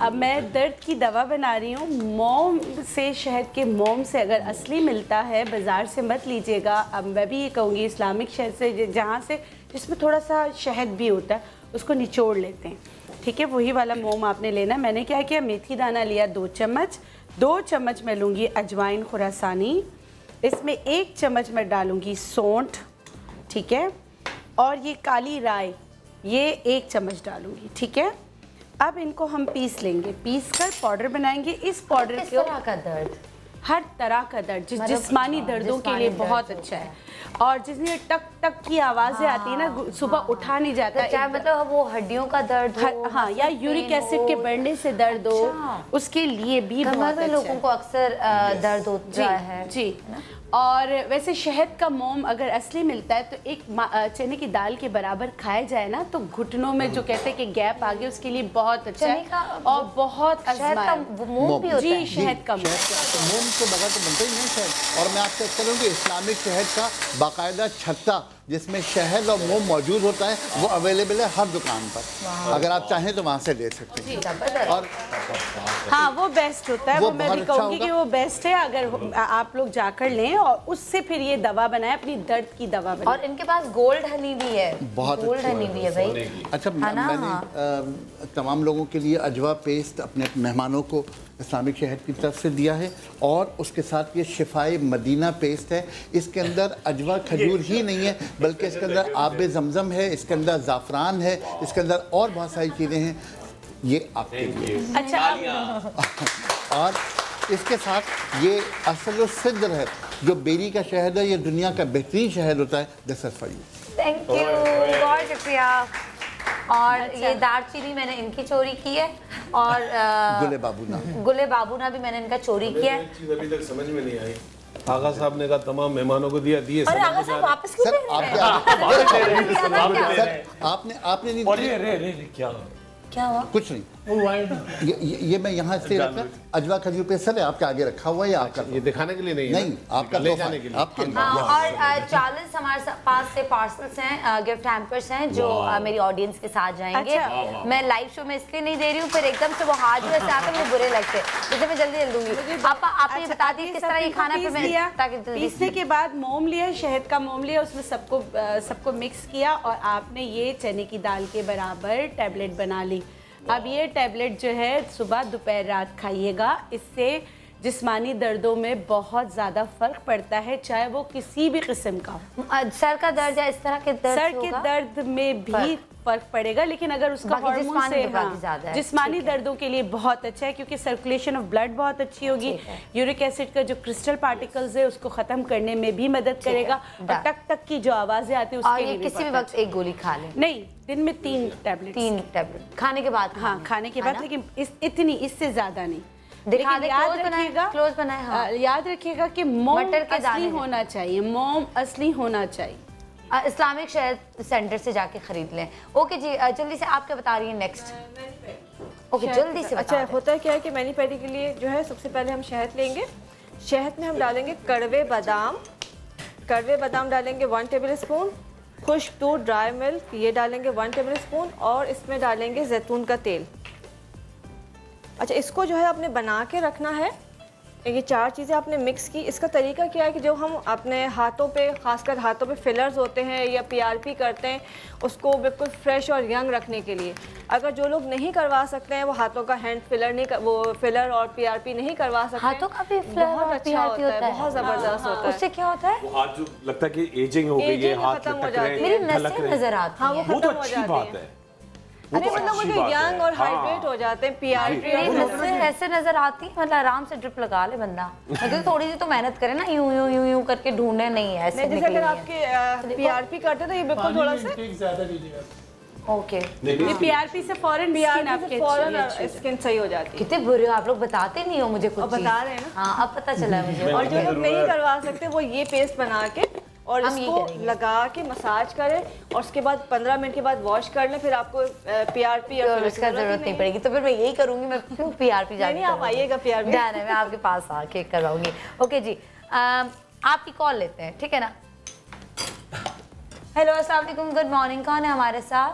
S3: अब मैं दर्द की दवा बना रही हूँ। मोम से, शहद के मोम से अगर असली मिलता है बाज़ार से मत लीजिएगा। अब मैं भी ये कहूँगी इस्लामिक शहद से, जहाँ से जिसमें थोड़ा सा शहद भी होता है, उसको निचोड़ लेते हैं, ठीक है, वही वाला मोम आपने लेना। मैंने क्या किया, मेथी दाना लिया 2 चम्मच, 2 चम्मच मैं लूँगी अजवाइन खुरासानी, इसमें 1 चम्मच मैं डालूँगी सौंठ, ठीक है, और ये काली राई ये 1 चम्मच डालूँगी, ठीक है। अब इनको हम पीस लेंगे, पीस कर पाउडर बनाएंगे। इस पाउडर को का दर्द, हर तरह का दर्द, जिस्मानी दर्दों के लिए बहुत अच्छा है, और जिसमें टक टक की आवाज़ें आती है ना, सुबह उठा नहीं जाता, चाहे मतलब वो हड्डियों का दर्द हो, हाँ, या यूरिक एसिड के बढ़ने से दर्द हो, उसके लिए भी बहुत अच्छा है। लोगों को अक्सर दर्द होता है जी।
S2: और वैसे शहद का मोम अगर असली मिलता है तो एक चने की दाल के बराबर खाया जाए ना तो घुटनों में जो कहते हैं कि गैप आ गया उसके लिए बहुत अच्छा है और बहुत आजमाया।
S1: मोम भी होता है?
S2: जी शहद का
S5: मोम तो बगैर तो बनता ही नहीं शहद। और मैं आपसे कह रहा हूँ कि इस्लामिक शहद का बाकायदा छत्ता जिसमें शहद और मोम मौजूद होता है वो अवेलेबल है हर दुकान पर, अगर आप चाहें तो वहाँ से ले सकते हैं। और
S2: हाँ वो बेस्ट होता है, वो मैं भी कहूँगी कि वो बेस्ट है अगर आप लोग जाकर लें और उससे फिर ये दवा बनाए, अपनी दर्द की दवा बनाए।
S1: और इनके पास गोल्ड हनी भी है,
S5: बहुत
S1: गोल्ड हनी भी है भाई।
S5: अच्छा मैंने तमाम लोगों के लिए अजवा पेस्ट अपने मेहमानों को इस्लामिक शहद की तरफ से दिया है और उसके साथ ये शिफाए मदीना पेस्ट है। इसके अंदर अजवा खजूर ही नहीं है बल्कि इसके अंदर आब ज़मज़म है, इसके अंदर ज़ाफ़रान है, इसके अंदर और बहुत सारी चीज़ें हैं। ये आपके लिए
S2: अच्छा।
S5: और इसके साथ ये असल सिद्र है जो बेरी का शहद है, ये दुनिया का बेहतरीन शहद होता है। This is for you.
S1: Thank you, बहुत शुक्रिया। और ये दालचीनी मैंने इनकी चोरी की है और गुले बाबूना भी मैंने इनका चोरी किया है।
S7: चीज़ अभी तक समझ में नहीं आई। आगा साहब ने कहा तमाम मेहमानों को दिया दिए।
S1: अरे आगा साहब वापस क्यों
S5: आपने नहीं
S1: क्या हुआ?
S5: कुछ नहीं, ये मैं यहाँ से रखा अजवा खजूर पे सर आपके आगे रखा हुआ है। आपका
S7: ये दिखाने के लिए नहीं
S5: आपका
S7: ले जाने के लिए
S5: आपके
S1: और 40 हमारे पास से पार्सल्स हैं, गिफ्ट हैम्पर्स हैं जो मेरी ऑडियंस के साथ जाएंगे। मैं लाइव शो में इसलिए नहीं दे रही हूँ, फिर एकदम से वो हाथ जो ऐसे आते मुझे बुरे लगते, जैसे मैं जल्दी दूंगी। आप ये बता दी किस तरह ये खाना
S2: पीसने के बाद मोम लिया, शहद का मोम लिया, उसमें सबको मिक्स किया और आपने ये चने की दाल के बराबर टैबलेट बना ली। अब ये टैबलेट जो है सुबह दोपहर रात खाइएगा, इससे जिस्मानी दर्दों में बहुत ज़्यादा फ़र्क पड़ता है, चाहे वो किसी भी किस्म का हो।
S1: सर का दर्द या इस तरह के दर्द,
S2: सर के दर्द में भी फ़र्क पड़ेगा, लेकिन अगर उसका हार्मोन से जिस्मानी दर्दों के लिए बहुत अच्छा है क्योंकि सर्कुलेशन ऑफ ब्लड बहुत अच्छी होगी। यूरिक एसिड का जो क्रिस्टल पार्टिकल्स है उसको ख़त्म करने में भी मदद करेगा और टक टक की जो आवाज़ें आती है उसके लिए
S1: किसी भी वक्त एक गोली खा लें।
S2: नहीं, दिन में 3 टैबलेट
S1: खाने के बाद।
S2: हाँ खाने के बाद, लेकिन इतनी इससे ज़्यादा नहीं।
S1: क्लोज बनाए।
S2: याद रखिएगा कि मोम असली होना चाहिए, मोम असली होना चाहिए।
S1: इस्लामिक शहद सेंटर से जाके खरीद लें। ओके जी, जल्दी से आप क्या बता रही हैं नेक्स्ट? ओके जल्दी से।
S9: अच्छा होता है क्या है कि मैनी पैडी के लिए जो है सबसे पहले हम शहद लेंगे। शहद में हम डालेंगे कड़वे बादाम डालेंगे 1 टेबल स्पून, खुश्क दूध ड्राई मिल्क ये डालेंगे 1 टेबल स्पून और इसमें डालेंगे जैतून का तेल। अच्छा इसको जो है आपने बना के रखना है। ये 4 चीज़ें आपने मिक्स की। इसका तरीका क्या है कि जो हम अपने हाथों पे खासकर हाथों पे फिलर्स होते हैं या पीआरपी करते हैं उसको बिल्कुल फ्रेश और यंग रखने के लिए, अगर जो लोग नहीं करवा सकते हैं वो हाथों का हैंड फिलर नहीं वो फिलर और पीआरपी नहीं करवा सकते,
S1: हाथों का भी
S9: बहुत अच्छा होता है, बहुत ज़बरदस्त होता है।
S1: उससे क्या होता है?
S4: वो हाथ जो लगता है कि एजिंग हो गई है, हाथ
S9: खत्म हो जाती है,
S1: मेरी नसें नजर आती हैं।
S9: वो खत्म हो जाती है। अरे मतलब वो जो यंग और हाइड्रेट हो जाते हैं, पीआरपी
S1: ऐसे नजर आती है, मतलब आराम से ड्रिप लगा ले बंदा। मतलब थोड़ी सी तो मेहनत करे ना, यूं करके ढूंढने नहीं है ऐसे।
S9: जैसे अगर आपके पीआरपी करते तो ये बिल्कुल थोड़ा सा
S1: ओके,
S2: ये पीआरपी से फौरन
S9: स्किन सही हो जाती है।
S1: कितने बुरे हो आप लोग, बताते नहीं हो मुझे कुछ।
S9: बता रहे हैं ना।
S1: हाँ अब पता चला मुझे।
S9: और जो लोग नहीं करवा सकते वो ये पेस्ट बना के और इसको लगा के मसाज करें और उसके बाद 15 मिनट के बाद वॉश कर लें, फिर आपको पीआरपी और
S1: उसका जरूरत नहीं पड़ेगी। तो फिर मैं यही करूंगी, मैं क्यों पीआरपी
S9: नहीं आप आइएगा पीआरपी
S1: जाने, मैं आपके पास आके करवाऊंगी। ओके जी, आपकी कॉल लेते हैं, ठीक है ना? हेलो अस्सलाम वालेकुम, गुड मॉर्निंग, कौन है हमारे साथ?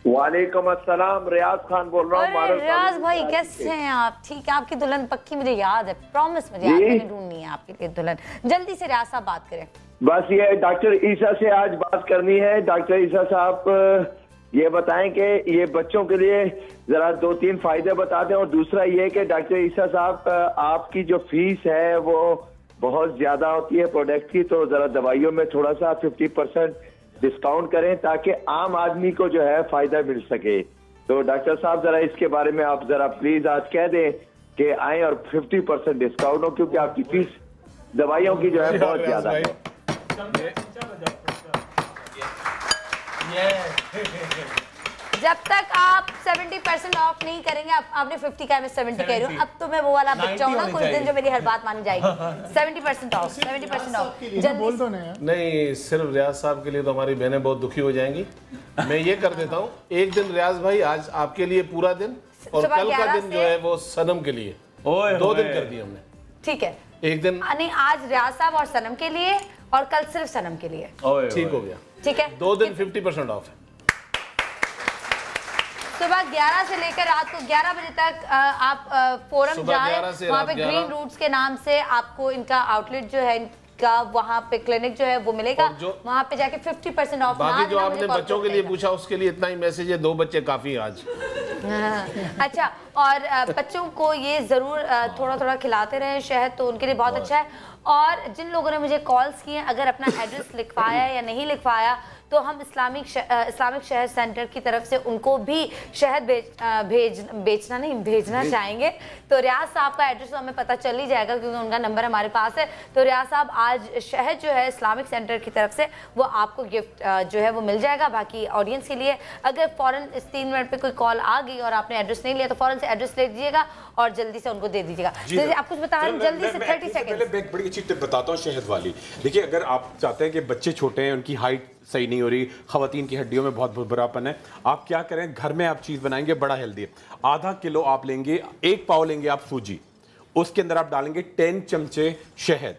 S11: वालेकुम अस्सलाम, रियाज खान बोल रहा हूँ।
S1: रियाज भाई कैसे हैं आप? ठीक है, आपकी दुल्हन पक्की मुझे याद है, प्रॉमिस मुझे याद है, ढूंढनी है आपके लिए दुल्हन। जल्दी से रियाज साहब बात करें।
S11: बस ये डॉक्टर ईसा से आज बात करनी है। डॉक्टर ईसा साहब ये बताएं कि ये बच्चों के लिए जरा 2-3 फायदे बता दें, और दूसरा ये कि डॉक्टर ईसा साहब आपकी जो फीस है वो बहुत ज्यादा होती है प्रोडक्ट की, तो जरा दवाइयों में थोड़ा सा 50% डिस्काउंट करें ताकि आम आदमी को जो है फायदा मिल सके। तो डॉक्टर साहब जरा इसके बारे में आप जरा प्लीज आज कह दें कि आए और 50% डिस्काउंट हो, क्योंकि आपकी फीस दवाइयों की जो है बहुत ज्यादा है।
S1: जब तक आप 70% ऑफ नहीं करेंगे, आपने 50 का, मैं 70 कह रही हूँ, अब तो मैं वो वाला बच्चा हूँ ना कुछ दिन जो मेरी हर बात मानी जाएगी। 70% ऑफ, 70% ऑफ।
S3: बोल दो ना यार।
S7: नहीं, सिर्फ रियाज साहब के लिए तो हमारी बहनें बहुत दुखी हो जाएंगी। मैं ये कर देता हूँ, एक दिन रियाज भाई आज आपके लिए पूरा दिन, और कल का दिन जो है वो सनम के लिए, 2 दिन कर दिए हमने।
S1: ठीक है,
S7: एक दिन
S1: नहीं, आज रियाज साहब और सनम के लिए और कल सिर्फ सनम के लिए।
S7: ठीक हो गया,
S1: ठीक है।
S7: 2 दिन 50% ऑफ है।
S1: सुबह 11 से लेकर रात को 11 बजे तक आप फोरम जाएं, वहाँ पे ग्रीन रूट्स के नाम से आपको इनका आउटलेट जो है का, वहाँ पे क्लिनिक जो है वो मिलेगा, वहाँ पे जाके 50% ऑफ।
S7: बाकी जो आपने बच्चों के लिए पूछा उसके लिए इतना ही मैसेज है, 2 बच्चे काफी आज।
S1: अच्छा, और बच्चों को ये जरूर थोड़ा थोड़ा खिलाते रहे शहद, तो उनके लिए बहुत अच्छा है। और जिन लोगों ने मुझे कॉल्स किए, अगर अपना एड्रेस लिखवाया या नहीं लिखवाया, तो हम इस्लामिक शहद सेंटर की तरफ से उनको भी शहद भेजना चाहेंगे। तो रियाज साहब का एड्रेस तो हमें पता चल ही जाएगा क्योंकि उनका नंबर हमारे पास है। तो रियाज साहब आज शहद जो है इस्लामिक सेंटर की तरफ से वो आपको गिफ्ट जो है वो मिल जाएगा। बाकी ऑडियंस के लिए अगर फ़ौरन इस 3 मिनट पे कोई कॉल आ गई और आपने एड्रेस नहीं लिया तो फ़ौरन से एड्रेस ले दीजिएगा और जल्दी से उनको दे दीजिएगा। जैसे आप कुछ बता रहे हैं, जल्दी से 30 सेकंड।
S4: एक बड़ी अच्छी टिप बताता हूँ शहद वाली। देखिए, अगर आप चाहते हैं कि बच्चे छोटे हैं, उनकी हाइट सही नहीं हो रही, खवातीन की हड्डियों में बहुत बुरापन है, आप क्या करें, घर में आप चीज़ बनाएंगे, बड़ा हेल्दी है। आधा किलो आप लेंगे, 1 पाव लेंगे आप सूजी, उसके अंदर आप डालेंगे 10 चमचे शहद,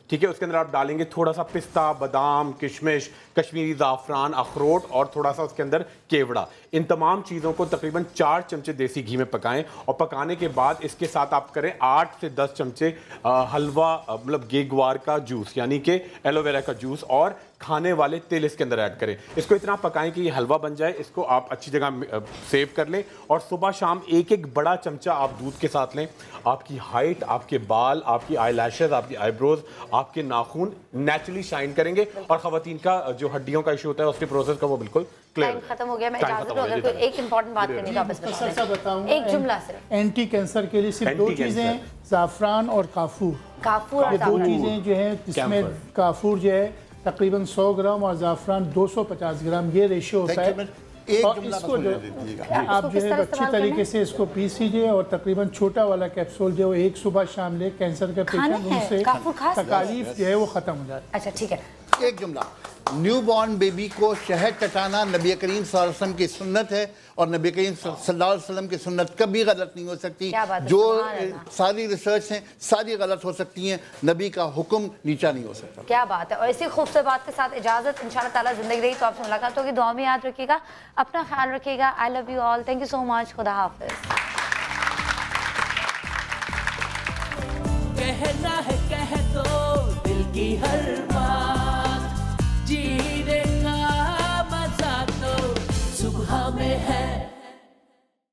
S4: ठीक है। उसके अंदर आप डालेंगे थोड़ा सा पिस्ता, बादाम, किशमिश, कश्मीरी ज़ाफ़रान, अखरोट और थोड़ा सा उसके अंदर केवड़ा। इन तमाम चीज़ों को तकरीबन 4 चमचे देसी घी में पकाएं और पकाने के बाद इसके साथ आप करें 8 से 10 चमचे हलवा, मतलब गेगवार का जूस यानी कि एलोवेरा का जूस, और खाने वाले तेल इसके अंदर ऐड करें। इसको इतना पकाएं कि ये हलवा बन जाए। इसको आप अच्छी जगह सेव कर लें और सुबह शाम 1-1 बड़ा चमचा आप दूध के साथ लें। आपकी हाइट, आपके बाल, आपकी आई लैशेज, आपकी आईब्रोज, आपके नाखून नेचुरली शाइन करेंगे और खवातीन का जो हड्डियों का इशू होता है उसके प्रोसेस का वो बिल्कुल
S1: टाइम खत्म हो गया। मैं इजाजत हूं, अगर कोई एक इंपॉर्टेंट बात करने का बस बताऊं, एक जुमला सिर्फ।
S3: एंटी कैंसर के लिए सिर्फ 2 चीजें, ज़ाफ़रान और काफूर।
S1: और
S3: 2 चीजें जो है, जिसमें काफूर जो है तकरीबन 100 ग्राम और ज़ाफ़रान 250 ग्राम, ये रेशियो होता है। और इसको जो आप जो है अच्छी तरीके से इसको पीस लीजिए और तकरीबन छोटा वाला कैप्सूल जो 1 सुबह शाम ले, कैंसर का पेशेंट, उनसे तकलीफ जो है वो खत्म हो जाए।
S1: अच्छा, ठीक है।
S5: एक जुमला, न्यूबॉर्न बेबी को शहद चटाना नबी करीम सल्लल्लाहु अलैहि वसल्लम की सुन्नत है और नबी करीम सल्लल्लाहु अलैहि वसल्लम की सुन्नत कभी गलत नहीं हो सकती। जो सारी रिसर्च हैं सारी गलत हो सकती हैं, नबी का हुक्म नीचा नहीं हो सकता।
S1: क्या बात है। और इसी खूबसूरत बात के साथ इजाजत, इंशाल्लाह ताला जिंदगी रही तो आपसे मुलाकात होगी। दुआ में याद रखिएगा, अपना ख्याल रखिएगा। आई love you all, thank you so much, खुदा हाफिज।
S12: कहना है कह दो दिल की हर बात, जीने का मजा तो सुबह में है।